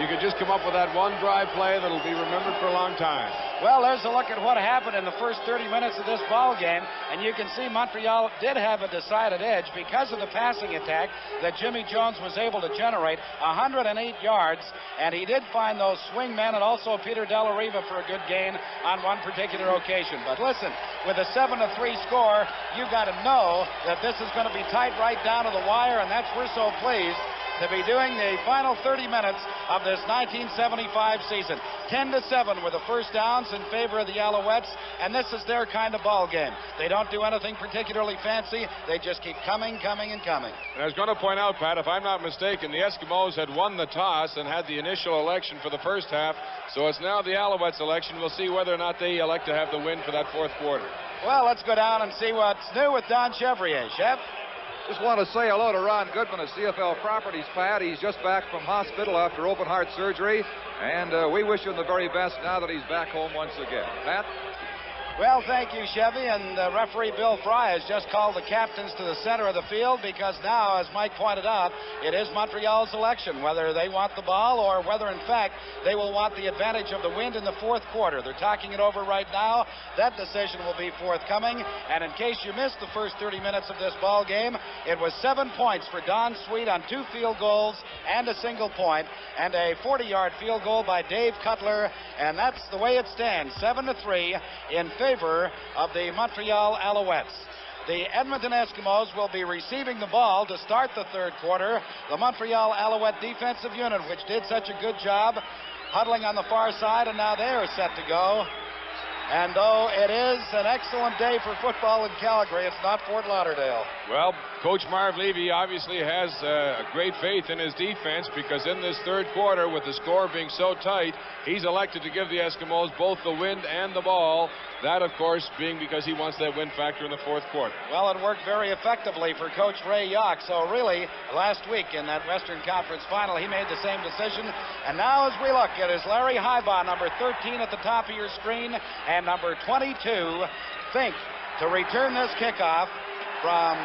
You could just come up with that one drive play that'll be remembered for a long time. Well, there's a look at what happened in the first 30 minutes of this ball game, and you can see Montreal did have a decided edge because of the passing attack that Jimmy Jones was able to generate, 108 yards, and he did find those swing men and also Peter Della Riva for a good gain on one particular occasion. But listen, with a 7-3 score, you got to know that this is going to be tight right down to the wire, and that's we're so pleased to be doing the final 30 minutes of this 1975 season. 10-7 were the first downs in favor of the Alouettes, and this is their kind of ball game. They don't do anything particularly fancy. They just keep coming, and coming. And I was going to point out, Pat, if I'm not mistaken, the Eskimos had won the toss and had the initial election for the first half, so it's now the Alouettes' election. We'll see whether or not they elect to have the win for that fourth quarter. Well, let's go down and see what's new with Don Chevrier. Chef? Just want to say hello to Ron Goodman of CFL Properties, Pat. He's just back from hospital after open heart surgery, and we wish him the very best now that he's back home once again. Pat? Well, thank you, Chevy, and referee Bill Fry has just called the captains to the center of the field because now, as Mike pointed out, it is Montreal's election, whether they want the ball or whether, in fact, they will want the advantage of the wind in the fourth quarter. They're talking it over right now. That decision will be forthcoming, and in case you missed the first 30 minutes of this ball game, it was 7 points for Don Sweet on 2 field goals and a single point, and a 40-yard field goal by Dave Cutler, and that's the way it stands, 7-3 in favor of the Montreal Alouettes. The Edmonton Eskimos will be receiving the ball to start the third quarter. The Montreal Alouette defensive unit, which did such a good job huddling on the far side, and now they are set to go. And though it is an excellent day for football in Calgary, it's not Fort Lauderdale. Well, Coach Marv Levy obviously has great faith in his defense because in this third quarter, with the score being so tight, he's elected to give the Eskimos both the wind and the ball. That, of course, being because he wants that win factor in the fourth quarter. Well, it worked very effectively for Coach Ray Yock. So really, last week in that Western Conference final, he made the same decision. And now as we look, it is Larry Highbaugh, number 13 at the top of your screen, and number 22, Fink, to return this kickoff from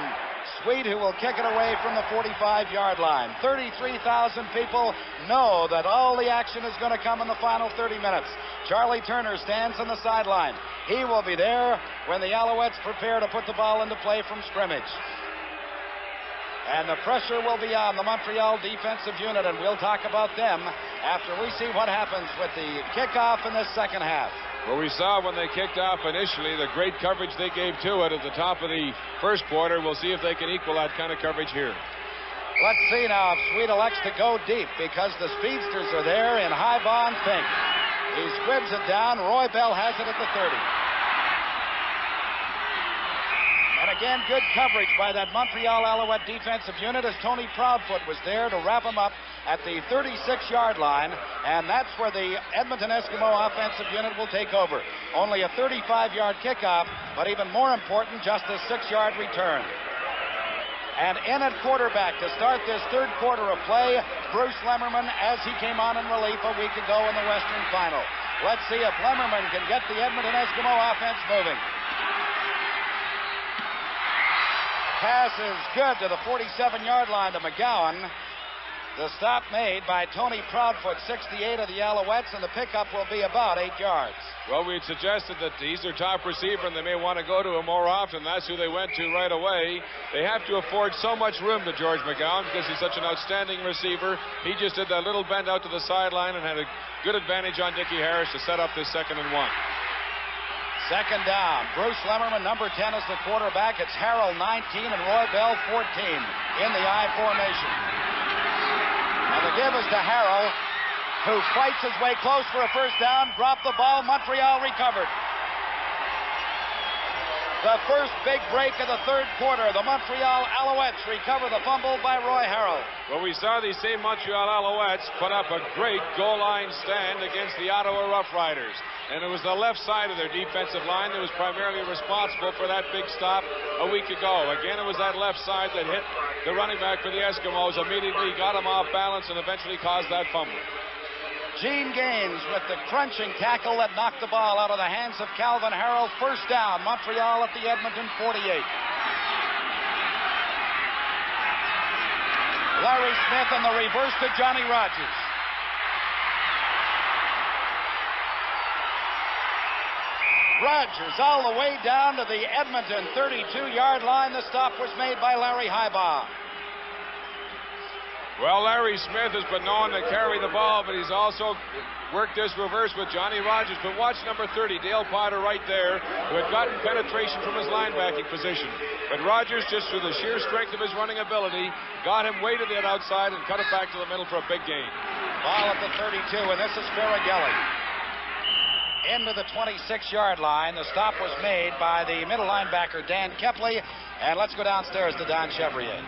Sweet, who will kick it away from the 45-yard line. 33,000 people know that all the action is going to come in the final 30 minutes. Charlie Turner stands on the sideline. He will be there when the Alouettes prepare to put the ball into play from scrimmage. And the pressure will be on the Montreal defensive unit, and we'll talk about them after we see what happens with the kickoff in this second half. Well, we saw when they kicked off initially the great coverage they gave to it at the top of the first quarter. We'll see if they can equal that kind of coverage here. Let's see now if Sweet elects to go deep because the speedsters are there in Highbaugh and Fink. He squibs it down. Roy Bell has it at the 30. And again, good coverage by that Montreal Alouette defensive unit as Tony Proudfoot was there to wrap him up at the 36-yard line, and that's where the Edmonton Eskimo offensive unit will take over. Only a 35-yard kickoff, but even more important, just a 6-yard return. And in at quarterback to start this third quarter of play, Bruce Lemmerman, as he came on in relief a week ago in the Western Final. Let's see if Lemmerman can get the Edmonton Eskimo offense moving. Pass is good to the 47-yard line to McGowan. The stop made by Tony Proudfoot, 68 of the Alouettes, and the pickup will be about 8 yards. Well, we had suggested that he's their top receiver and they may want to go to him more often. That's who they went to right away. They have to afford so much room to George McGowan because he's such an outstanding receiver. He just did that little bend out to the sideline and had a good advantage on Dickie Harris to set up this 2nd and 1. Second down. Bruce Lemmerman, number 10, is the quarterback. It's Harrell, 19, and Roy Bell, 14, in the I formation. And the give is to Harrell, who fights his way close for a first down, dropped the ball, Montreal recovered. The first big break of the third quarter. The Montreal Alouettes recover the fumble by Roy Harrell. Well, we saw these same Montreal Alouettes put up a great goal line stand against the Ottawa Rough Riders. And it was the left side of their defensive line that was primarily responsible for that big stop a week ago. Again, it was that left side that hit the running back for the Eskimos, immediately got him off balance and eventually caused that fumble. Gene Gaines with the crunching tackle that knocked the ball out of the hands of Calvin Harrell. First down, Montreal at the Edmonton 48. Larry Smith in the reverse to Johnny Rogers. Rogers all the way down to the Edmonton 32-yard line. The stop was made by Larry Highbaugh. Well, Larry Smith has been known to carry the ball, but he's also worked this reverse with Johnny Rogers. But watch number 30, Dale Potter, right there, who had gotten penetration from his linebacking position. But Rogers, just through the sheer strength of his running ability, got him way to the outside and cut it back to the middle for a big gain. Ball at the 32, and this is Faragelli. Into the 26-yard line. The stop was made by the middle linebacker, Dan Kepley. And let's go downstairs to Don Chevrier.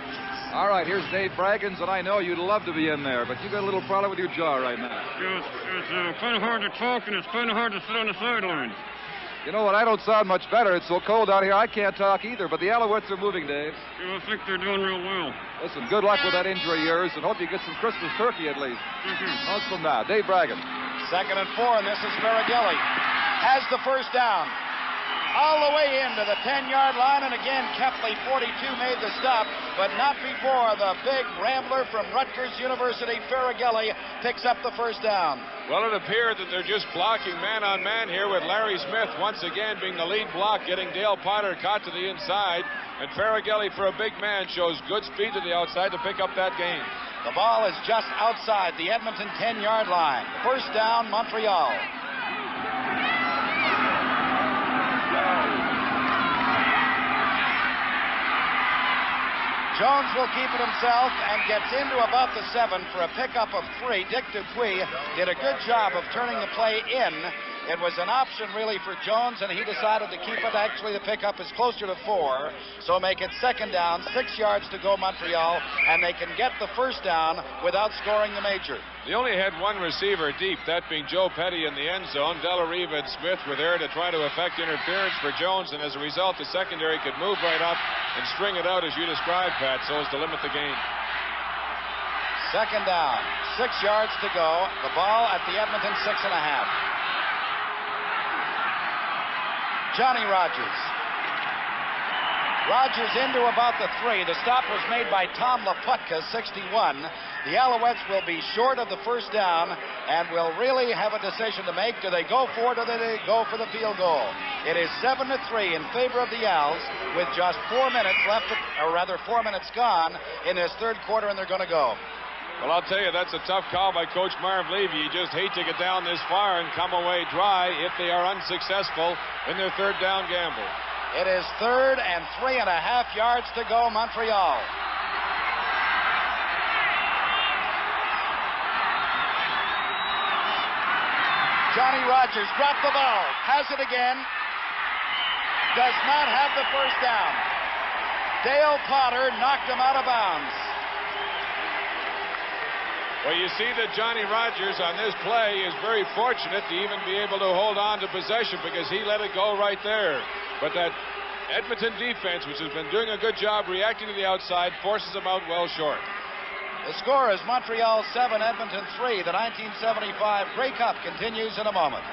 All right, here's Dave Braggins, and I know you'd love to be in there, but you got a little problem with your jaw right now. It's kind of hard to talk, and it's kind of hard to sit on the sidelines. You know what? I don't sound much better. It's so cold out here, I can't talk either. But the Alouettes are moving, Dave. I think they're doing real well. Listen, good luck with that injury of yours, and hope you get some Christmas turkey at least. Months from now. Dave Bragan. 2nd and 4, and this is Faragelli. Has the first down. All the way into the 10-yard line, and again, Kepley, 42, made the stop, but not before the big rambler from Rutgers University, Faragelli, picks up the first down. Well, it appeared that they're just blocking man-on-man here with Larry Smith once again being the lead block, getting Dale Potter caught to the inside, and Faragelli, for a big man, shows good speed to the outside to pick up that gain. The ball is just outside the Edmonton 10-yard line. First down, Montreal. Jones will keep it himself and gets into about the 7 for a pickup of 3. Dick Dupuis did a good job of turning the play in. It was an option really for Jones, and he decided to keep it. Actually, the pickup is closer to 4, so make it 2nd down, 6 yards to go Montreal, and they can get the first down without scoring the major. They only had one receiver deep, that being Joe Petty in the end zone. Delariva and Smith were there to try to effect interference for Jones, and as a result, the secondary could move right up and string it out as you described, Pat, so as to limit the gain. 2nd down, 6 yards to go. The ball at the Edmonton 6.5. Johnny Rogers. Rogers into about the 3. The stop was made by Tom Laputka, 61. The Alouettes will be short of the first down and will really have a decision to make. Do they go for it or do they go for the field goal? It is 7-3 in favor of the Owls with just 4 minutes left, or rather 4 minutes gone in this third quarter, and they're going to go. Well, I'll tell you, that's a tough call by Coach Marv Levy. You just hate to get down this far and come away dry if they are unsuccessful in their third down gamble. It is 3rd and 3.5 yards to go, Montreal. Johnny Rogers dropped the ball, has it again, does not have the first down. Dale Potter knocked him out of bounds. Well, you see that Johnny Rogers on this play is very fortunate to even be able to hold on to possession because he let it go right there. But that Edmonton defense, which has been doing a good job reacting to the outside, forces them out well short. The score is Montreal 7, Edmonton 3. The 1975 Grey Cup continues in a moment.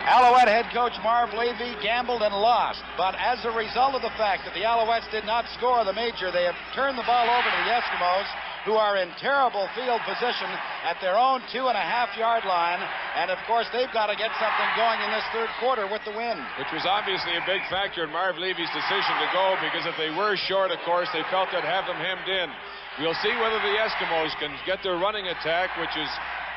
Alouette head coach Marv Levy gambled and lost, but as a result of the fact that the Alouettes did not score the major, they have turned the ball over to the Eskimos, who are in terrible field position at their own 2.5-yard line, and of course they've got to get something going in this third quarter with the win. Which was obviously a big factor in Marv Levy's decision to go, because if they were short, of course, they felt they'd have them hemmed in. We'll see whether the Eskimos can get their running attack, which has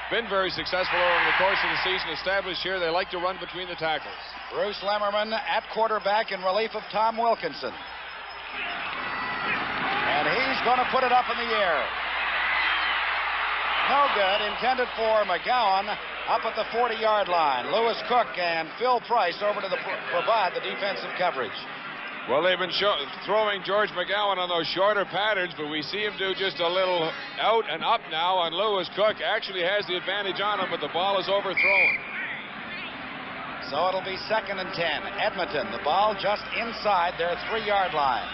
been very successful over the course of the season, established here. They like to run between the tackles. Bruce Lemmerman at quarterback in relief of Tom Wilkinson. And he's going to put it up in the air. No good. Intended for McGowan up at the 40-yard line. Lewis Cook and Phil Price over to provide the defensive coverage. Well, they've been throwing George McGowan on those shorter patterns, but we see him do just a little out and up now on Lewis Cook. Actually has the advantage on him, but the ball is overthrown. So it'll be 2nd and 10. Edmonton, the ball just inside their 3-yard line.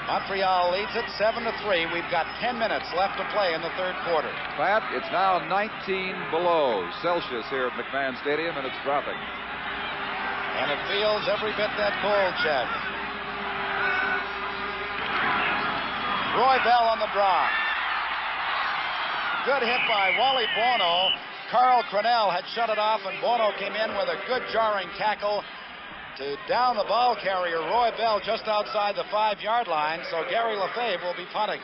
Montreal leads it 7-3. We've got 10 minutes left to play in the third quarter. Pat, it's now 19 below Celsius here at McMahon Stadium, and it's dropping. And it feels every bit that cold, Chad. Roy Bell on the draw. Good hit by Wally Bono. Carl Cronell had shut it off, and Bono came in with a good jarring tackle to down the ball carrier, Roy Bell, just outside the 5-yard line, so Gary Lefebvre will be punting.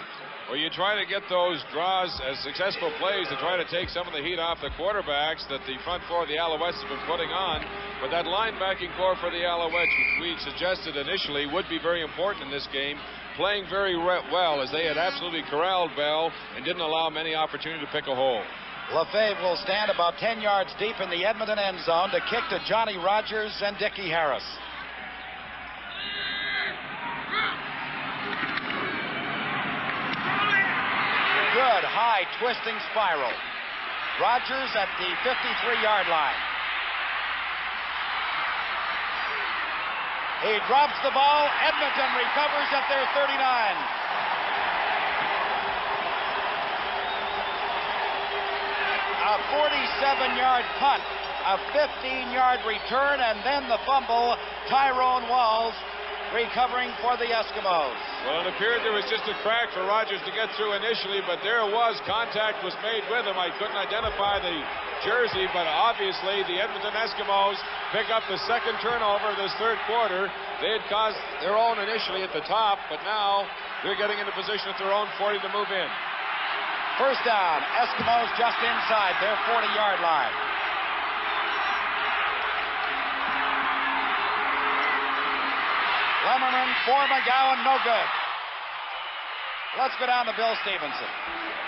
Well, you try to get those draws as successful plays to try to take some of the heat off the quarterbacks that the front four of the Alouettes have been putting on. But that linebacking core for the Alouettes, which we suggested initially would be very important in this game, playing very well as they had absolutely corralled Bell and didn't allow him any opportunity to pick a hole. Lefebvre will stand about 10 yards deep in the Edmonton end zone to kick to Johnny Rogers and Dickie Harris. Good high twisting spiral. Rogers at the 53-yard line. He drops the ball. Edmonton recovers at their 39. A 47-yard punt, a 15-yard return, and then the fumble. Tyrone Walls recovering for the Eskimos. Well, it appeared there was just a crack for Rogers to get through initially, but there was. Contact was made with him. I couldn't identify the jersey, but obviously the Edmonton Eskimos pick up the second turnover of this third quarter. They had caused their own initially at the top, but now they're getting into position at their own 40 to move in. First down, Eskimos just inside their 40-yard line. Lemmerman for McGowan, no good. Let's go down to Bill Stevenson.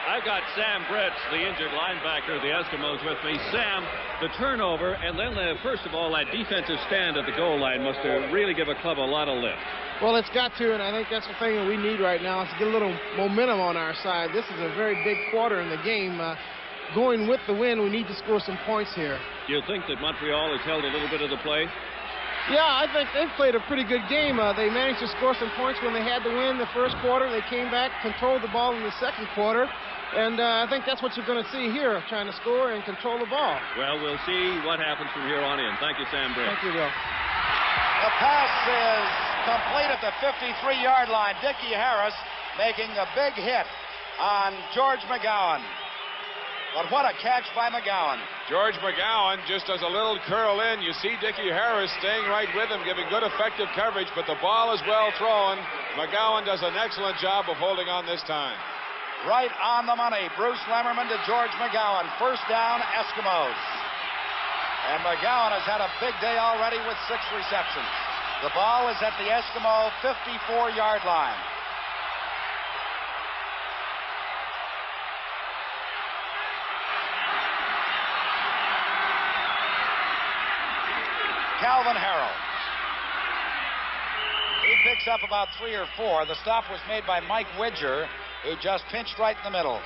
I've got Sam Bretz, the injured linebacker of the Eskimos, with me. Sam, the turnover, and then first of all, that defensive stand at the goal line must really give a club a lot of lift. Well, it's got to, and I think that's the thing that we need right now is to get a little momentum on our side. This is a very big quarter in the game. Going with the win, we need to score some points here. Do you think that Montreal has held a little bit of the play? Yeah, I think they've played a pretty good game. They managed to score some points when they had to win the first quarter. They came back, controlled the ball in the second quarter. And I think that's what you're going to see here, trying to score and control the ball. Well, we'll see what happens from here on in. Thank you, Sam Bretz. Thank you, Bill. The pass is complete at the 53-yard line. Dickie Harris making a big hit on George McGowan. But what a catch by McGowan. George McGowan just does a little curl in. You see Dickie Harris staying right with him, giving good effective coverage, but the ball is well thrown. McGowan does an excellent job of holding on this time. Right on the money. Bruce Lemmerman to George McGowan. First down, Eskimos. And McGowan has had a big day already with 6 receptions. The ball is at the Eskimo 54-yard line. Calvin Harrell. He picks up about 3 or 4. The stop was made by Mike Widger, who just pinched right in the middle.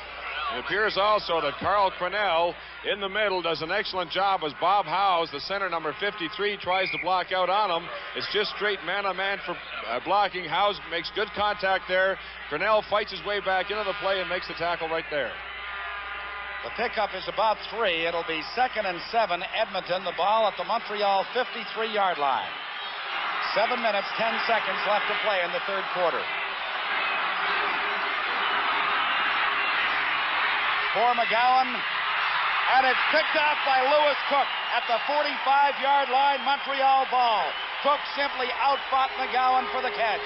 It appears also that Carl Cornell in the middle does an excellent job as Bob Howes, the center, number 53, tries to block out on him. It's just straight man-on-man for blocking. Howes makes good contact there. Cornell fights his way back into the play and makes the tackle right there. The pickup is about 3. It'll be 2nd and 7, Edmonton. The ball at the Montreal 53-yard line. 7 minutes, 10 seconds left to play in the third quarter. For McGowan, and it's picked off by Lewis Cook at the 45-yard line. Montreal ball. Cook simply outfought McGowan for the catch.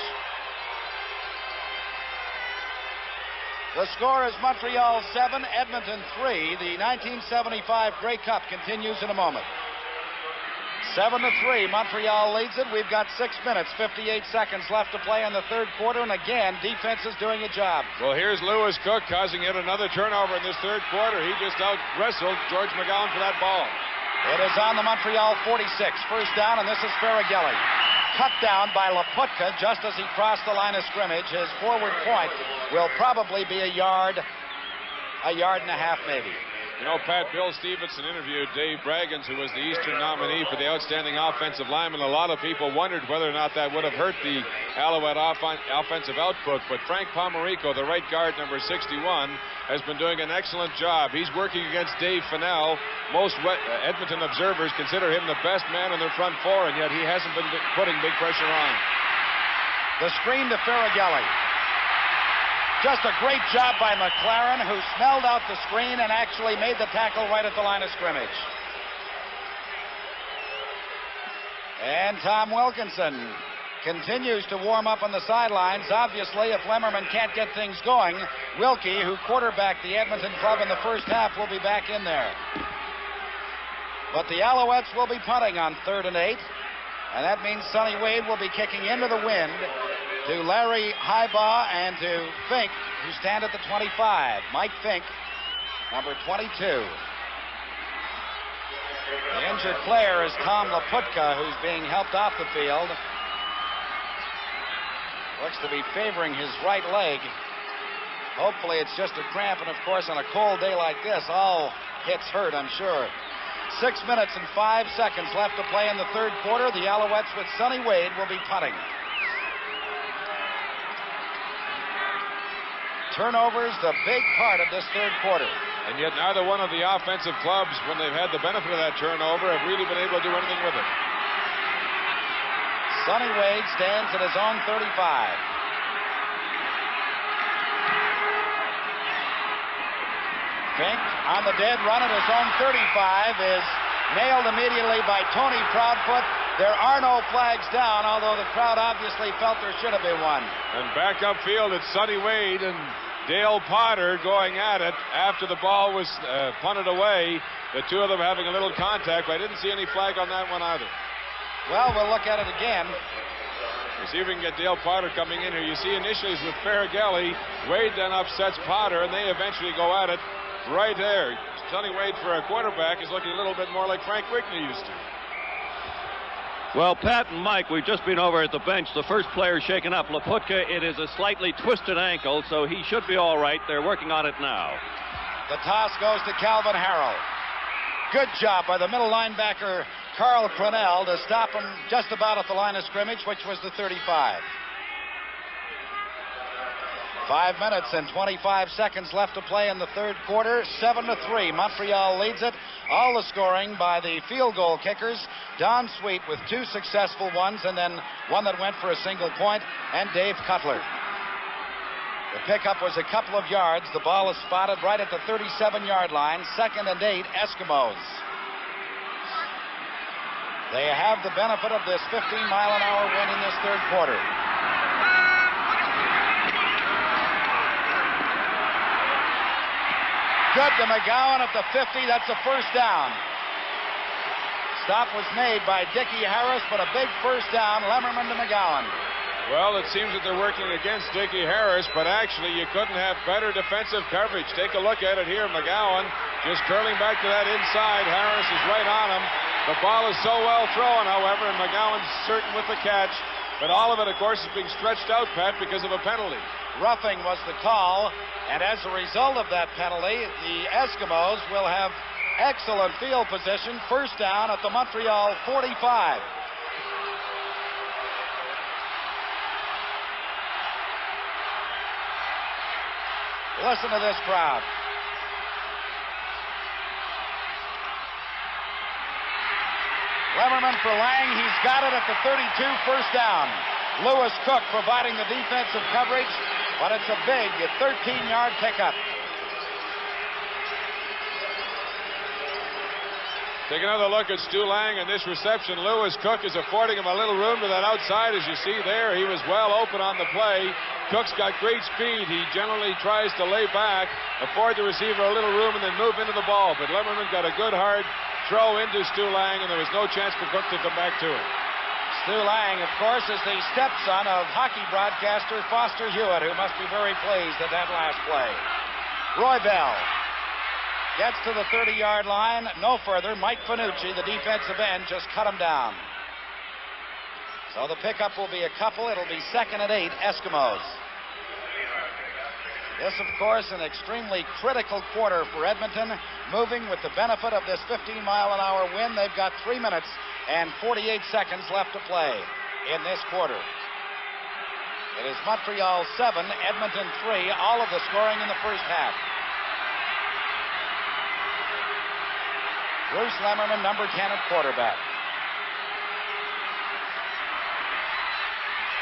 The score is Montreal 7, Edmonton 3. The 1975 Grey Cup continues in a moment. 7-3, Montreal leads it. We've got 6 minutes, 58 seconds left to play in the third quarter, and again, defense is doing a job. Well, here's Lewis Cook causing yet another turnover in this third quarter. He just out-wrestled George McGowan for that ball. It is on the Montreal 46. First down, and this is Faragelli. Cut down by Laputka just as he crossed the line of scrimmage. His forward point will probably be a yard and a half maybe. You know, Pat, Bill Stevenson interviewed Dave Braggins, who was the Eastern nominee for the outstanding offensive lineman. A lot of people wondered whether or not that would have hurt the Alouette offensive output. But Frank Pomerico, the right guard, number 61, has been doing an excellent job. He's working against Dave Fennell. Most Edmonton observers consider him the best man in their front four, and yet he hasn't been putting big pressure on. The screen to Faragelli. Just a great job by McLaren, who smelled out the screen and actually made the tackle right at the line of scrimmage. And Tom Wilkinson continues to warm up on the sidelines. Obviously, if Lemmerman can't get things going, Wilkie, who quarterbacked the Edmonton club in the first half, will be back in there. But the Alouettes will be punting on 3rd and 8, and that means Sonny Wade will be kicking into the wind to Larry Highbaugh and to Fink, who stand at the 25. Mike Fink, number 22. The injured player is Tom Laputka, who's being helped off the field. Looks to be favoring his right leg. Hopefully it's just a cramp, and of course on a cold day like this, all hits hurt, I'm sure. 6 minutes and 5 seconds left to play in the third quarter. The Alouettes with Sonny Wade will be punting. Turnovers, the big part of this third quarter. And yet neither one of the offensive clubs, when they've had the benefit of that turnover, have really been able to do anything with it. Sonny Wade stands at his own 35. Fink on the dead run at his own 35 is nailed immediately by Tony Proudfoot. There are no flags down, although the crowd obviously felt there should have been one. And back upfield, it's Sonny Wade and Dale Potter going at it after the ball was punted away. The two of them having a little contact, but I didn't see any flag on that one either. Well, we'll look at it again. We'll see if we can get Dale Potter coming in here. You see initially with Faragelli, Wade then upsets Potter, and they eventually go at it right there. Sonny Wade for a quarterback is looking a little bit more like Frank Wigney used to. Well, Pat and Mike, we've just been over at the bench. The first player shaken up, Laputka. It is a slightly twisted ankle, so he should be all right. They're working on it now. The toss goes to Calvin Harrell. Good job by the middle linebacker, Carl Cronell, to stop him just about at the line of scrimmage, which was the 35. 5 minutes and 25 seconds left to play in the third quarter. 7-3. Montreal leads it. All the scoring by the field goal kickers. Don Sweet with 2 successful ones, and then one that went for a single point, and Dave Cutler. The pickup was a couple of yards. The ball is spotted right at the 37-yard line. 2nd and 8, Eskimos. They have the benefit of this 15-mile-an-hour win in this third quarter. Good to McGowan at the 50. That's a first down. Stop was made by Dickie Harris, but a big first down. Lemmerman to McGowan. Well, it seems that they're working against Dickie Harris, but actually you couldn't have better defensive coverage. Take a look at it here. McGowan just curling back to that inside. Harris is right on him. The ball is so well thrown, however, and McGowan's certain with the catch. But all of it, of course, is being stretched out, Pat, because of a penalty. Roughing was the call, and as a result of that penalty, the Eskimos will have excellent field position. First down at the Montreal 45. Listen to this crowd. Lemmerman for Lang. He's got it at the 32, first down. Lewis Cook providing the defensive coverage, but it's a big 13-yard pickup. Take another look at Stu Lang and this reception. Lewis Cook is affording him a little room to that outside. As you see there, he was well open on the play. Cook's got great speed. He generally tries to lay back, afford the receiver a little room, and then move into the ball. But Lemmerman got a good hard throw into Stu Lang, and there was no chance for Cook to come back to it. Stu Lang, of course, is the stepson of hockey broadcaster Foster Hewitt, who must be very pleased at that last play. Roy Bell gets to the 30-yard line. No further. Mike Fanucci, the defensive end, just cut him down. So the pickup will be a couple. It'll be 2nd and 8, Eskimos. This, of course, an extremely critical quarter for Edmonton, moving with the benefit of this 15-mile-an-hour win. They've got 3 minutes and 48 seconds left to play in this quarter. It is Montreal 7, Edmonton 3, all of the scoring in the first half. Bruce Lemmerman, number 10 at quarterback.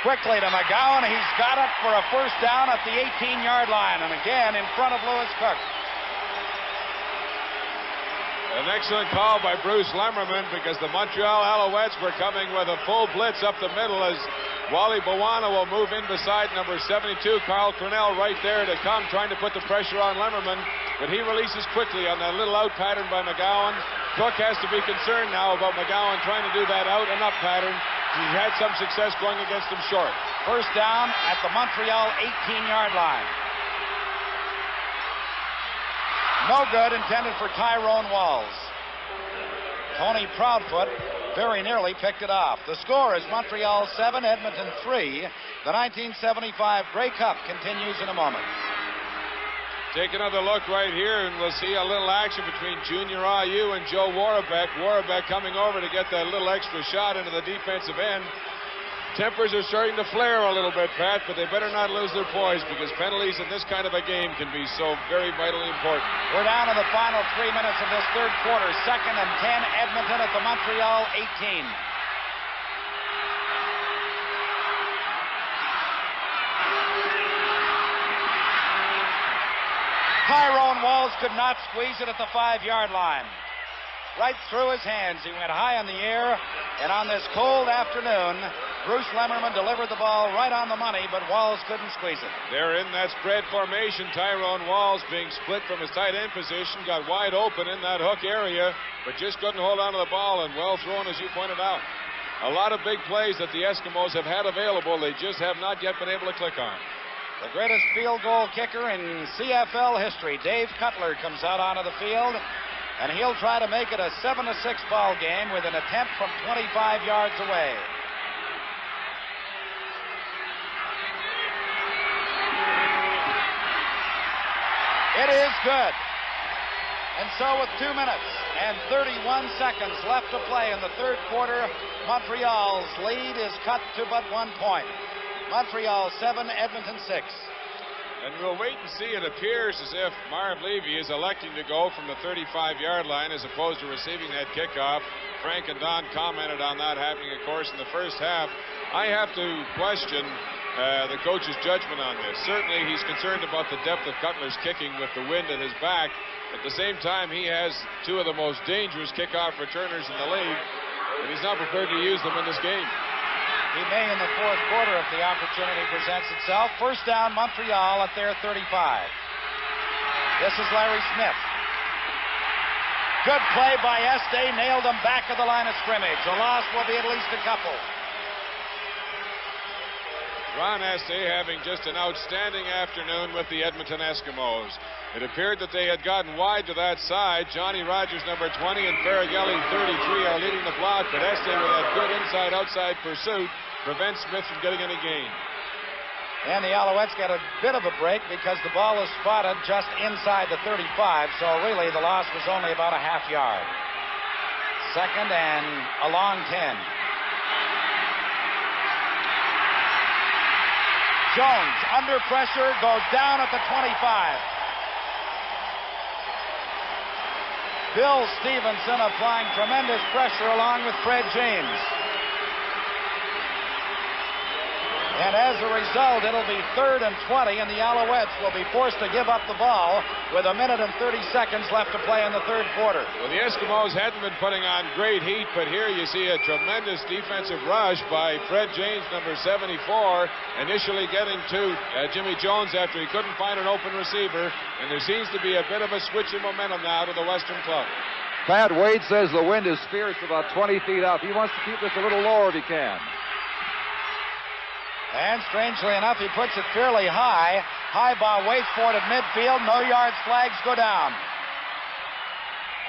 Quickly to McGowan. He's got it for a first down at the 18-yard line, and again in front of Lewis Cook. An excellent call by Bruce Lemmerman, because the Montreal Alouettes were coming with a full blitz up the middle as Wally Bawana will move in beside number 72, Carl Cronell, right there to come, trying to put the pressure on Lemmerman, but he releases quickly on that little out pattern by McGowan. Cook has to be concerned now about McGowan trying to do that out and up pattern. He's had some success going against him short. First down at the Montreal 18-yard line. No good, intended for Tyrone Walls. Tony Proudfoot very nearly picked it off. The score is Montreal 7, Edmonton 3. The 1975 Grey Cup continues in a moment. Take another look right here, and we'll see a little action between Junior Ayew and Joe Warbeck. Warbeck coming over to get that little extra shot into the defensive end. Tempers are starting to flare a little bit, Pat, but they better not lose their poise because penalties in this kind of a game can be so very vitally important. We're down to the final 3 minutes of this third quarter. 2nd and 10, Edmonton at the Montreal 18. Tyrone Walls could not squeeze it at the 5-yard line. Right through his hands. He went high in the air, and on this cold afternoon, Bruce Lemmerman delivered the ball right on the money, but Walls couldn't squeeze it. They're in that spread formation. Tyrone Walls being split from his tight end position, got wide open in that hook area, but just couldn't hold on to the ball, and well thrown, as you pointed out. A lot of big plays that the Eskimos have had available, they just have not yet been able to click on. The greatest field goal kicker in CFL history, Dave Cutler, comes out onto the field, and he'll try to make it a 7-6 ball game with an attempt from 25 yards away. It is good. And so with 2 minutes and 31 seconds left to play in the third quarter, Montreal's lead is cut to but 1 point. Montreal 7, Edmonton 6. And we'll wait and see. It appears as if Marv Levy is electing to go from the 35-yard line as opposed to receiving that kickoff. Frank and Don commented on that happening, of course, in the first half. I have to question the coach's judgment on this. Certainly, he's concerned about the depth of Cutler's kicking with the wind at his back. At the same time, he has 2 of the most dangerous kickoff returners in the league, and he's not prepared to use them in this game. He may in the fourth quarter if the opportunity presents itself. First down, Montreal at their 35. This is Larry Smith. Good play by Este, nailed him back of the line of scrimmage. A loss will be at least a couple. Ron Este having just an outstanding afternoon with the Edmonton Eskimos. It appeared that they had gotten wide to that side. Johnny Rogers, number 20, and Faragelli, 33, are leading the block, but Este with that good inside-outside pursuit prevents Smith from getting any gain. And the Alouettes got a bit of a break because the ball was spotted just inside the 35, so really the loss was only about a half yard. 2nd and a long 10. Jones, under pressure, goes down at the 25. Bill Stevenson applying tremendous pressure along with Fred James. And as a result, it'll be 3rd and 20, and the Alouettes will be forced to give up the ball with 1 minute and 30 seconds left to play in the third quarter. Well, the Eskimos hadn't been putting on great heat, but here you see a tremendous defensive rush by Fred James, number 74, initially getting to Jimmy Jones after he couldn't find an open receiver, and there seems to be a bit of a switch in momentum now to the Western club. Pat Wade says the wind is fierce about 20 feet up. He wants to keep this a little lower if he can. And strangely enough, he puts it fairly high. Highbaugh waits for it at midfield. No yards, flags go down.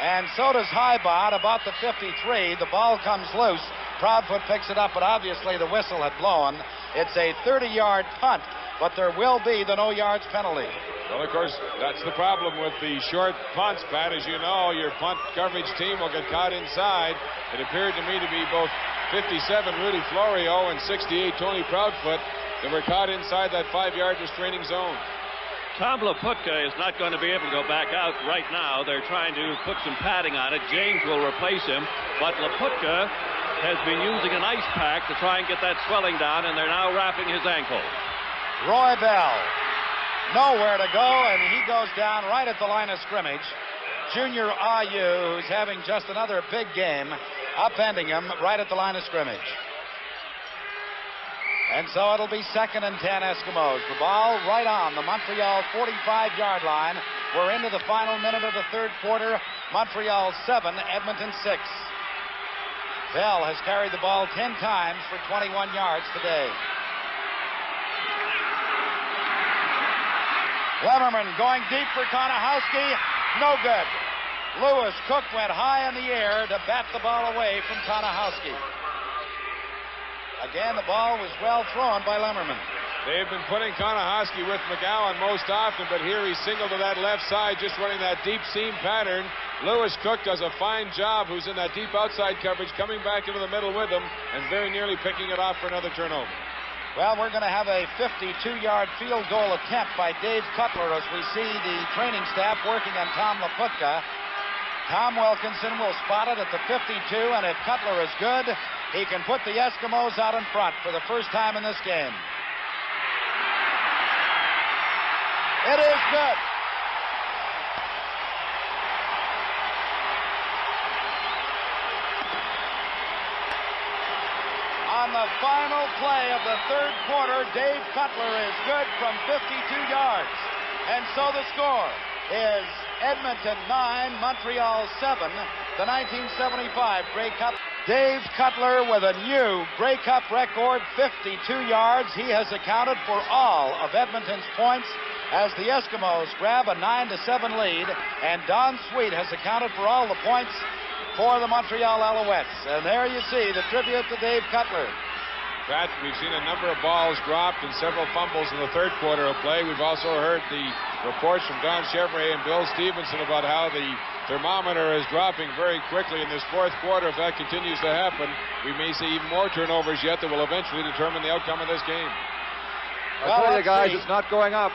And so does Highbaugh at about the 53. The ball comes loose. Proudfoot picks it up, but obviously the whistle had blown. It's a 30-yard punt, but there will be the no yards penalty. Well, of course, that's the problem with the short punts, Pat. As you know, your punt coverage team will get caught inside. It appeared to me to be both 57 Rudy Florio and 68 Tony Proudfoot that were caught inside that 5-yard restraining zone. Tom Laputka is not going to be able to go back out right now. They're trying to put some padding on it. James will replace him, but Laputka has been using an ice pack to try and get that swelling down, and they're now wrapping his ankle. Roy Bell, nowhere to go, and he goes down right at the line of scrimmage. Junior Ayew, who's having just another big game, upending him right at the line of scrimmage. And so it'll be 2nd and 10 Eskimos. The ball right on the Montreal 45-yard line. We're into the final minute of the third quarter. Montreal 7, Edmonton 6. Bell has carried the ball 10 times for 21 yards today. Lemmerman going deep for Konahowski. No good. Lewis Cook went high in the air to bat the ball away from Konahowski. Again, the ball was well thrown by Lemmerman. They've been putting Konahosky with McGowan most often, but here he's singled to that left side, just running that deep seam pattern. Lewis Cook does a fine job, who's in that deep outside coverage, coming back into the middle with him, and very nearly picking it off for another turnover. Well, we're going to have a 52-yard field goal attempt by Dave Cutler as we see the training staff working on Tom Laputka. Tom Wilkinson will spot it at the 52, and if Cutler is good, he can put the Eskimos out in front for the first time in this game. It is good. On the final play of the third quarter, Dave Cutler is good from 52 yards. And so the score is Edmonton 9, Montreal 7, the 1975 Grey Cup. Dave Cutler with a new Grey Cup record, 52 yards. He has accounted for all of Edmonton's points as the Eskimos grab a 9-7 lead, and Don Sweet has accounted for all the points for the Montreal Alouettes. And there you see the tribute to Dave Cutler. Pat, we've seen a number of balls dropped and several fumbles in the third quarter of play. We've also heard the reports from Don Chevrolet and Bill Stevenson about how the thermometer is dropping very quickly in this fourth quarter. If that continues to happen, we may see even more turnovers yet that will eventually determine the outcome of this game. I tell you guys, it's not going up.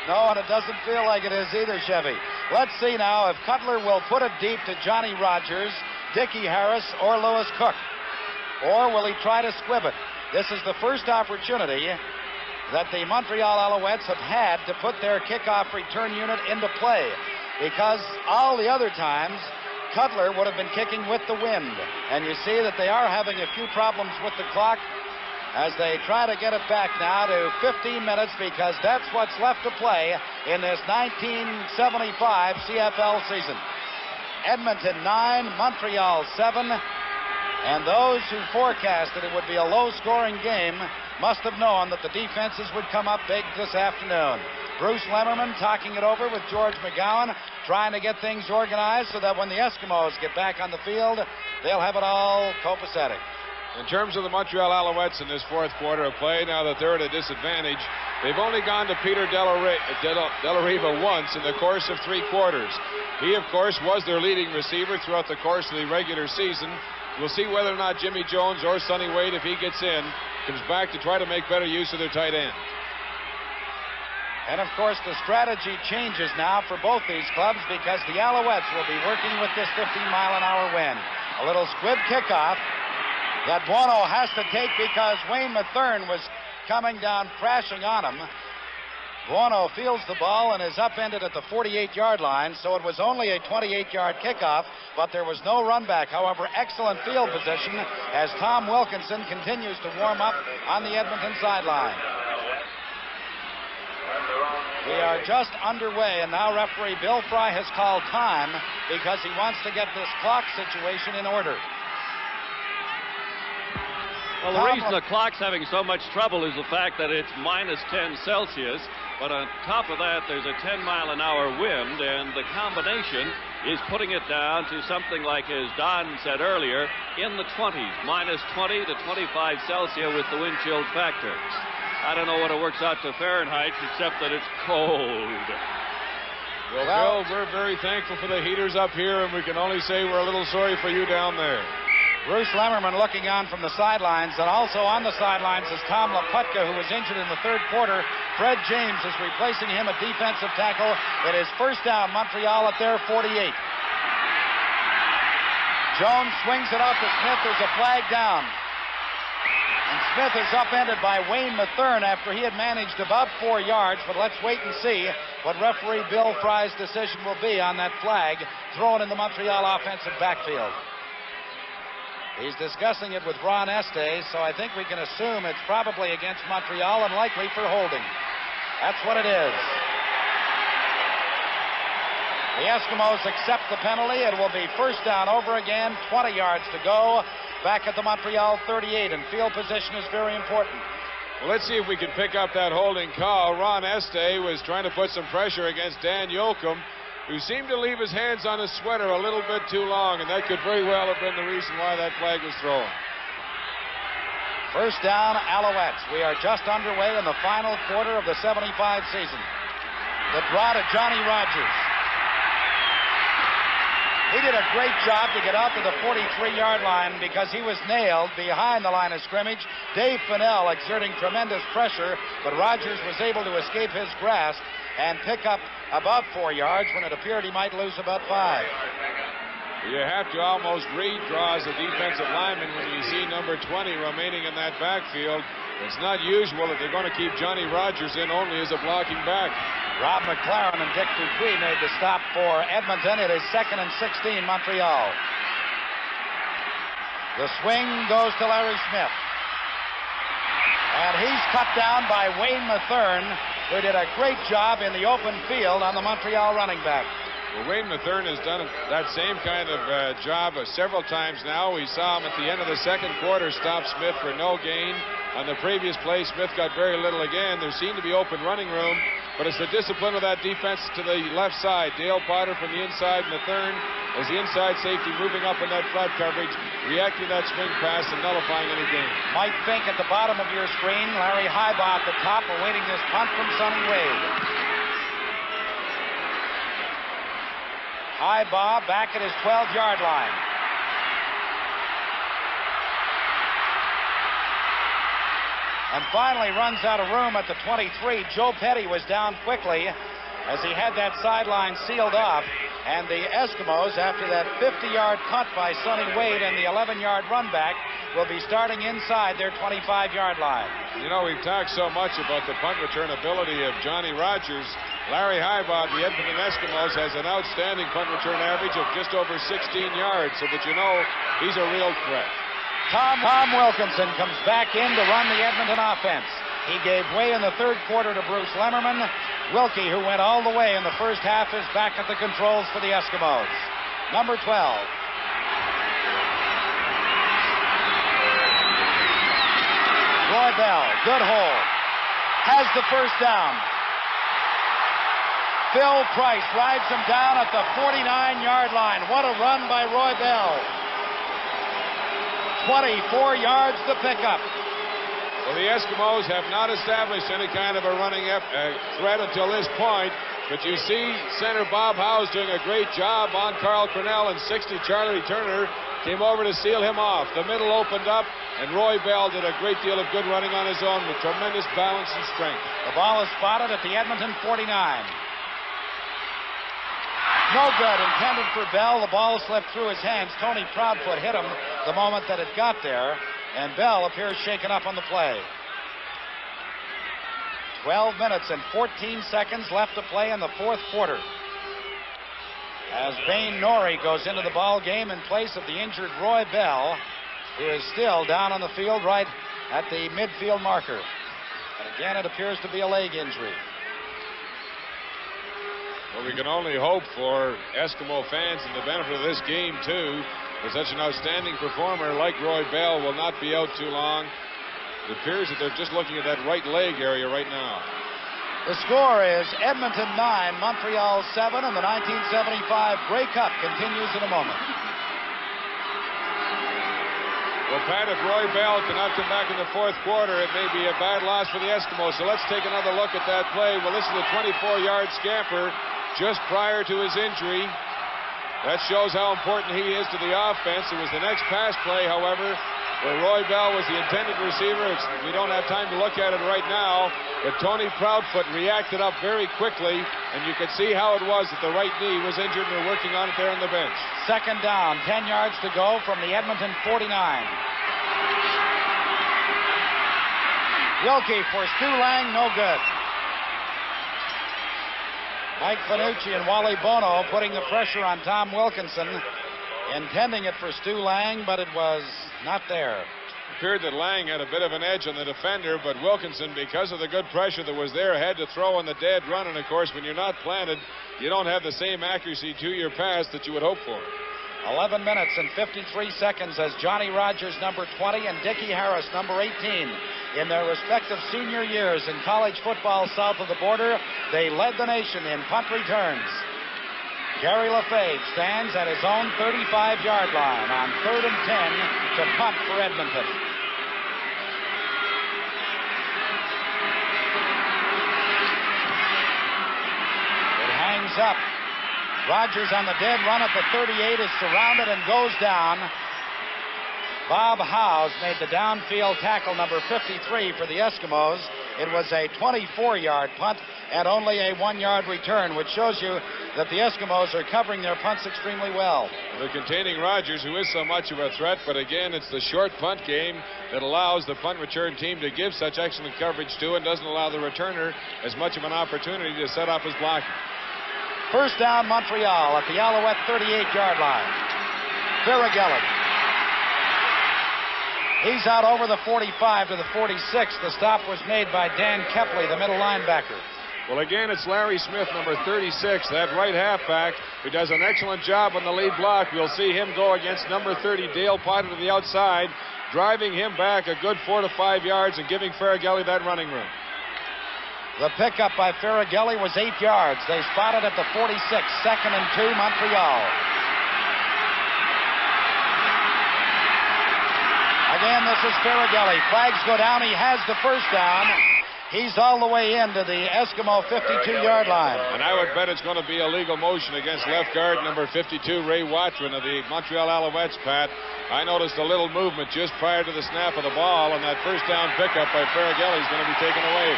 No, and it doesn't feel like it is either, Chevy. Let's see now if Cutler will put it deep to Johnny Rogers, Dickie Harris, or Lewis Cook. Or will he try to squib it? This is the first opportunity that the Montreal Alouettes have had to put their kickoff return unit into play, because all the other times, Cutler would have been kicking with the wind. And you see that they are having a few problems with the clock as they try to get it back now to 15 minutes, because that's what's left to play in this 1975 CFL season. Edmonton 9, Montreal 7, and those who forecasted it would be a low-scoring game must have known that the defenses would come up big this afternoon. Bruce Lemmerman talking it over with George McGowan, trying to get things organized so that when the Eskimos get back on the field, they'll have it all copacetic. In terms of the Montreal Alouettes in this fourth quarter of play, now that they're at a disadvantage, they've only gone to Peter Delariva once in the course of three quarters. He, of course, was their leading receiver throughout the course of the regular season. We'll see whether or not Jimmy Jones or Sonny Wade, if he gets in, comes back to try to make better use of their tight end. And, of course, the strategy changes now for both these clubs, because the Alouettes will be working with this 15-mile-an-hour wind. A little squib kickoff that Buono has to take because Wayne Mathern was coming down crashing on him. Buono fields the ball and is upended at the 48-yard line, so it was only a 28-yard kickoff, but there was no run back. However, excellent field position as Tom Wilkinson continues to warm up on the Edmonton sideline. We are just underway, and now referee Bill Fry has called time because he wants to get this clock situation in order. Well, the reason the clock's having so much trouble is the fact that it's minus 10 Celsius, but on top of that, there's a 10-mile-an-hour wind, and the combination is putting it down to something like, as Don said earlier, in the 20s, minus 20 to 25 Celsius with the wind chill factor. I don't know what it works out to Fahrenheit, except that it's cold. Well, Bill, we're very thankful for the heaters up here, and we can only say we're a little sorry for you down there. Bruce Lemmerman looking on from the sidelines, and also on the sidelines is Tom Laputka, who was injured in the third quarter. Fred James is replacing him at defensive tackle. It is first down, Montreal at their 48. Jones swings it out to Smith. There's a flag down. And Smith is upended by Wayne Mathern after he had managed about 4 yards, but let's wait and see what referee Bill Fry's decision will be on that flag thrown in the Montreal offensive backfield. He's discussing it with Ron Este, so I think we can assume it's probably against Montreal and likely for holding. That's what it is. The Eskimos accept the penalty. It will be first down over again, 20 yards to go. Back at the Montreal 38, and field position is very important. Well, let's see if we can pick up that holding call. Ron Este was trying to put some pressure against Dan Yocum, who seemed to leave his hands on his sweater a little bit too long, and that could very well have been the reason why that flag was thrown. First down, Alouettes. We are just underway in the final quarter of the 75 season. The draw to Johnny Rogers. He did a great job to get out to the 43-yard line because he was nailed behind the line of scrimmage. Dave Fennell exerting tremendous pressure, but Rogers was able to escape his grasp and pick up about 4 yards when it appeared he might lose about 5. You have to almost redraw as a defensive lineman when you see number 20 remaining in that backfield. It's not usual that they're going to keep Johnny Rogers in only as a blocking back. Rob McLaren and Dick Dupuis made the stop for Edmonton. It is 2nd and 16, Montreal. The swing goes to Larry Smith. And he's cut down by Wayne Mathern, who did a great job in the open field on the Montreal running back. Well, Wayne Mathern has done that same kind of job several times now. We saw him at the end of the second quarter stop Smith for no gain. On the previous play, Smith got very little again. There seemed to be open running room, but it's the discipline of that defense to the left side. Dale Potter from the inside, Mathern as the inside safety moving up in that flat coverage, reacting to that swing pass and nullifying any gain. Mike Fink at the bottom of your screen, Larry Highbaugh at the top, awaiting this punt from Sonny Wade. Highbaugh back at his 12-yard line. And finally runs out of room at the 23. Joe Petty was down quickly as he had that sideline sealed off. And the Eskimos, after that 50-yard punt by Sonny Wade and the 11-yard run back, will be starting inside their 25-yard line. You know, we've talked so much about the punt return ability of Johnny Rogers. Larry Highbaugh, the Edmonton Eskimos, has an outstanding punt return average of just over 16 yards, so that you know he's a real threat. Tom Wilkinson comes back in to run the Edmonton offense. He gave way in the third quarter to Bruce Lemmerman. Wilkie, who went all the way in the first half, is back at the controls for the Eskimos. Number 12. Roy Bell, good hold. Has the first down. Phil Price rides him down at the 49-yard line. What a run by Roy Bell. 24 yards to pick up. Well, the Eskimos have not established any kind of a running threat until this point, but you see center Bob Howes doing a great job on Carl Cornell, and 60 Charlie Turner came over to seal him off. The middle opened up, and Roy Bell did a great deal of good running on his own with tremendous balance and strength. The ball is spotted at the Edmonton 49. No good, intended for Bell. The ball slipped through his hands. Tony Proudfoot hit him the moment that it got there, and Bell appears shaken up on the play. 12 minutes and 14 seconds left to play in the fourth quarter. As Bane Norrie goes into the ball game in place of the injured Roy Bell, who is still down on the field right at the midfield marker. And again, it appears to be a leg injury. Well, we can only hope for Eskimo fans and the benefit of this game, too, that such an outstanding performer like Roy Bell will not be out too long. It appears that they're just looking at that right leg area right now. The score is Edmonton 9, Montreal 7, and the 1975 Grey Cup continues in a moment. Well, Pat, if Roy Bell cannot come back in the fourth quarter, it may be a bad loss for the Eskimos. So let's take another look at that play. Well, this is a 24-yard scamper just prior to his injury. That shows how important he is to the offense. It was the next pass play, however, where Roy Bell was the intended receiver. We don't have time to look at it right now, but Tony Proudfoot reacted up very quickly, and you could see how it was that the right knee was injured, and they're working on it there on the bench. Second down, 10 yards to go from the Edmonton 49. Wilkie for Stu Lang, no good. Mike Finucci and Wally Bono putting the pressure on Tom Wilkinson, intending it for Stu Lang, but it was not there. It appeared that Lang had a bit of an edge on the defender, but Wilkinson, because of the good pressure that was there, had to throw on the dead run. And, of course, when you're not planted, you don't have the same accuracy to your pass that you would hope for. 11 minutes and 53 seconds as Johnny Rogers, number 20, and Dickie Harris, number 18, in their respective senior years in college football south of the border, they led the nation in punt returns. Gary Lefebvre stands at his own 35-yard line on 3rd and 10 to punt for Edmonton. brings up. Rogers on the dead run at the 38 is surrounded and goes down. Bob Howes made the downfield tackle, number 53 for the Eskimos. It was a 24-yard punt and only a 1-yard return, which shows you that the Eskimos are covering their punts extremely well. They're containing Rogers, who is so much of a threat, but again, it's the short punt game that allows the punt return team to give such excellent coverage to and doesn't allow the returner as much of an opportunity to set up his blocking. First down, Montreal at the Alouette 38-yard line. Faragelli. He's out over the 45 to the 46. The stop was made by Dan Kepley, the middle linebacker. Well, again, it's Larry Smith, number 36, that right halfback, who does an excellent job on the lead block. We'll see him go against number 30, Dale Potter, to the outside, driving him back a good 4 to 5 yards and giving Faragelli that running room. The pickup by Faragelli was 8 yards. They spotted at the 46, 2nd and 2, Montreal. Again, this is Faragelli. Flags go down. He has the first down. He's all the way into the Eskimo 52-yard line. And I would bet it's going to be a legal motion against left guard number 52, Ray Watron of the Montreal Alouettes, Pat. I noticed a little movement just prior to the snap of the ball, and that first down pickup by Faragelli is going to be taken away.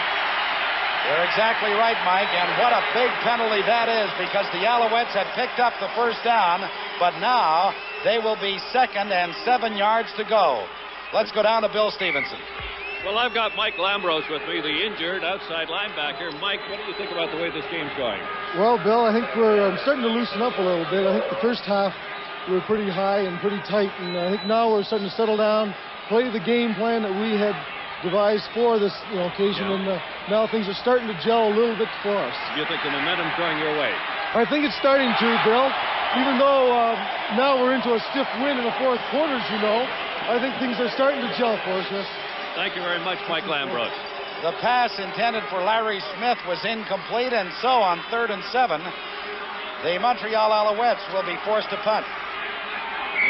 You're exactly right, Mike, and what a big penalty that is, because the Alouettes had picked up the first down, but now they will be 2nd and 7 yards to go. Let's go down to Bill Stevenson. Well, I've got Mike Lambros with me, the injured outside linebacker. Mike, what do you think about the way this game's going? Well, Bill, I think we're starting to loosen up a little bit. I think the first half we were pretty high and pretty tight, and I think now we're starting to settle down, play the game plan that we had devised for this occasion, and now things are starting to gel a little bit for us. Do you think the momentum's going your way? I think it's starting to, Bill. Even though now we're into a stiff win in the fourth quarters, I think things are starting to gel for us, yes. Thank you very much, Mike Lambros. The pass intended for Larry Smith was incomplete, and so on 3rd and 7, the Montreal Alouettes will be forced to punt.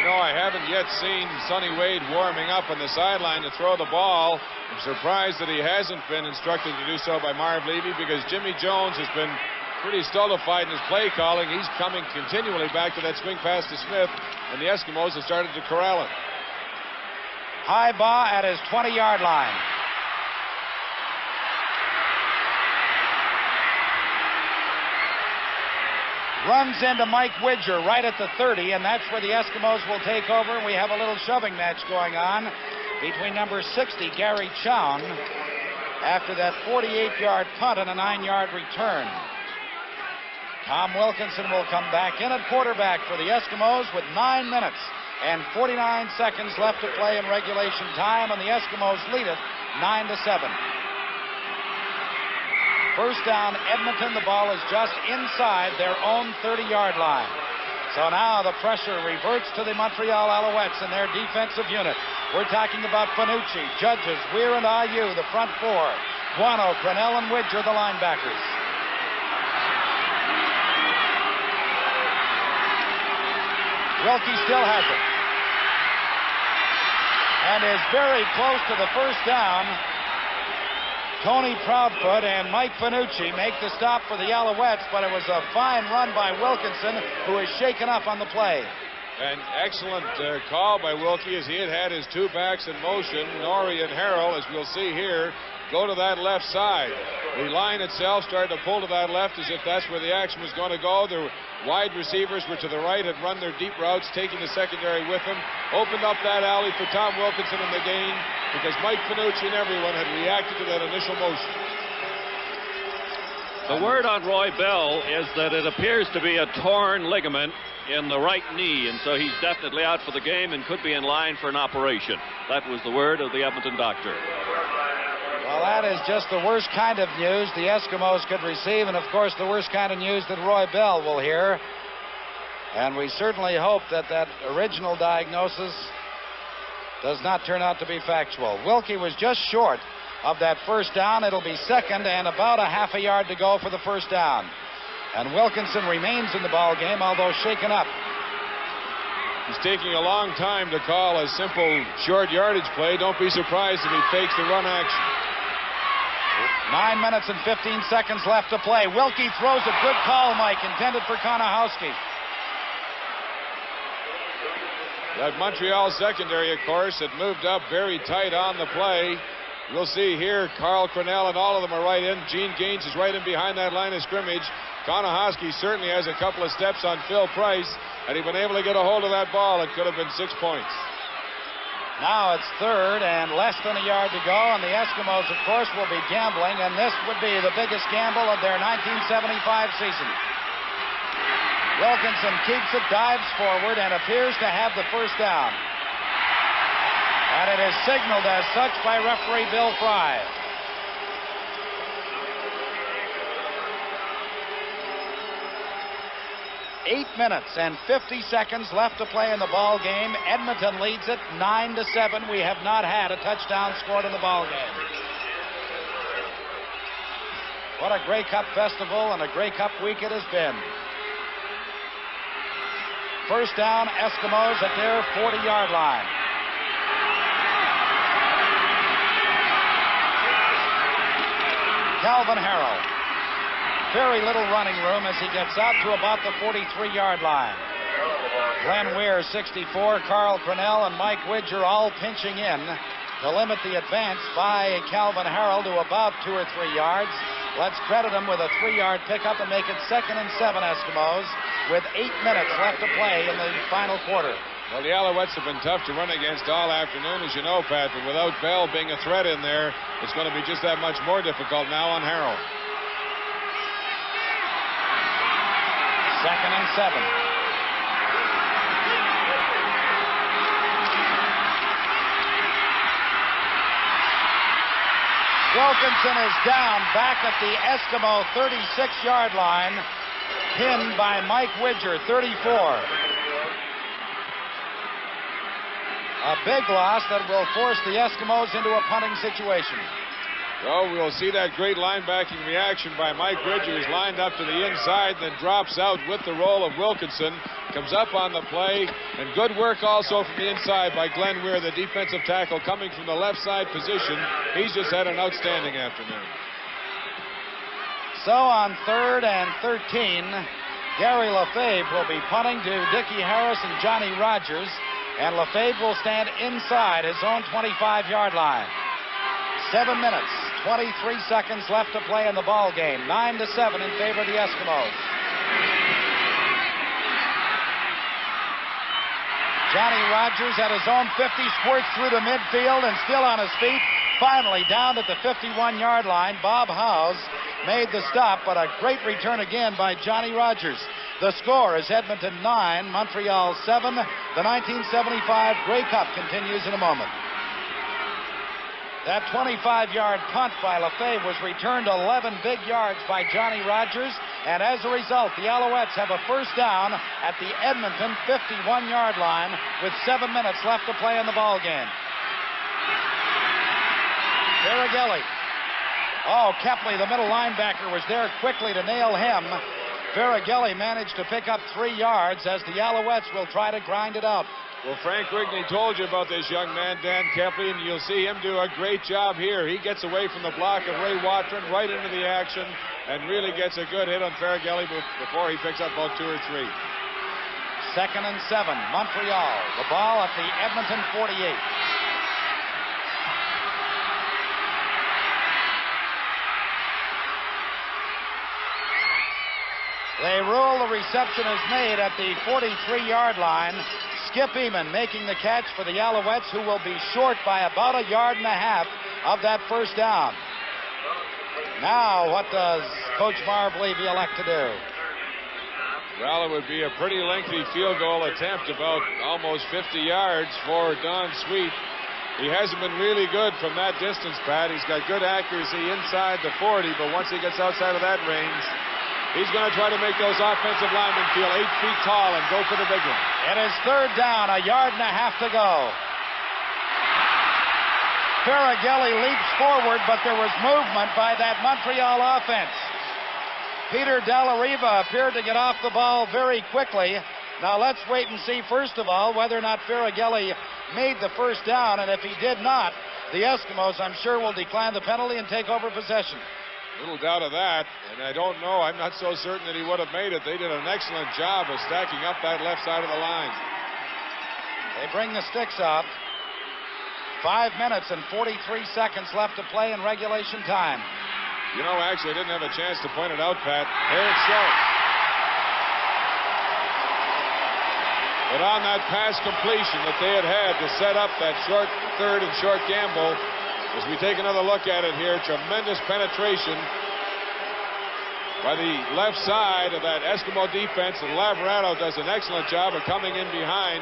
I haven't yet seen Sonny Wade warming up on the sideline to throw the ball. I'm surprised that he hasn't been instructed to do so by Marv Levy, because Jimmy Jones has been pretty stultified in his play calling. He's coming continually back to that swing pass to Smith, and the Eskimos have started to corral him. Highbaugh at his 20-yard line. Runs into Mike Widger right at the 30, and that's where the Eskimos will take over. We have a little shoving match going on between number 60, Gary Chown, after that 48-yard punt and a 9-yard return. Tom Wilkinson will come back in at quarterback for the Eskimos with 9 minutes and 49 seconds left to play in regulation time, and the Eskimos lead it 9-7. First down, Edmonton. The ball is just inside their own 30-yard line. So now the pressure reverts to the Montreal Alouettes and their defensive unit. We're talking about Fanucci, Judges, Weir, and Ayew, the front four. Guano, Cronell, and Widger, the linebackers. Wilkie still has it. And is very close to the first down. Tony Proudfoot and Mike Fanucci make the stop for the Alouettes, but it was a fine run by Wilkinson, who is shaken up on the play. An excellent call by Wilkie, as he had his two backs in motion. Norrie and Harrell, as we'll see here, go to that left side. The line itself started to pull to that left as if that's where the action was going to go. The wide receivers were to the right, had run their deep routes, taking the secondary with them. Opened up that alley for Tom Wilkinson in the gain, because Mike Fanucci and everyone had reacted to that initial motion. The word on Roy Bell is that it appears to be a torn ligament in the right knee, and so he's definitely out for the game and could be in line for an operation. That was the word of the Edmonton doctor. Well, that is just the worst kind of news the Eskimos could receive, and of course the worst kind of news that Roy Bell will hear. And we certainly hope that that original diagnosis does not turn out to be factual. Wilkie was just short of that first down. It'll be second and about a half a yard to go for the first down. And Wilkinson remains in the ball game, although shaken up. He's taking a long time to call a simple short yardage play. Don't be surprised if he fakes the run action. 9 minutes and 15 seconds left to play. Wilkie throws a good call, Mike, intended for Konahowski. That Montreal secondary, of course, had moved up very tight on the play. We'll see here, Carl Cornell and all of them are right in. Gene Gaines is right in behind that line of scrimmage. Konahowski certainly has a couple of steps on Phil Price. Had he been able to get a hold of that ball, it could have been 6 points. Now it's third and less than a yard to go, and the Eskimos, of course, will be gambling, and this would be the biggest gamble of their 1975 season. Wilkinson keeps it, dives forward, and appears to have the first down. And it is signaled as such by referee Bill Fry. Eight minutes and 50 seconds left to play in the ball game. Edmonton leads it 9-7. We have not had a touchdown scored in the ball game. What a Grey Cup festival and a Grey Cup week it has been. First down, Eskimos at their 40-yard line. Calvin Harrell. Very little running room as he gets out to about the 43-yard line. Glenn Weir, 64, Carl Cornell, and Mike Widger all pinching in to limit the advance by Calvin Harrell to about 2 or 3 yards. Let's credit him with a 3-yard pickup and make it 2nd and 7 Eskimos with 8 minutes left to play in the final quarter. Well, the Alouettes have been tough to run against all afternoon, as you know, Pat, but without Bell being a threat in there, it's going to be just that much more difficult now on Harrell. 2nd and 7. Wilkinson is down back at the Eskimo 36-yard line, pinned by Mike Widger, 34. A big loss that will force the Eskimos into a punting situation. Well, we'll see that great linebacking reaction by Mike Widger, lined up to the inside, then drops out with the roll of Wilkinson, comes up on the play, and good work also from the inside by Glenn Weir, the defensive tackle, coming from the left side position. He's just had an outstanding afternoon. So on 3rd and 13, Gary Lefebvre will be punting to Dickie Harris and Johnny Rogers, and Lefebvre will stand inside his own 25-yard line. 7 minutes, 23 seconds left to play in the ball game. 9-7 in favor of the Eskimos. Johnny Rogers at his own 50 squirts through the midfield and still on his feet. Finally down at the 51-yard line. Bob Howes made the stop, but a great return again by Johnny Rogers. The score is Edmonton 9, Montreal 7. The 1975 Grey Cup continues in a moment. That 25-yard punt by Lefebvre was returned 11 big yards by Johnny Rogers, and as a result, the Alouettes have a first down at the Edmonton 51-yard line with 7 minutes left to play in the ball game. Barrigelli. Oh, Kepley, the middle linebacker, was there quickly to nail him. Barrigelli managed to pick up 3 yards as the Alouettes will try to grind it out. Well, Frank Rigney told you about this young man, Dan Kepley, and you'll see him do a great job here. He gets away from the block of Ray Watron right into the action and really gets a good hit on Barrigelli before he picks up about 2 or 3. 2nd and 7, Montreal. The ball at the Edmonton 48. They rule the reception is made at the 43-yard line. Skip Eamon making the catch for the Alouettes, who will be short by about 1.5 yards of that first down. Now, what does Coach Marv Levy elect to do? Well, it would be a pretty lengthy field goal attempt, about almost 50 yards for Don Sweet. He hasn't been really good from that distance, Pat. He's got good accuracy inside the 40, but once he gets outside of that range, he's going to try to make those offensive linemen feel 8 feet tall and go for the big one. It is third down, 1.5 yards to go. Barrigelli leaps forward, but there was movement by that Montreal offense. Peter Della Riva appeared to get off the ball very quickly. Now let's wait and see, first of all, whether or not Ferrageli made the first down, and if he did not, the Eskimos, I'm sure, will decline the penalty and take over possession. Little doubt of that, and I don't know. I'm not so certain that he would have made it. They did an excellent job of stacking up that left side of the line. They bring the sticks out. 5 minutes and 43 seconds left to play in regulation time. You know, actually, I didn't have a chance to point it out, Pat. There it shows. But on that pass completion that they had to set up that short third and short gamble, as we take another look at it here, tremendous penetration by the left side of that Eskimo defense, and Laverado does an excellent job of coming in behind.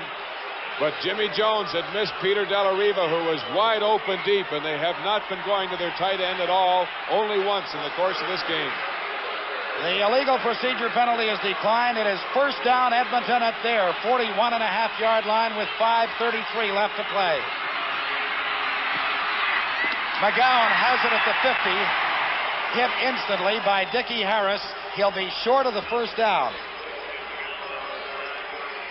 But Jimmy Jones had missed Peter Della Riva, who was wide open deep, and they have not been going to their tight end at all, only once in the course of this game. The illegal procedure penalty is declined. It is first down, Edmonton at their 41.5-yard line with 5:33 left to play. McGowan has it at the 50, hit instantly by Dickie Harris. He'll be short of the first down.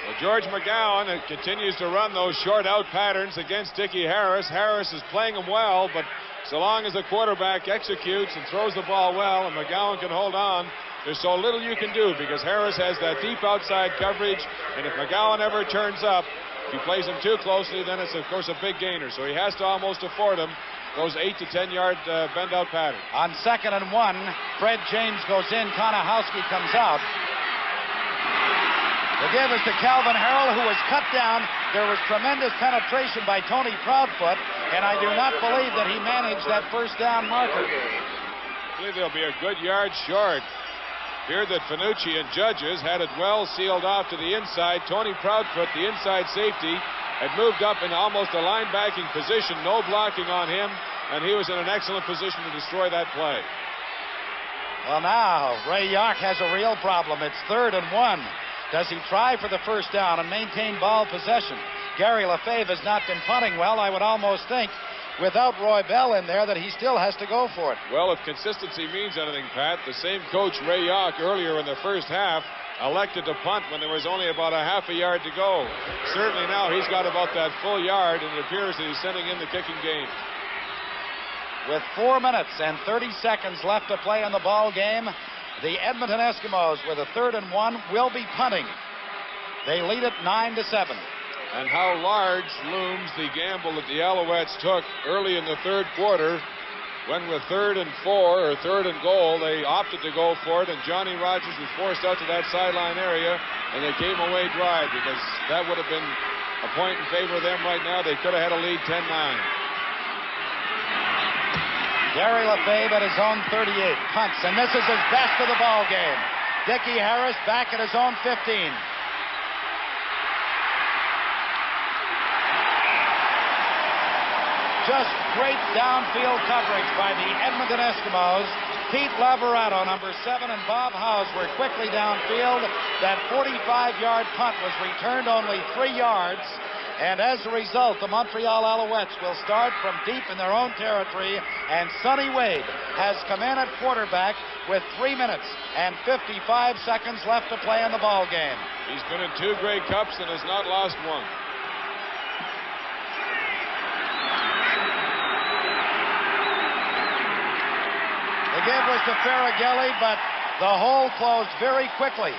Well, George McGowan continues to run those short out patterns against Dickie Harris. Harris is playing him well, but so long as the quarterback executes and throws the ball well and McGowan can hold on, there's so little you can do because Harris has that deep outside coverage, and if McGowan ever turns up, if he plays him too closely, then it's, of course, a big gainer. So he has to almost afford him those 8 to 10 yard bend out patterns. On 2nd and 1, Fred James goes in, Konahowski comes out. The give is to Calvin Harrell, who was cut down. There was tremendous penetration by Tony Proudfoot, and I do not believe that he managed that first down marker. I believe they'll be a good yard short. Here that Fanucci and Judges had it well sealed off to the inside. Tony Proudfoot, the inside safety, had moved up in almost a linebacking position, no blocking on him, and he was in an excellent position to destroy that play. Well, now, Ray Yark has a real problem. It's 3rd and 1. Does he try for the first down and maintain ball possession? Gary Lefebvre has not been punting well. I would almost think, without Roy Bell in there, that he still has to go for it. Well, if consistency means anything, Pat, the same coach, Ray Yark, earlier in the first half, elected to punt when there was only about a half a yard to go. Certainly now he's got about that full yard, and it appears that he's sending in the kicking game. With 4 minutes and 30 seconds left to play in the ball game, the Edmonton Eskimos, with a 3rd and 1, will be punting. They lead it 9-7. And how large looms the gamble that the Alouettes took early in the third quarter, when with 3rd and 4 or 3rd and goal, they opted to go for it, and Johnny Rogers was forced out to that sideline area, and they came away dry because that would have been a point in favor of them right now. They could have had a lead 10-9. Gary Lefebvre at his own 38, punts, and this is his best of the ball game. Dickie Harris back at his own 15. Just great downfield coverage by the Edmonton Eskimos. Pete Laverado, number 7, and Bob Howes were quickly downfield. That 45-yard punt was returned only 3 yards. And as a result, the Montreal Alouettes will start from deep in their own territory, and Sonny Wade has come in at quarterback with 3 minutes and 55 seconds left to play in the ball game. He's been in 2 Grey Cups and has not lost one. The give was to Ferrageli, but the hole closed very quickly.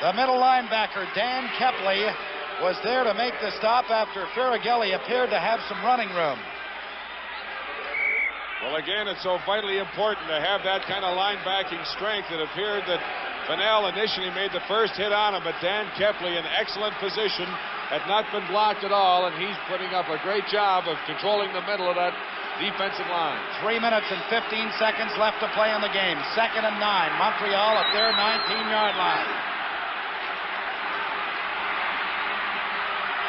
The middle linebacker, Dan Kepley, was there to make the stop after Ferrageli appeared to have some running room. Well, again, it's so vitally important to have that kind of linebacking strength. It appeared that Fennell initially made the first hit on him, but Dan Kepley, in excellent position, had not been blocked at all, and he's putting up a great job of controlling the middle of that defensive line. 3 minutes and 15 seconds left to play in the game. 2nd and 9. Montreal at their 19-yard line.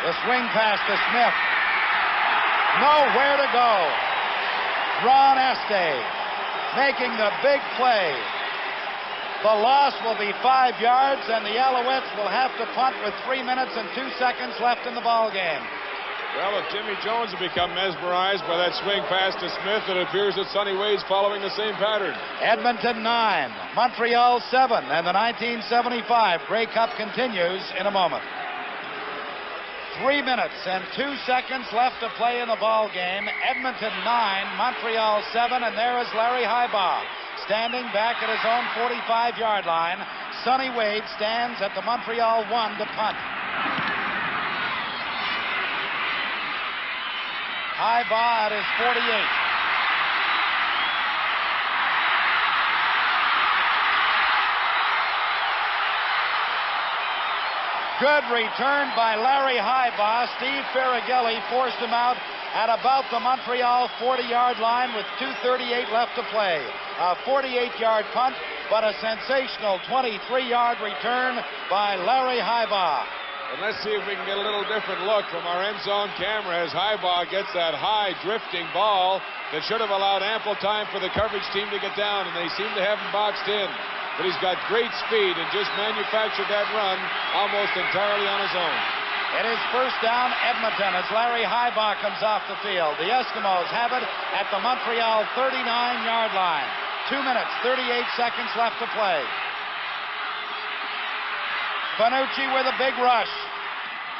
The swing pass to Smith. Nowhere to go. Ron Este making the big play. The loss will be 5 yards, and the Alouettes will have to punt with 3 minutes and 2 seconds left in the ball game. Well, if Jimmy Jones had become mesmerized by that swing pass to Smith, it appears that Sonny Wade's following the same pattern. Edmonton 9, Montreal 7, and the 1975 Grey Cup continues in a moment. 3 minutes and 2 seconds left to play in the ball game. Edmonton 9, Montreal 7, and there is Larry Highbaugh standing back at his own 45-yard line. Sonny Wade stands at the Montreal 1 to punt. Highbaugh at his 48. Good return by Larry Highbaugh. Steve Ferrighelli forced him out at about the Montreal 40-yard line with 2:38 left to play. A 48-yard punt, but a sensational 23-yard return by Larry Highbaugh. And let's see if we can get a little different look from our end zone camera as Highbaugh gets that high drifting ball that should have allowed ample time for the coverage team to get down, and they seem to have him boxed in. But he's got great speed and just manufactured that run almost entirely on his own. It is first down Edmonton as Larry Highbaugh comes off the field. The Eskimos have it at the Montreal 39-yard line. 2 minutes, 38 seconds left to play. Fanucci with a big rush.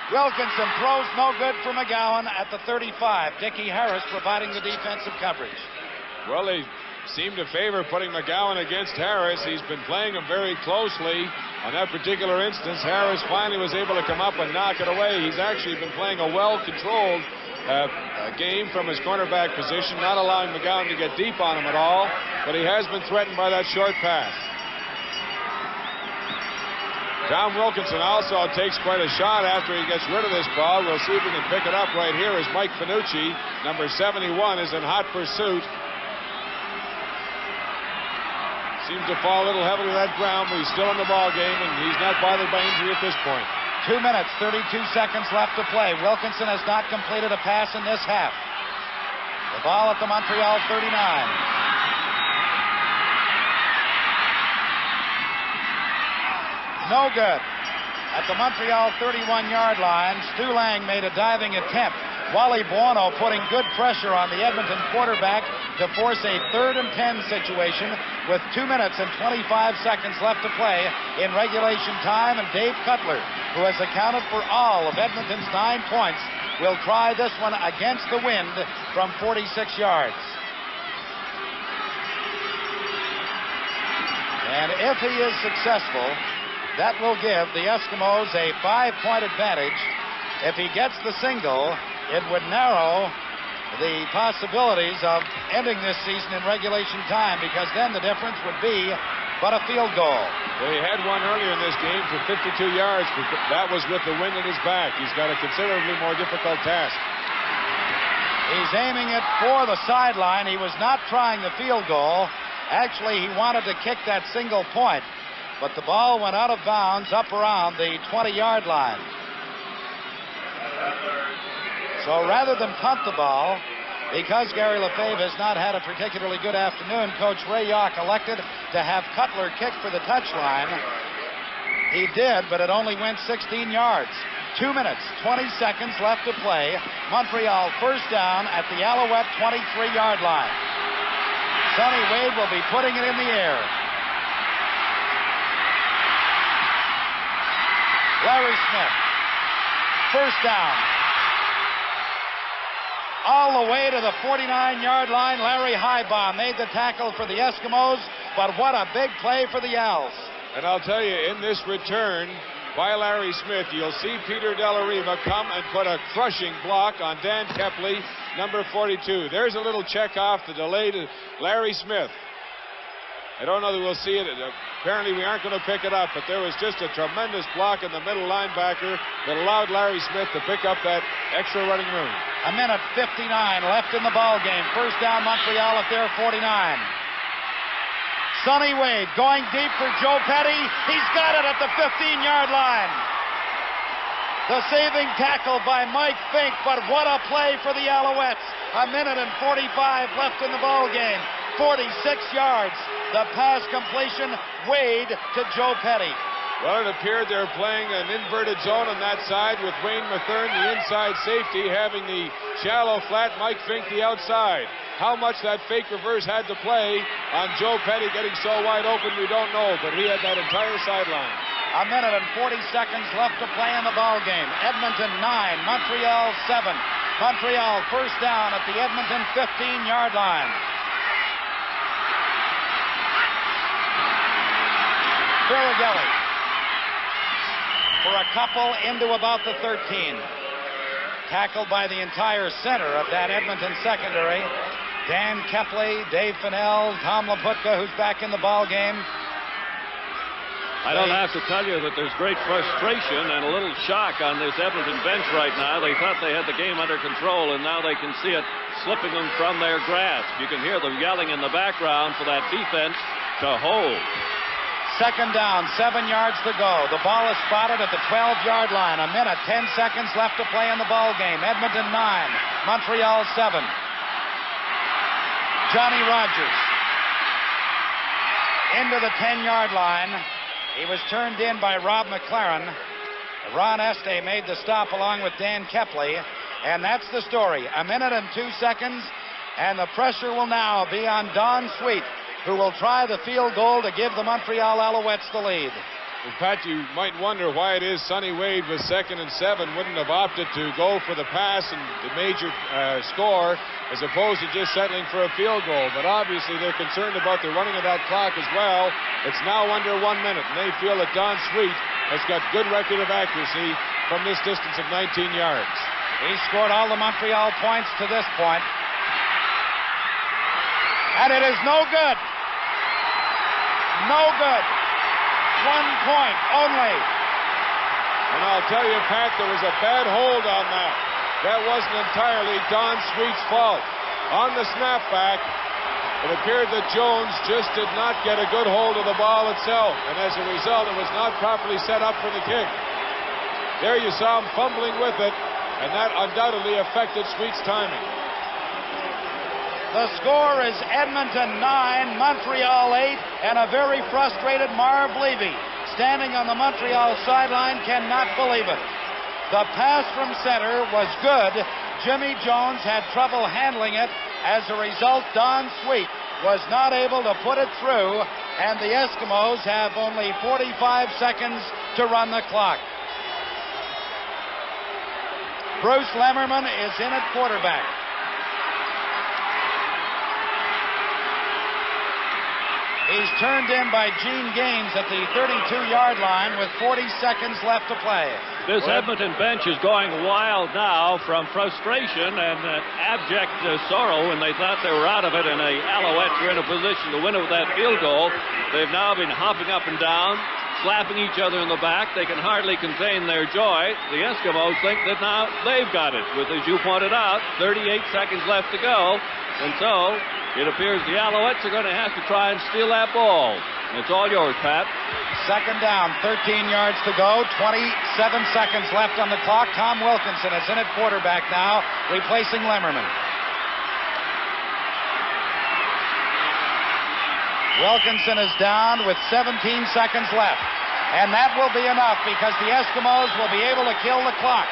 Wilkinson throws no good for McGowan at the 35. Dickie Harris providing the defensive coverage. Well, they seem to favor putting McGowan against Harris. He's been playing him very closely. On that particular instance, Harris finally was able to come up and knock it away. He's actually been playing a well-controlled game from his cornerback position, not allowing McGowan to get deep on him at all, but he has been threatened by that short pass. Tom Wilkinson also takes quite a shot after he gets rid of this ball. We'll see if we can pick it up right here as Mike Fanucci, number 71, is in hot pursuit. Seems to fall a little heavily to that ground, but he's still in the ball game, and he's not bothered by injury at this point. 2 minutes, 32 seconds left to play. Wilkinson has not completed a pass in this half. The ball at the Montreal 39. No good. At the Montreal 31-yard line, Stu Lang made a diving attempt. Wally Buono putting good pressure on the Edmonton quarterback to force a 3rd and 10 situation with 2 minutes and 25 seconds left to play in regulation time. And Dave Cutler, who has accounted for all of Edmonton's 9 points, will try this one against the wind from 46 yards. And if he is successful, that will give the Eskimos a 5-point advantage. If he gets the single, it would narrow the possibilities of ending this season in regulation time, because then the difference would be but a field goal. Well, he had one earlier in this game for 52 yards, but that was with the wind at his back. He's got a considerably more difficult task. He's aiming it for the sideline. He was not trying the field goal. Actually, he wanted to kick that single point, but the ball went out of bounds up around the 20-yard line. So rather than punt the ball, because Gary Lefebvre has not had a particularly good afternoon, Coach Ray Yawk elected to have Cutler kick for the touchline. He did, but it only went 16 yards. 2 minutes, 20 seconds left to play. Montreal first down at the Alouette 23-yard line. Sonny Wade will be putting it in the air. Larry Smith, first down. All the way to the 49-yard line, Larry Highbaugh made the tackle for the Eskimos, but what a big play for the Owls. And I'll tell you, in this return by Larry Smith, you'll see Peter Della-Riva come and put a crushing block on Dan Kepley, number 42. There's a little check off the delay to Larry Smith. I don't know that we'll see it. Apparently, we aren't going to pick it up, but there was just a tremendous block in the middle linebacker that allowed Larry Smith to pick up that extra running room. A minute 59 left in the ball game. First down, Montreal at their 49. Sonny Wade going deep for Joe Petty. He's got it at the 15-yard line. The saving tackle by Mike Fink, but what a play for the Alouettes. A minute and 45 left in the ball game. 46 yards. The pass completion, Wade to Joe Petty. Well, it appeared they're playing an inverted zone on that side with Wayne Mathern, the inside safety, having the shallow flat, Mike Fink the outside. How much that fake reverse had to play on Joe Petty getting so wide open, we don't know, but he had that entire sideline. A minute and 40 seconds left to play in the ball game. Edmonton 9, Montreal 7. Montreal first down at the Edmonton 15-yard line. Faragelli for a couple into about the 13. Tackled by the entire center of that Edmonton secondary. Dan Kepley, Dave Fennell, Tom Laputka, who's back in the ball game. I don't have to tell you that there's great frustration and a little shock on this Edmonton bench right now. They thought they had the game under control, and now they can see it slipping them from their grasp. You can hear them yelling in the background for that defense to hold. Second down, 7 yards to go. The ball is spotted at the 12-yard line. A minute, 10 seconds left to play in the ball game. Edmonton 9, Montreal 7. Johnny Rogers into the 10-yard line. He was turned in by Rob McLaren. Ron Este made the stop along with Dan Kepley. And that's the story. A minute and 2 seconds, and the pressure will now be on Don Sweet, who will try the field goal to give the Montreal Alouettes the lead. And Pat, you might wonder why it is Sonny Wade with 2nd and 7 wouldn't have opted to go for the pass and the major score as opposed to just settling for a field goal. But obviously they're concerned about the running of that clock as well. It's now under 1 minute, and they feel that Don Sweet has got good record of accuracy from this distance of 19 yards. He scored all the Montreal points to this point. And it is no good. No good. 1 point only. And I'll tell you, Pat, there was a bad hold on that. That wasn't entirely Don Sweet's fault. On the snapback, it appeared that Jones just did not get a good hold of the ball itself. And as a result, it was not properly set up for the kick. There you saw him fumbling with it, and that undoubtedly affected Sweet's timing. The score is Edmonton 9, Montreal 8, and a very frustrated Marv Levy, standing on the Montreal sideline, cannot believe it. The pass from center was good. Jimmy Jones had trouble handling it. As a result, Don Sweet was not able to put it through, and the Eskimos have only 45 seconds to run the clock. Bruce Lemmerman is in at quarterback. He's turned in by Gene Gaines at the 32-yard line with 40 seconds left to play. This Edmonton bench is going wild now from frustration and abject sorrow when they thought they were out of it, and the Alouettes were in a position to win it with that field goal. They've now been hopping up and down, slapping each other in the back. They can hardly contain their joy. The Eskimos think that now they've got it, with, as you pointed out, 38 seconds left to go. And so it appears the Alouettes are going to have to try and steal that ball. It's all yours, Pat. Second down, 13 yards to go, 27 seconds left on the clock. Tom Wilkinson is in at quarterback now, replacing Lemmerman. Wilkinson is down with 17 seconds left. And that will be enough because the Eskimos will be able to kill the clock.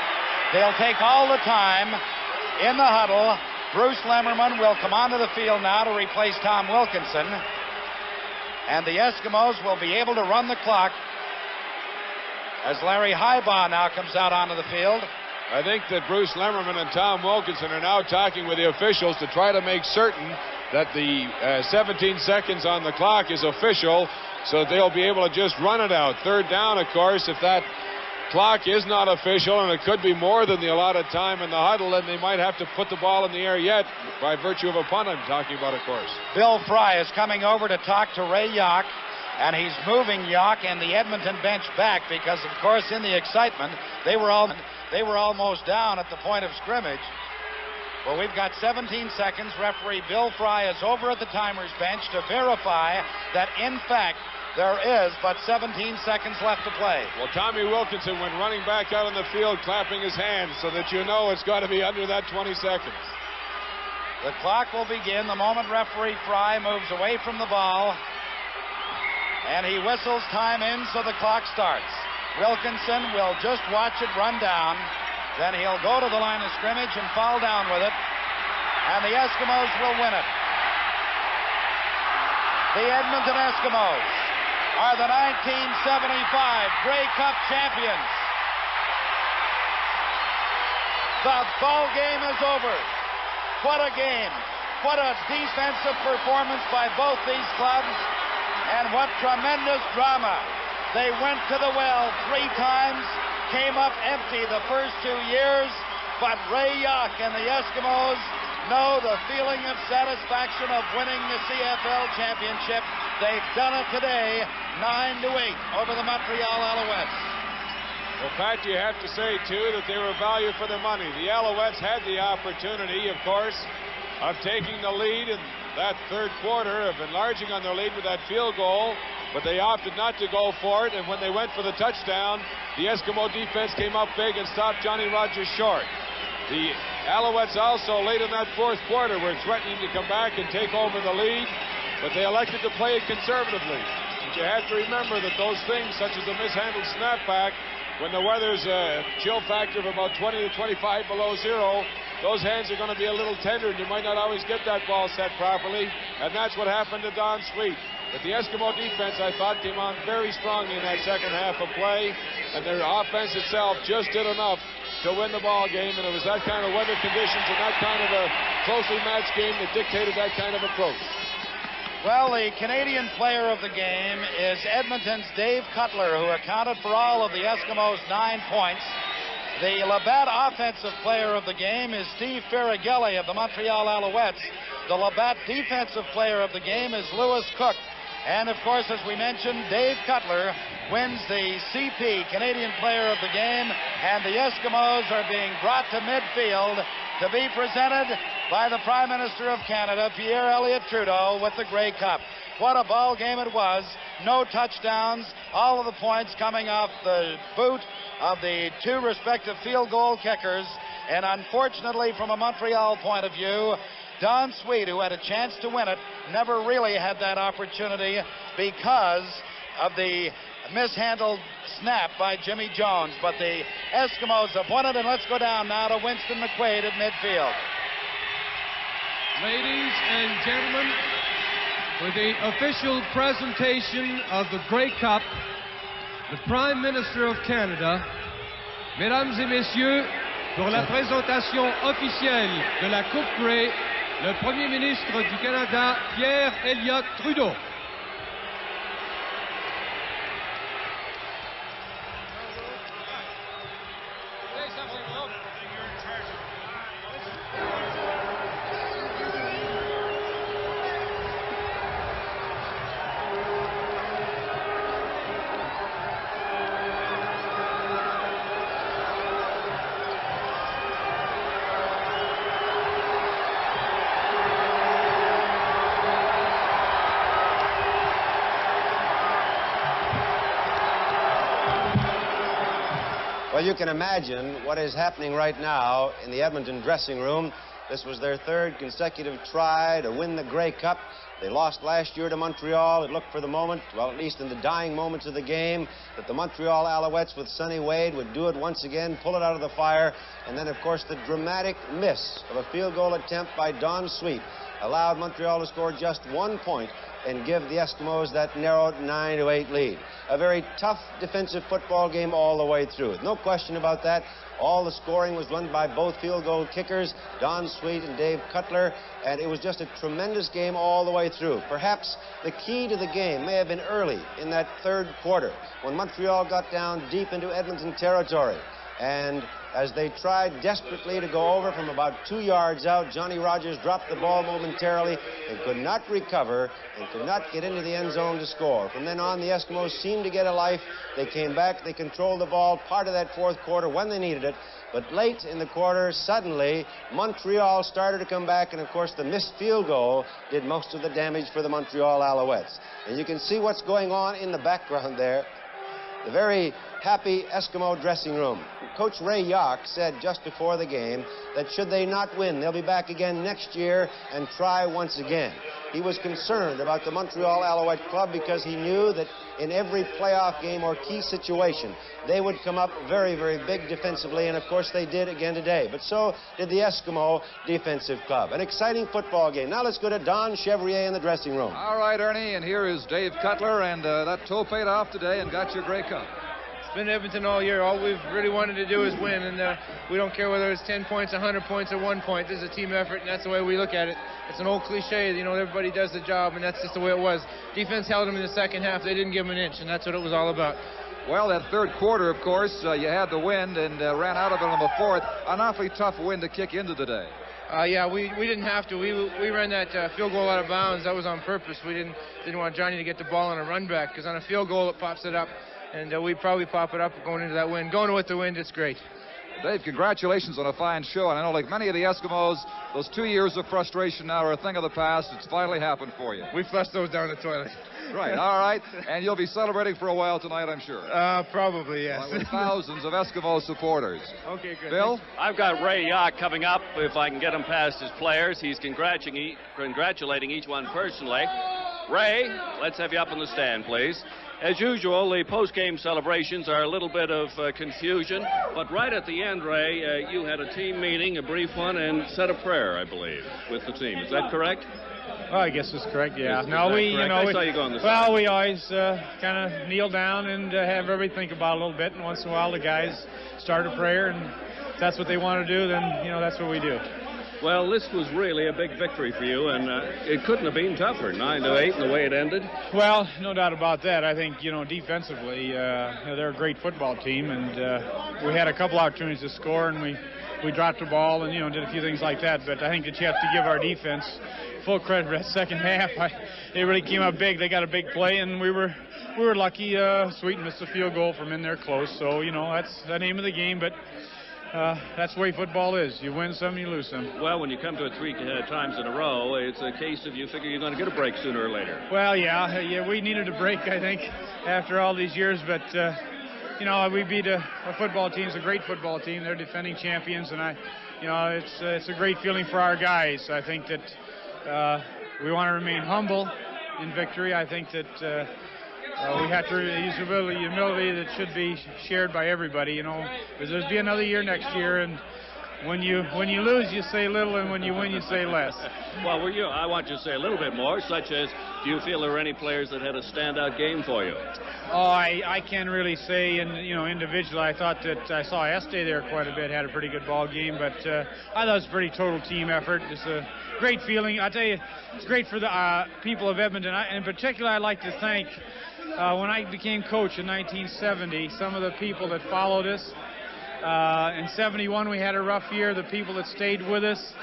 They'll take all the time in the huddle. Bruce Lemmerman will come onto the field now to replace Tom Wilkinson. And the Eskimos will be able to run the clock as Larry Highbaugh now comes out onto the field. I think that Bruce Lemmerman and Tom Wilkinson are now talking with the officials to try to make certain that the 17 seconds on the clock is official, so they'll be able to just run it out. Third down, of course, if that clock is not official and it could be more than the allotted time in the huddle, then they might have to put the ball in the air yet by virtue of a punt I'm talking about, of course. Bill Fry is coming over to talk to Ray Yock, and he's moving Yock and the Edmonton bench back because, of course, in the excitement, they were almost down at the point of scrimmage. Well, we've got 17 seconds. Referee Bill Fry is over at the timer's bench to verify that, in fact, there is but 17 seconds left to play. Well, Tommy Wilkinson went running back out on the field clapping his hands so that you know it's got to be under that 20 seconds. The clock will begin the moment referee Fry moves away from the ball. And he whistles time in, so the clock starts. Wilkinson will just watch it run down. Then he'll go to the line of scrimmage and fall down with it. And the Eskimos will win it. The Edmonton Eskimos are the 1975 Grey Cup champions. The ball game is over. What a game. What a defensive performance by both these clubs. And what tremendous drama. They went to the well 3 times, came up empty the first 2 years, but Ray Yock and the Eskimos know the feeling of satisfaction of winning the CFL championship. They've done it today, 9-8 over the Montreal Alouettes. Well, Pat, you have to say, too, that they were value for the money. The Alouettes had the opportunity, of course, of taking the lead in that third quarter, of enlarging on their lead with that field goal, but they opted not to go for it, and when they went for the touchdown, the Eskimo defense came up big and stopped Johnny Rogers short. The Alouettes also, late in that fourth quarter, were threatening to come back and take over the lead, but they elected to play it conservatively. But you have to remember that those things, such as a mishandled snapback, when the weather's a chill factor of about 20 to 25 below zero, those hands are going to be a little tender, and you might not always get that ball set properly, and that's what happened to Don Sweet. But the Eskimo defense, I thought, came on very strongly in that second half of play, and their offense itself just did enough to win the ball game, and it was that kind of weather conditions and that kind of a closely matched game that dictated that kind of approach. Well, the Canadian player of the game is Edmonton's Dave Cutler, who accounted for all of the Eskimos' 9 points. The Labatt offensive player of the game is Steve Ferrighelli of the Montreal Alouettes. The Labatt defensive player of the game is Lewis Cook. And, of course, as we mentioned, Dave Cutler wins the CP, Canadian Player of the Game, and the Eskimos are being brought to midfield to be presented by the Prime Minister of Canada, Pierre Elliott Trudeau, with the Grey Cup. What a ball game it was. No touchdowns. All of the points coming off the boot of the 2 respective field goal kickers. And unfortunately, from a Montreal point of view, Don Sweet, who had a chance to win it, never really had that opportunity because of the mishandled snap by Jimmy Jones. But the Eskimos have won it, and let's go down now to Winston McQuaid at midfield. Ladies and gentlemen, for the official presentation of the Grey Cup, the Prime Minister of Canada, Mesdames et Messieurs, pour la présentation officielle de la Coupe Grey, le Premier ministre du Canada, Pierre Elliott Trudeau. Well, you can imagine what is happening right now in the Edmonton dressing room. This was their 3rd consecutive try to win the Grey Cup. They lost last year to Montreal. It looked for the moment, well, at least in the dying moments of the game, that the Montreal Alouettes with Sonny Wade would do it once again, pull it out of the fire. And then, of course, the dramatic miss of a field goal attempt by Don Sweet allowed Montreal to score just 1 point and give the Eskimos that narrowed 9-8 lead. A very tough defensive football game all the way through. No question about that. All the scoring was done by both field goal kickers, Don Sweet and Dave Cutler, and it was just a tremendous game all the way through. Perhaps the key to the game may have been early in that 3rd quarter when Montreal got down deep into Edmonton territory. And as they tried desperately to go over from about 2 yards out, Johnny Rogers dropped the ball momentarily and could not recover and could not get into the end zone to score. From then on, the Eskimos seemed to get a life. They came back, they controlled the ball part of that 4th quarter when they needed it. But late in the quarter, suddenly, Montreal started to come back, and of course, the missed field goal did most of the damage for the Montreal Alouettes. And you can see what's going on in the background there. The very happy Eskimo dressing room. Coach Ray Yark said just before the game that should they not win, they'll be back again next year and try once again. He was concerned about the Montreal Alouette club because he knew that in every playoff game or key situation, they would come up very, very big defensively, and of course they did again today. But so did the Eskimo Defensive Club. An exciting football game. Now let's go to Don Chevrier in the dressing room. All right, Ernie, and here is Dave Cutler, and that toe paid off today and got your Grey Cup. It's been Edmonton all year. All we've really wanted to do is win, and we don't care whether it's 10 points, 100 points, or 1 point. This is a team effort, and that's the way we look at it. It's an old cliche, you know, everybody does the job, and that's just the way it was. Defense held them in the second half. They didn't give them an inch, and that's what it was all about. Well, that third quarter, of course, you had the wind and ran out of it on the fourth. An awfully tough wind to kick into today. Yeah, we didn't have to. We ran that field goal out of bounds. That was on purpose. We didn't want Johnny to get the ball on a run back, because on a field goal it pops it up, and we probably pop it up going into that wind. Going with the wind, it's great. Dave, congratulations on a fine show. And I know, like many of the Eskimos, those 2 years of frustration now are a thing of the past. It's finally happened for you. We flushed those down the toilet. Right, all right. And you'll be celebrating for a while tonight, I'm sure. Probably, yes. With thousands of Eskimo supporters. Okay, good. Bill? I've got Ray Yark coming up. If I can get him past his players, he's congratulating each one personally. Ray, let's have you up in the stand, please. As usual, the post-game celebrations are a little bit of confusion, but right at the end, Ray, you had a team meeting, a brief one, and said a prayer, I believe, with the team. Is that correct? Well, I guess that's correct, yeah. No, we, correct? I saw you go on the side. Well, we always kind of kneel down and have everybody think about it a little bit, and once in a while the guys start a prayer, and if that's what they want to do, then, that's what we do. Well, this was really a big victory for you, and it couldn't have been tougher, 9-8, and the way it ended. Well, no doubt about that. I think, defensively, they're a great football team, and we had a couple opportunities to score, and we dropped the ball and, did a few things like that. But I think that you have to give our defense full credit for that second half. They really came up big. They got a big play, and we were lucky. Sweeten missed a field goal from in there close, so, that's the name of the game, but that's the way football is. You win some, you lose some. Well, when you come to it 3 times in a row, it's a case of you figure you're going to get a break sooner or later. Well, yeah, we needed a break, I think, after all these years. But, we beat a football team. It's a great football team. They're defending champions, and it's a great feeling for our guys. I think that we want to remain humble in victory. I think that we have to use humility that should be shared by everybody, because there'll be another year next year, and when you lose, you say little, and when you win, you say less. Well, I want you to say a little bit more, such as, do you feel there were any players that had a standout game for you? Oh, I can't really say, individually. I thought that I saw Este there quite a bit, had a pretty good ball game, but I thought it was a pretty total team effort. It's a great feeling. I tell you, it's great for the people of Edmonton. In particular, I'd like to thank when I became coach in 1970, some of the people that followed us. In 71, we had a rough year. The people that stayed with us.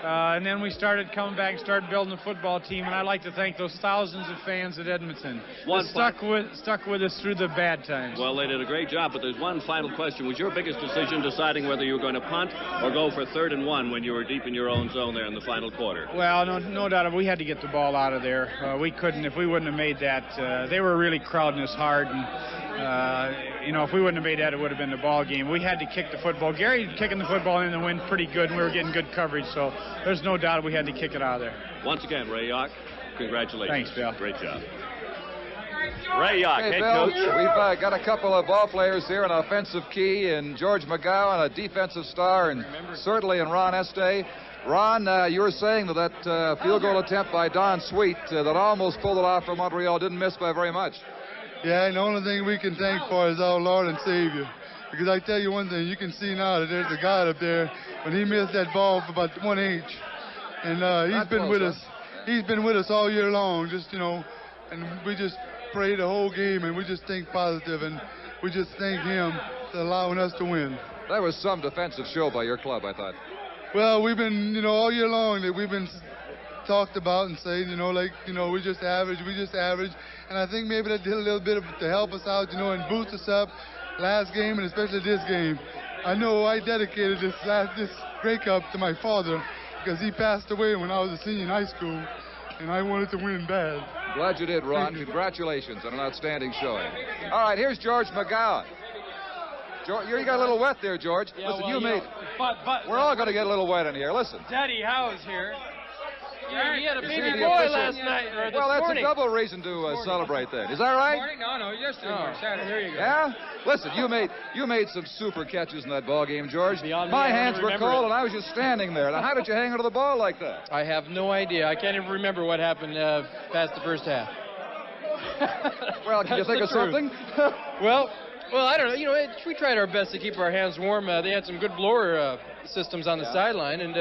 And then we started coming back and started building a football team. And I'd like to thank those thousands of fans at Edmonton that stuck with us through the bad times. Well, they did a great job, but there's one final question. Was your biggest decision deciding whether you were going to punt or go for 3rd and 1 when you were deep in your own zone there in the final quarter? Well, no doubt. We had to get the ball out of there. We couldn't. If we wouldn't have made that, they were really crowding us hard. And, if we wouldn't have made that, it would have been the ball game. We had to kick the football. Gary kicking the football in the wind pretty good, and we were getting good coverage. So there's no doubt we had to kick it out of there. Once again, Ray Yark, congratulations. Thanks, Bill. Great job. Ray Yark, hey, head Bill, coach. We've got a couple of ball players here, an offensive key in George McGowan, a defensive star, and certainly in Ron Este. Ron, you were saying that field goal attempt by Don Sweet that almost pulled it off for Montreal didn't miss by very much. Yeah, and the only thing we can thank for is our Lord and Savior. Because I tell you one thing, you can see now that there's a God up there when he missed that ball for about 1 inch. And he's been with us. He's been with us all year long, and we just pray the whole game, and we just think positive, and we just thank him for allowing us to win. That was some defensive show by your club, I thought. Well, we've been, all year long that we've been talked about and saying, we just average. And I think maybe that did a little bit to help us out, and boost us up last game and especially this game. I know I dedicated this Grey Cup to my father because he passed away when I was a senior in high school, and I wanted to win bad. Glad you did, Ron. Congratulations on an outstanding showing. All right, here's George McGowan. George, you got a little wet there, George. Yeah, Listen, well, you made. But We're all going to get a little wet in here. Listen. Daddy Howe's here. Yeah, he had a You baby see the boy official- last night. Or this Well, that's morning. a double reason to celebrate that. Is that right? Morning? No, yesterday. Oh. Saturday. There you go. Yeah? Listen, you made some super catches in that ball game, George. Beyond me, My I don't hands were remember cold, it. and I was just standing there. Now, how did you hang onto the ball like that? I have no idea. I can't even remember what happened past the first half. Well, can you That's think the of truth. something? Well, I don't know. You know, we tried our best to keep our hands warm. They had some good blower systems on the sideline, and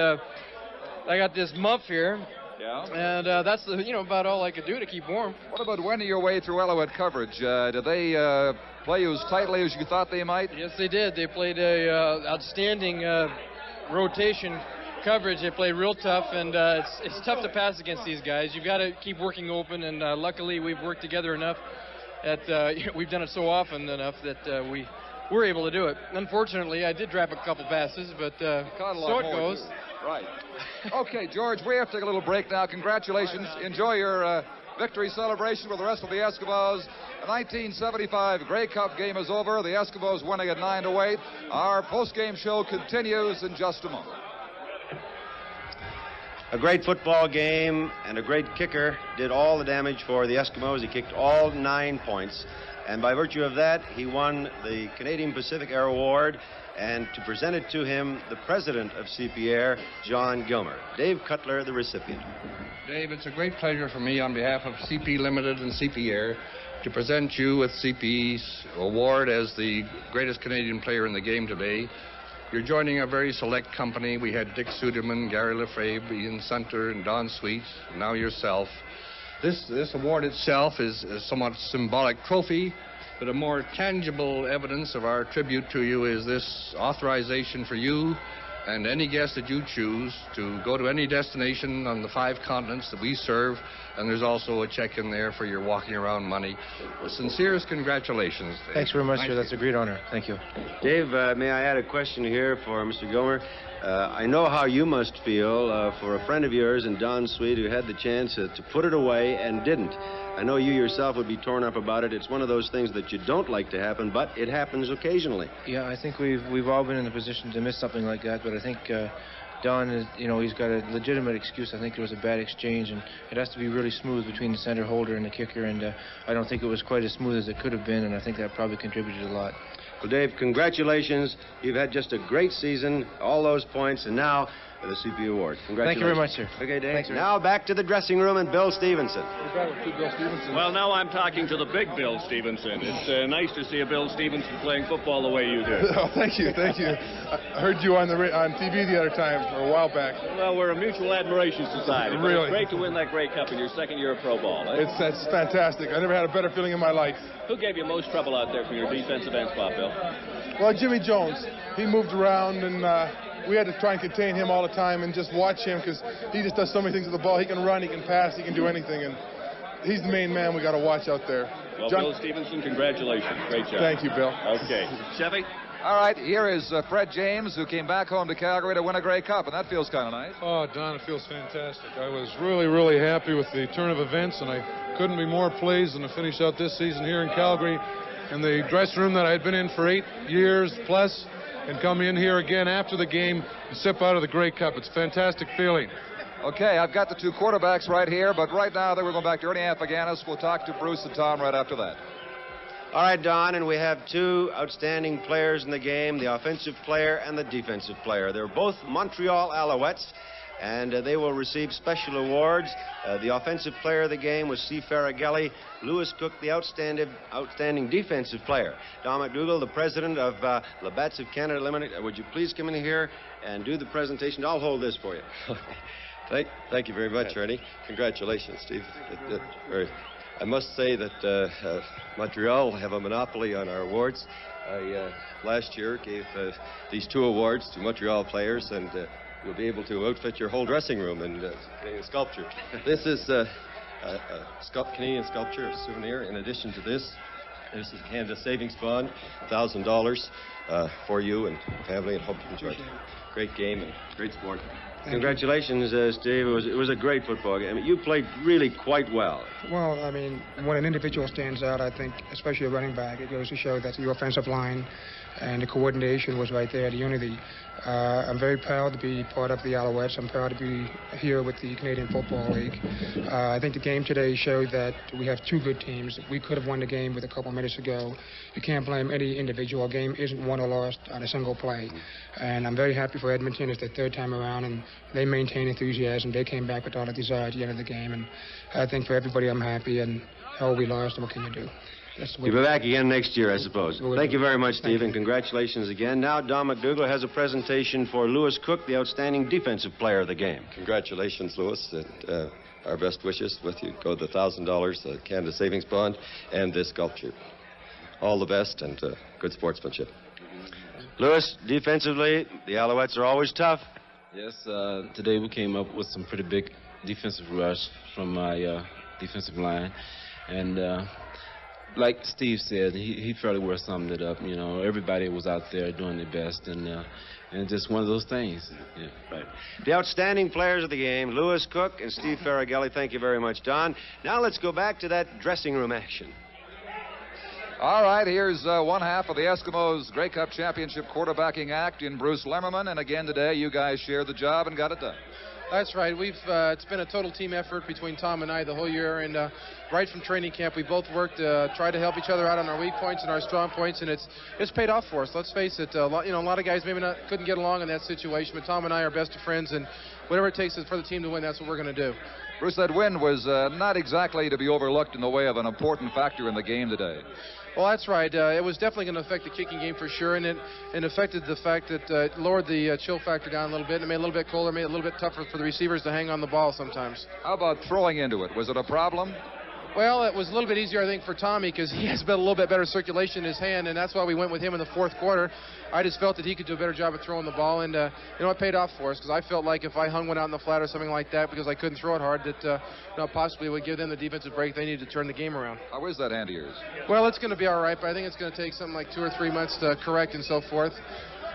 I got this muff here. Yeah. And that's about all I could do to keep warm. What about wending your way through Alouette coverage? Did they play you as tightly as you thought they might? Yes, they did. They played a outstanding rotation coverage. They played real tough, and it's tough to pass against these guys. You've got to keep working open, and luckily we've worked together enough that we've done it so often enough that we were able to do it. Unfortunately, I did drop a couple passes, but Caught a lot so it more, goes. too. Right. Okay, George, we have to take a little break now. Congratulations. Enjoy your victory celebration with the rest of the Eskimos. The 1975 Grey Cup game is over. The Eskimos winning at 9-8. Our post-game show continues in just a moment. A great football game and a great kicker did all the damage for the Eskimos. He kicked all 9 points. And by virtue of that, he won the Canadian Pacific Air Award. And to present it to him, the president of CP Air, John Gilmer. Dave Cutler, the recipient. Dave, it's a great pleasure for me on behalf of CP Limited and CP Air to present you with CP's award as the greatest Canadian player in the game today. You're joining a very select company. We had Dick Suderman, Gary Lefebvre, Ian Sunter, and Don Sweet, and now yourself. This award itself is a somewhat symbolic trophy, but a more tangible evidence of our tribute to you is this authorization for you and any guest that you choose to go to any destination on the 5 continents that we serve, and there's also a check in there for your walking around money. The sincerest congratulations, Dave. Thanks very much, Thank sir. you. That's a great honor. Thank you. Dave, may I add a question here for Mr. Gilmer? I know how you must feel for a friend of yours and Don Sweet who had the chance to put it away and didn't. I know you yourself would be torn up about it. It's one of those things that you don't like to happen, but it happens occasionally. Yeah, I think we've all been in the position to miss something like that, but I think Don is, he's got a legitimate excuse. I think there was a bad exchange, and it has to be really smooth between the center holder and the kicker, and I don't think it was quite as smooth as it could have been, and I think that probably contributed a lot. Well, Dave, congratulations. You've had just a great season, all those points, and now the CP Award. Congratulations. Thank you very much, sir. Okay, Dave. Thanks, sir. Now back to the dressing room and Bill Stevenson. Well, now I'm talking to the big Bill Stevenson. It's nice to see a Bill Stevenson playing football the way you do. Oh, thank you. I heard you on TV the other time, or a while back. Well, we're a mutual admiration society. But Really? It's great to win that Grey Cup in your second year of pro ball. Eh? That's fantastic. I never had a better feeling in my life. Who gave you most trouble out there from your defensive end spot, Bill? Well, Jimmy Jones, he moved around, and we had to try and contain him all the time and just watch him because he just does so many things with the ball. He can run, he can pass, he can do anything, and he's the main man we got to watch out there. Well, Bill Stevenson, congratulations. Great job. Thank you, Bill. Okay. Chevy? All right, here is Fred James, who came back home to Calgary to win a Grey Cup, and that feels kind of nice. Oh, Don, it feels fantastic. I was really, really happy with the turn of events, and I couldn't be more pleased than to finish out this season here in Calgary in the dressing room that I had been in for 8 years plus, and come in here again after the game and sip out of the Grey Cup. It's a fantastic feeling. Okay, I've got the 2 quarterbacks right here, but right now we're going back to Ernie Afaganis. We'll talk to Bruce and Tom right after that. All right, Don, and we have 2 outstanding players in the game, the offensive player and the defensive player. They're both Montreal Alouettes, and they will receive special awards. The offensive player of the game was C. Farragelli. Lewis Cook, the outstanding defensive player. Don McDougall, the president of Labatt's of Canada Limited. Would you please come in here and do the presentation? I'll hold this for you. Thank you very much, Ernie. Congratulations, Steve. I must say that Montreal have a monopoly on our awards. I last year gave these 2 awards to Montreal players, and you'll be able to outfit your whole dressing room in Canadian sculpture. This is a Canadian sculpture, a souvenir. In addition to this is Canada Savings Bond, $1,000 for you and family, and hope you enjoy it. Great game and great sport. Congratulations, Steve. It was a great football game. I mean, you played really quite well. Well, I mean, when an individual stands out, I think, especially a running back, it goes to show that the offensive line and the coordination was right there, the unity. I'm very proud to be part of the Alouettes. I'm proud to be here with the Canadian Football League. I think the game today showed that we have two good teams. We could have won the game with a couple minutes ago. You can't blame any individual. Game isn't won or lost on a single play. And I'm very happy for Edmonton. It's their third time around, and they maintained enthusiasm. They came back with all the desire at the end of the game. And I think for everybody, I'm happy. And hell, we lost, and what can you do? You'll be back again next year, I suppose. Thank you very much, Steve, and congratulations again. Now, Don McDougall has a presentation for Lewis Cook, the outstanding defensive player of the game. Congratulations, Lewis, and our best wishes with you. Go the $1,000, the Canada Savings Bond, and this sculpture. All the best and good sportsmanship. Lewis, defensively, the Alouettes are always tough. Yes, today we came up with some pretty big defensive rush from my defensive line, and like Steve said, he fairly well summed it up. You know, everybody was out there doing their best, and just one of those things. Yeah. Right. The outstanding players of the game, Lewis Cook and Steve Faragelli. Thank you very much, Don. Now let's go back to that dressing room action. All right, here's one half of the Eskimos Grey Cup Championship quarterbacking act in Bruce Lemmerman, and again today you guys shared the job and got it done. That's right. It's been a total team effort between Tom and I the whole year, and right from training camp, we both worked, tried to help each other out on our weak points and our strong points, and it's paid off for us. Let's face it, a lot of guys maybe couldn't get along in that situation, but Tom and I are best of friends, and whatever it takes for the team to win, that's what we're going to do. Bruce, that win was not exactly to be overlooked in the way of an important factor in the game today. Well, that's right. It was definitely going to affect the kicking game for sure, and it affected the fact that it lowered the chill factor down a little bit, and it made it a little bit colder, made it a little bit tougher for the receivers to hang on the ball sometimes. How about throwing into it? Was it a problem? Well, it was a little bit easier, I think, for Tommy because he has a little bit better circulation in his hand, and that's why we went with him in the fourth quarter. I just felt that he could do a better job of throwing the ball, and it paid off for us because I felt like if I hung one out in the flat or something like that because I couldn't throw it hard, that possibly would give them the defensive break they needed to turn the game around. How is that hand of yours? Well, it's going to be all right, but I think it's going to take something like 2 or 3 months to correct and so forth.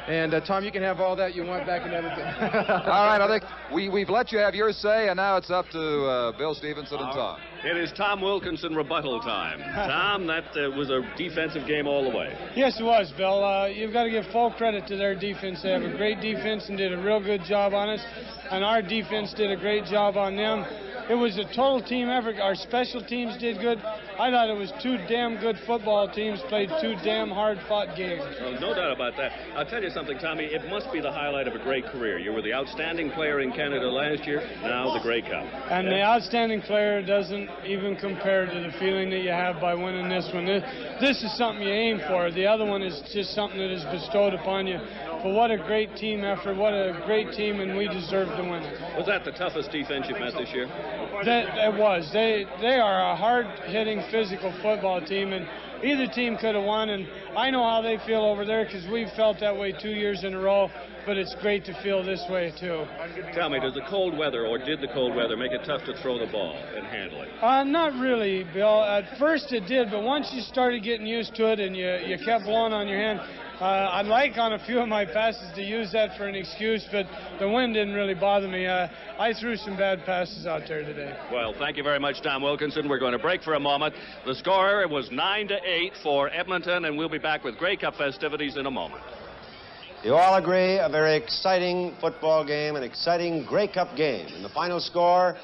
And, Tom, you can have all that you want back in Edmonton. All right, I think we've let you have your say, and now it's up to Bill Stevenson and Tom. It is Tom Wilkinson rebuttal time. Tom, that was a defensive game all the way. Yes, it was, Bill. You've got to give full credit to their defense. They have a great defense and did a real good job on us, and our defense did a great job on them. It was a total team effort. Our special teams did good. I thought it was 2 damn good football teams played 2 damn hard-fought games. Oh, no doubt about that. I'll tell you something, Tommy. It must be the highlight of a great career. You were the outstanding player in Canada last year, now the Grey Cup. And the outstanding player doesn't even compare to the feeling that you have by winning this one. This is something you aim for. The other one is just something that is bestowed upon you. But what a great team effort. What a great team, and we deserve to win it. Was that the toughest defense you've met this year? It was. They are a hard-hitting, physical football team, and either team could have won, and I know how they feel over there because we've felt that way 2 years in a row, but it's great to feel this way, too. Tell me, does the cold weather, or did the cold weather, make it tough to throw the ball and handle it? Not really, Bill. At first it did, but once you started getting used to it and you kept blowing on your hand, I'd like on a few of my passes to use that for an excuse, but the wind didn't really bother me. I threw some bad passes out there today. Well, thank you very much, Tom Wilkinson. We're going to break for a moment. The score was 9-8 for Edmonton, and we'll be back with Grey Cup festivities in a moment. You all agree, a very exciting football game, an exciting Grey Cup game. And the final score,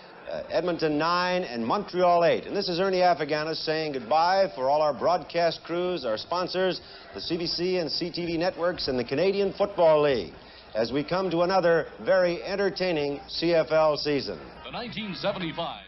Edmonton 9 and Montreal 8. And this is Ernie Afghani's saying goodbye for all our broadcast crews, our sponsors, the CBC and CTV networks, and the Canadian Football League, as we come to another very entertaining CFL season. The 1975